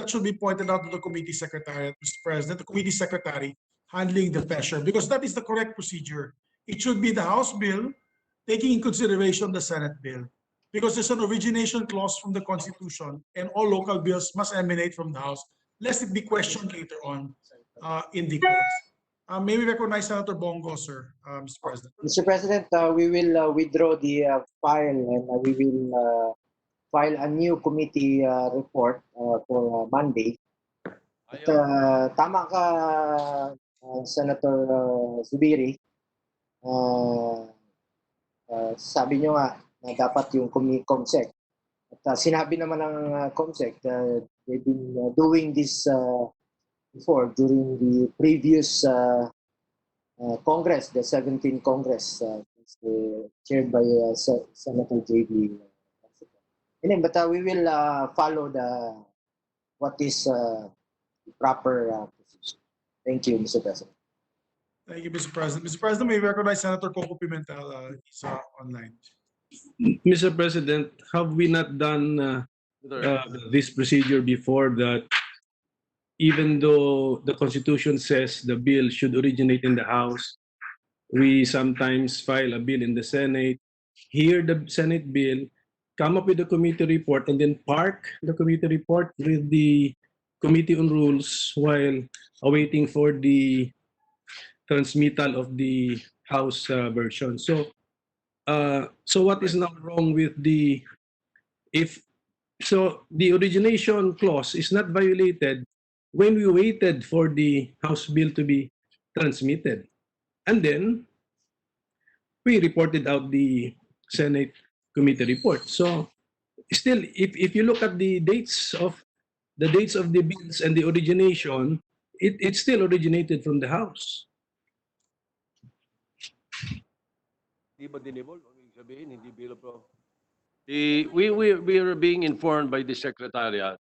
should be pointed out to the committee secretariat, Mr. President, the committee secretary handling the measure, because that is the correct procedure. It should be the House bill taking in consideration the Senate bill, because there's an origination clause from the Constitution, and all local bills must emanate from the House, lest it be questioned later on in the courts. May we recognize Senator Bongo, sir, Mr. President. Mr. President, we will withdraw the file and we will file a new committee report for Monday. At tama ka, Senator Zubiri. Sabi nyo nga na dapat yung COMSEC. At sinabi naman ng COMSEC, they've been doing this before during the previous Congress, the 17th Congress, chaired by Senator J.B. But we will follow what is the proper procedure. Thank you, Mr. President. Thank you, Mr. President. Mr. President, may we recognize Senator Coco Pimentel, he's online. Mr. President, have we not done this procedure before, that even though the Constitution says the bill should originate in the House, we sometimes file a bill in the Senate, hear the Senate bill, come up with a committee report, and then park the committee report with the Committee on Rules while awaiting for the transmittal of the House version. So So what is now wrong with if the origination clause is not violated when we waited for the House bill to be transmitted, and then we reported out the Senate committee report. So still, if you look at the dates of the bills and the origination, it still originated from the House. Hindi ba dinibol? Ibig sabihin, hindi bill of law. We are being informed by the Secretariat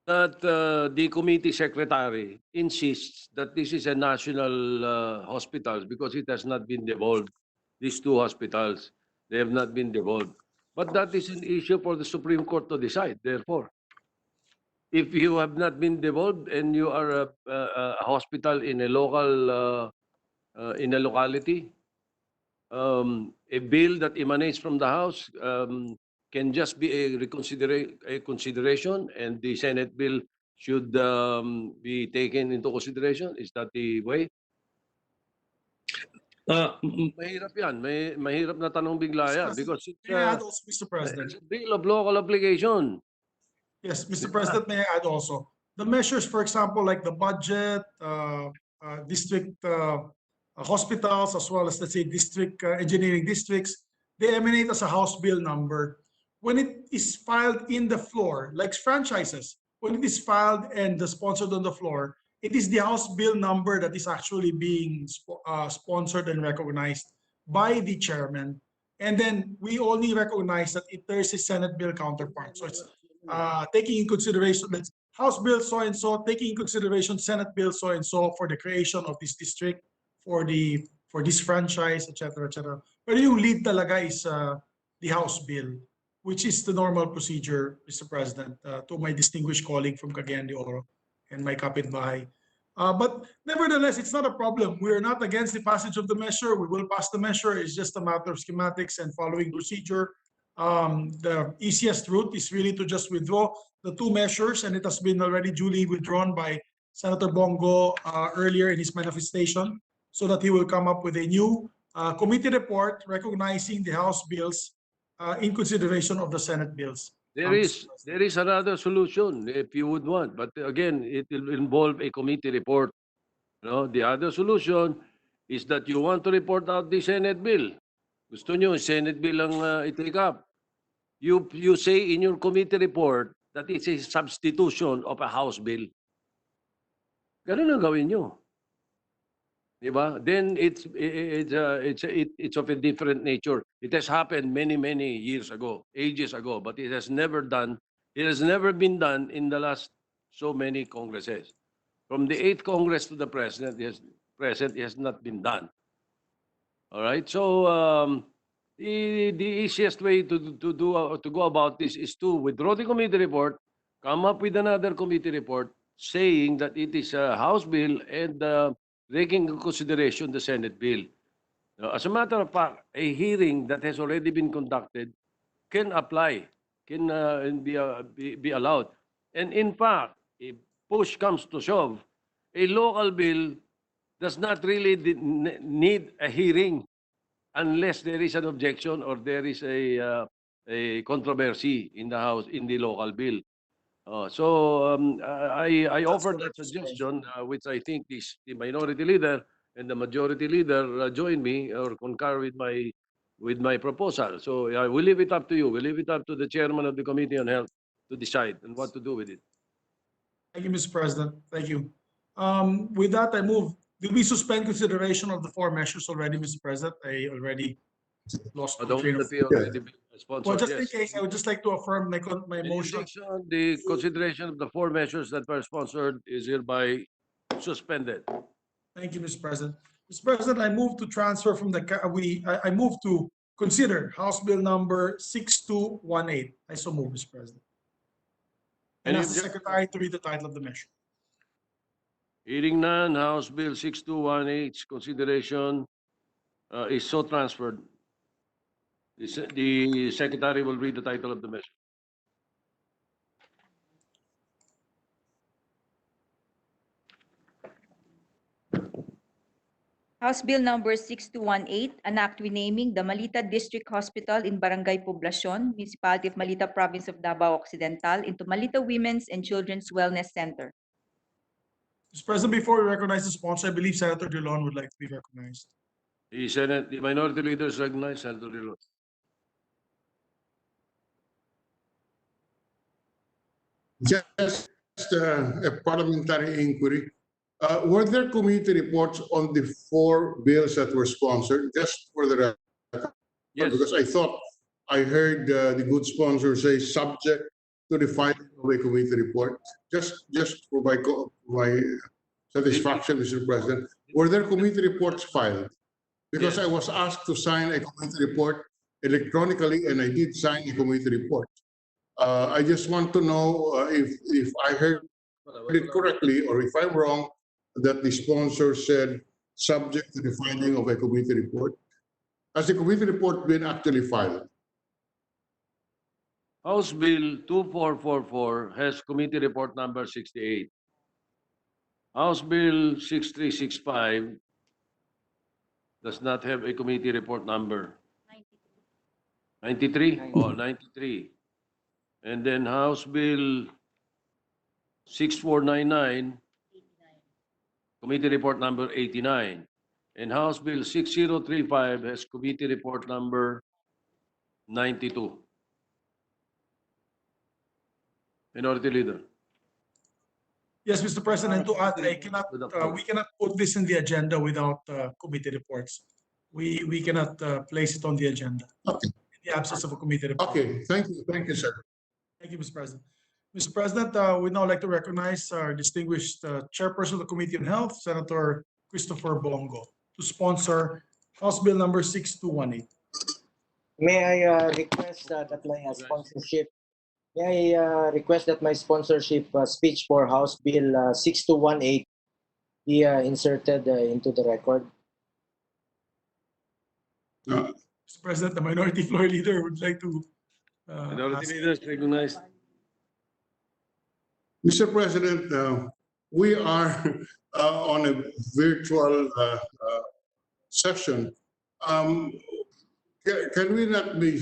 that the committee secretary insists that this is a national hospital because it has not been devolved. These two hospitals, they have not been devolved. But that is an issue for the Supreme Court to decide. Therefore, if you have not been devolved and you are a hospital in a in a locality, a bill that emanates from the House can just be a consideration, and the Senate bill should be taken into consideration. Is that the way? Mahirap yan. Mahirap na tanong bigla yan because May I add also, Mr. President? it's a bill of local application. Yes, Mr. President, may I add also? The measures, for example, like the budget, district hospitals, as well as, let's say, district engineering districts, they emanate as a House bill number. When it is filed in the floor, like franchises, when it is filed and sponsored on the floor, it is the House bill number that is actually being sponsored and recognized by the chairman. And then we only recognize that if there is a Senate bill counterpart. So it's taking in consideration, let's House bill so and so, taking in consideration Senate bill so and so for the creation of this district, for this franchise, etc., etc. Pero yung lead talaga is the House bill, which is the normal procedure, Mr. President, to my distinguished colleague from Cagayan de Oro and my kapitbahay. But nevertheless, it's not a problem. We are not against the passage of the measure. We will pass the measure. It's just a matter of schematics and following procedure. The easiest route is really to just withdraw the two measures, and it has been already duly withdrawn by Senator Bongo earlier in his manifestation, so that he will come up with a new committee report recognizing the House bills in consideration of the Senate bills. There is another solution if you would want, but again, it will involve a committee report. The other solution is that you want to report out the Senate bill. Gusto nyo, Senate bill ang i-take up. You say in your committee report that it's a substitution of a House bill. Ganun ang gawin nyo. Diba? Then it's of a different nature. It has happened many years ago, ages ago, but it has never been done in the last so many Congresses. From the 8th Congress to the present, it has not been done. All right. So the easiest way to go about this is to withdraw the committee report, come up with another committee report saying that it is a House bill and taking into consideration the Senate bill. Now, as a matter of fact, a hearing that has already been conducted can apply, can be allowed. And in fact, if push comes to shove, a local bill does not really need a hearing unless there is an objection or there is a controversy in the House, in the local bill. I offered that suggestion, which I think the minority leader and the majority leader join me or concur with my proposal. So I will leave it up to you. We'll leave it up to the chairman of the Committee on Health to decide and what to do with it. Thank you, Mr. President. Thank you. With that, I move. Did we suspend consideration of the four measures already, Mr. President? I already lost my train of thought. Well, just in case, I would just like to affirm my motion. The consideration of the four measures that were sponsored is hereby suspended. Thank you, Mr. President. Mr. President, I move to transfer from I move to consider House Bill number 6218. I so move, Mr. President. And ask the Secretary to read the title of the measure. Hearing none, House Bill 6218's consideration is so transferred. The Secretary will read the title of the measure. House Bill number 6218, an act renaming the Malita District Hospital in Barangay Poblacion, Municipality of Malita, Province of Davao Occidental into Malita Women's and Children's Wellness Center. Mr. President, before we recognize the sponsor, I believe Senator Drilon would like to be recognized. The minority leader is recognized, Senator Drilon. Just a parliamentary inquiry. Were there committee reports on the 4 bills that were sponsored? Just for the record, Yes. because I thought I heard the good sponsor say subject to the filing of a committee report. Just for my satisfaction, Mr. President, were there committee reports filed? Because Yes. I was asked to sign a committee report electronically, and I did sign a committee report. I just want to know if I heard it correctly, or if I'm wrong, that the sponsor said subject to the filing of a committee report. Has the committee report been actually filed? House Bill 2444 has committee report number 68. House Bill 6365 does not have a committee report number. 93? Oh, 93. And then House Bill 6499, committee report number 89. And House Bill 6035 has committee report number 92. Minority Leader. Yes, Mr. President, to add, we cannot put this in the agenda without committee reports. We cannot place it on the agenda. Okay. In the absence of a committee report. Okay, thank you, sir. Thank you, Mr. President. Mr. President, we'd now like to recognize our distinguished chairperson of the Committee on Health, Senator Christopher Bongo, to sponsor House Bill number 6218. May I request that my sponsorship? May I request that my sponsorship speech for House Bill 6218 be inserted into the record? Mr. President, the Minority Floor Leader would like to. Minority Leader is recognized. Mr. President, we are on a virtual session. Can we not be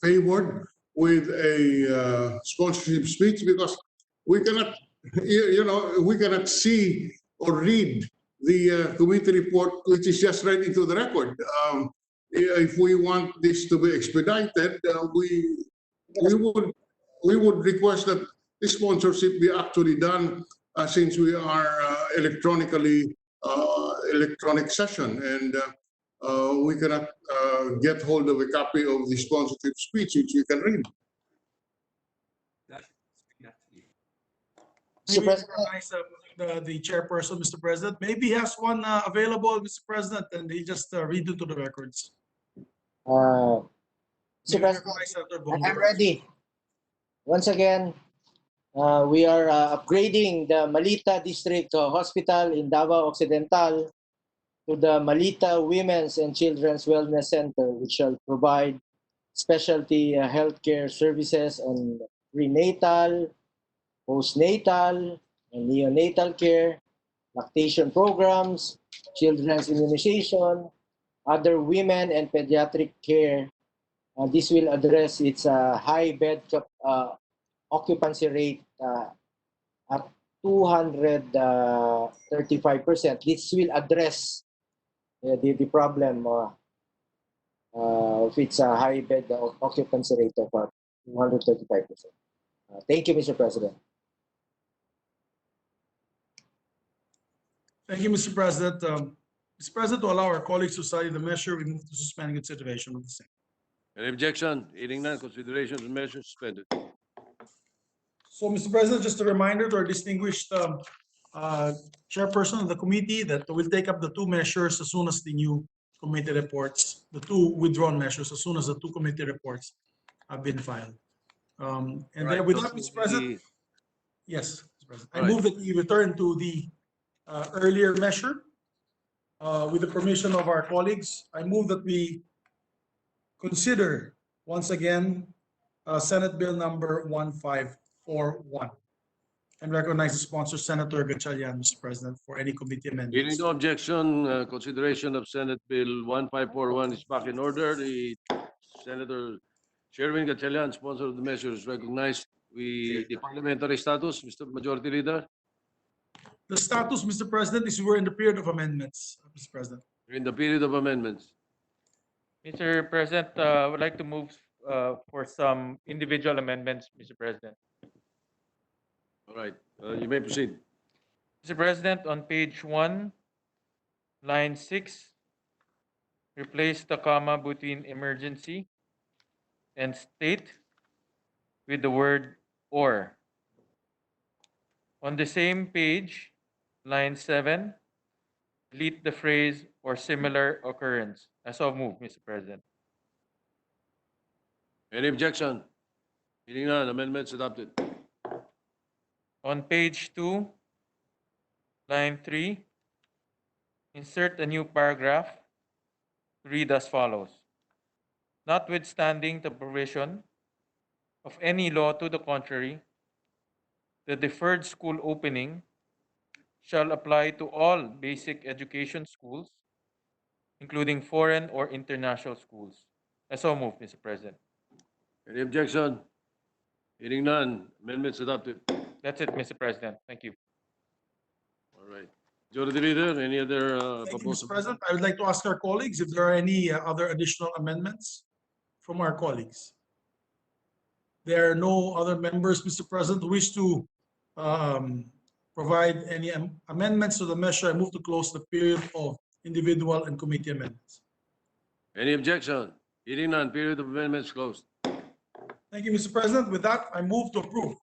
favored with a sponsorship speech, because we cannot, we cannot see or read the committee report, which is just right into the record. If we want this to be expedited, we would request that the sponsorship be actually done since we are electronic session, and we cannot get hold of a copy of the sponsorship speech which we can read. Mr. President, the chairperson, Mr. President, maybe he has one available, Mr. President, and he just read it to the records. Mr. President, I'm ready. Once again, we are upgrading the Malita District Hospital in Davao Occidental to the Malita Women's and Children's Wellness Center, which shall provide specialty healthcare services on prenatal, postnatal, and neonatal care, lactation programs, children's immunization, other women and pediatric care. This will address its high bed occupancy rate at 235%. This will address the problem of its high bed occupancy rate of 235%. Thank you, Mr. President. Thank you, Mr. President. Mr. President, to allow our colleagues to study the measure, we move to suspending consideration of the same. Any objection? Hearing none, consideration of the measure suspended. So, Mr. President, just a reminder to our distinguished chairperson of the committee that we'll take up the two measures as soon as the new committee reports, the two withdrawn measures, as soon as the two committee reports have been filed. And then with that, Mr. President, yes, Mr. President, I move that we return to the earlier measure with the permission of our colleagues. I move that we consider once again Senate Bill number 1541. and recognize the sponsor, Senator Gatchalian, Mr. President, for any committee Hearing amendments. no objection, consideration of Senate Bill 1541 is back in order. The Senator Sherwin Gatchalian, sponsor of the measure, is recognized. The parliamentary status, Mr. Majority Leader, The status, Mr. President, is we're in the period of amendments, Mr. President. we're in the period of amendments. Mr. President, I would like to move for some individual amendments, Mr. President. All right, you may proceed. Mr. President, on page 1, line 6, replace the comma between emergency and state with the word or. On the same page, line 7, delete the phrase or similar occurrence. I so move, Mr. President. Any objection? Hearing none, amendments adopted. On page 2, line 3, insert a new paragraph to read as follows. Notwithstanding the provision of any law to the contrary, the deferred school opening shall apply to all basic education schools, including foreign or international schools. I so move, Mr. President. Any objection? Hearing none, amendments adopted. That's it, Mr. President. Thank you. All right. Majority Leader, any other Thank you, Mr. proposals? President. I would like to ask our colleagues if there are any other additional amendments from our colleagues. There are no other members, Mr. President, who wish to provide any amendments to the measure. I move to close the period of individual and committee amendments. Any objection? Hearing none, period of amendments closed. Thank you, Mr. President. With that, I move to approve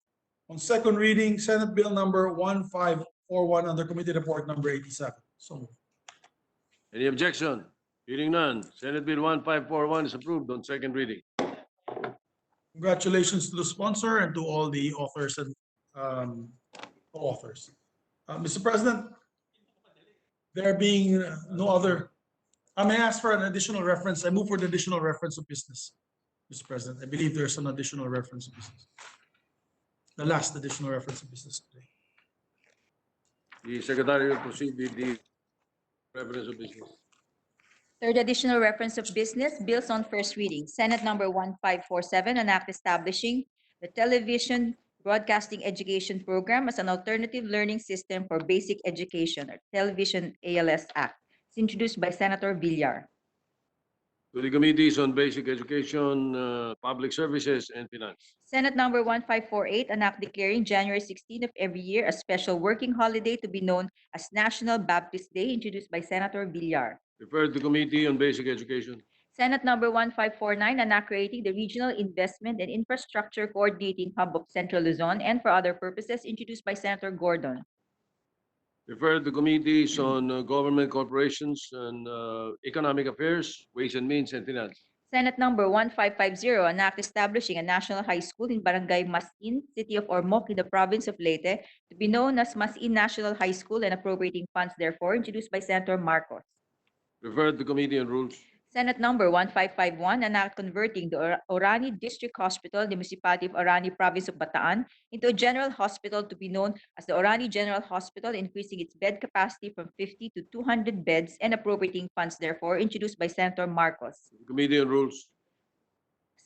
on second reading Senate Bill number 1541 under Committee Report number 87. So moved. Any objection? Hearing none, Senate Bill 1541 is approved on second reading. Congratulations to the sponsor and to all the authors and co-authors. Mr. President, there being no other, I may ask for an additional reference. I move for the additional reference of business, Mr. President. I believe there's an additional reference of business. The last additional reference of business today. The Secretary will proceed with the reference of business. Third additional reference of business, bills on first reading. Senate number 1547, an act establishing the Television Broadcasting Education Program as an alternative learning system for basic education, or Television ALS Act. It's introduced by Senator Villar. To the Committees on Basic Education, Public Services, and Finance. Senate number 1548, an act declaring January 16 of every year a special working holiday to be known as National Baptist Day, introduced by Senator Villar. Referred to Committee on Basic Education. Senate number 1549, an act creating the Regional Investment and Infrastructure Coordinating Hub of Central Luzon and for other purposes, introduced by Senator Gordon. Referred to Committees on Government Corporations and Economic Affairs, Ways and Means, and Finance. Senate number 1550, an act establishing a national high school in Barangay Masin, City of Ormoc, in the province of Leyte, to be known as Masin National High School and appropriating funds therefore, introduced by Senator Marcos. Referred to Committee on Rules. Senate number 1551, an act converting the Orani District Hospital, the municipality of Orani, province of Bataan, into a general hospital to be known as the Orani General Hospital, increasing its bed capacity from 50 to 200 beds and appropriating funds therefore, introduced by Senator Marcos. Committee on Rules.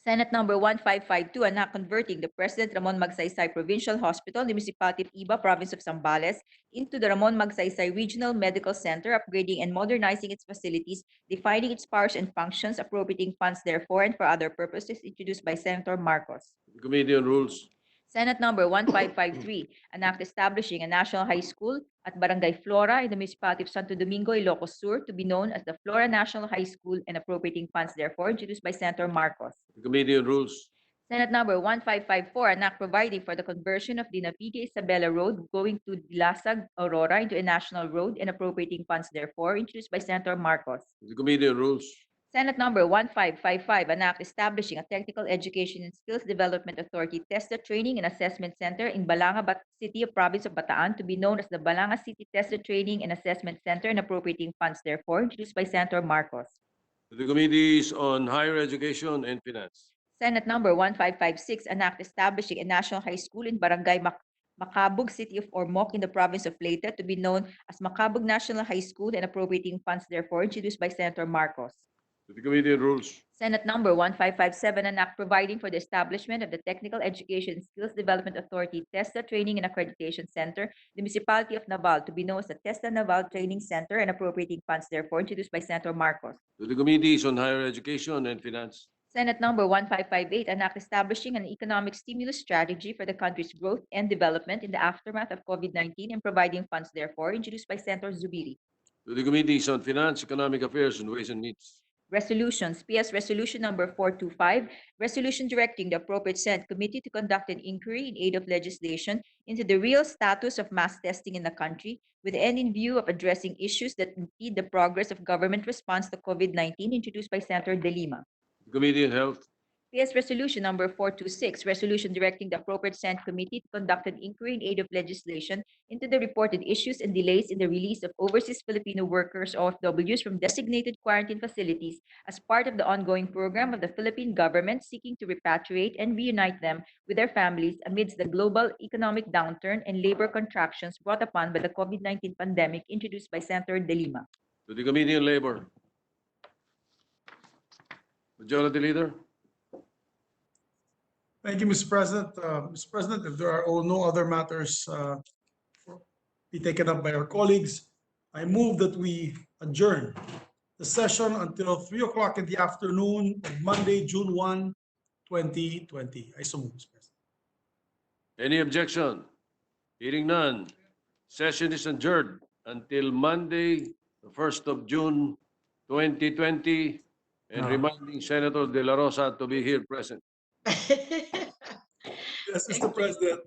Senate number 1552, an act converting the President Ramon Magsaysay Provincial Hospital, the municipality of Iba, province of Zambales, into the Ramon Magsaysay Regional Medical Center, upgrading and modernizing its facilities, defining its powers and functions, appropriating funds therefore, and for other purposes, introduced by Senator Marcos. Committee on Rules. Senate number 1553, an act establishing a national high school at Barangay Flora in the municipality of Santo Domingo, Ilocos Sur, to be known as the Flora National High School and appropriating funds therefore, introduced by Senator Marcos. Committee on Rules. Senate number 1554, an act providing for the conversion of the Navigue Isabela Road going to Dilasag, Aurora into a national road and appropriating funds therefore, introduced by Senator Marcos. Committee on Rules. Senate number 1555, an act establishing a Technical Education and Skills Development Authority Tester Training and Assessment Center in Balanga City of Province of Bataan to be known as the Balanga City Tester Training and Assessment Center and appropriating funds therefore, introduced by Senator Marcos. To the Committees on Higher Education and Finance. Senate number 1556, an act establishing a national high school in Barangay Macabug City of Ormoc in the province of Leyte to be known as Macabug National High School and appropriating funds therefore, introduced by Senator Marcos. To the Committee on Rules. Senate Number 1557, an act providing for the establishment of the Technical Education and Skills Development Authority TESDA Training and Accreditation Center, in the municipality of Naval to be known as the TESDA Naval Training Center and appropriating funds therefore, introduced by Senator Marcos. To the Committees on Higher Education and Finance. Senate Number 1558, an act establishing an economic stimulus strategy for the country's growth and development in the aftermath of COVID-19 and providing funds therefore, introduced by Senator Zubiri. To the Committees on Finance, Economic Affairs, and Ways and Means. Resolutions. PS Resolution Number 425, resolution directing the appropriate Senate committee to conduct an inquiry in aid of legislation into the real status of mass testing in the country, with the end in view of addressing issues that impede the progress of government response to COVID-19, introduced by Senator De Lima. The Committee on Health. PS Resolution Number 426, resolution directing the appropriate Senate committee to conduct an inquiry in aid of legislation into the reported issues and delays in the release of overseas Filipino workers OFWs from designated quarantine facilities as part of the ongoing program of the Philippine government seeking to repatriate and reunite them with their families amidst the global economic downturn and labor contractions brought upon by the COVID-19 pandemic, introduced by Senator De Lima. To the Committee on Labor. Majority Leader. Thank you, Mr. President. Mr. President, if there are no other matters be taken up by our colleagues, I move that we adjourn the session until 3 o'clock in the afternoon of Monday, June 1, 2020. I so move, Mr. President. Any objection? Hearing none. Session is adjourned until Monday, the 1st of June, 2020, and reminding Senator De La Rosa to be here present. Yes, Mr. President.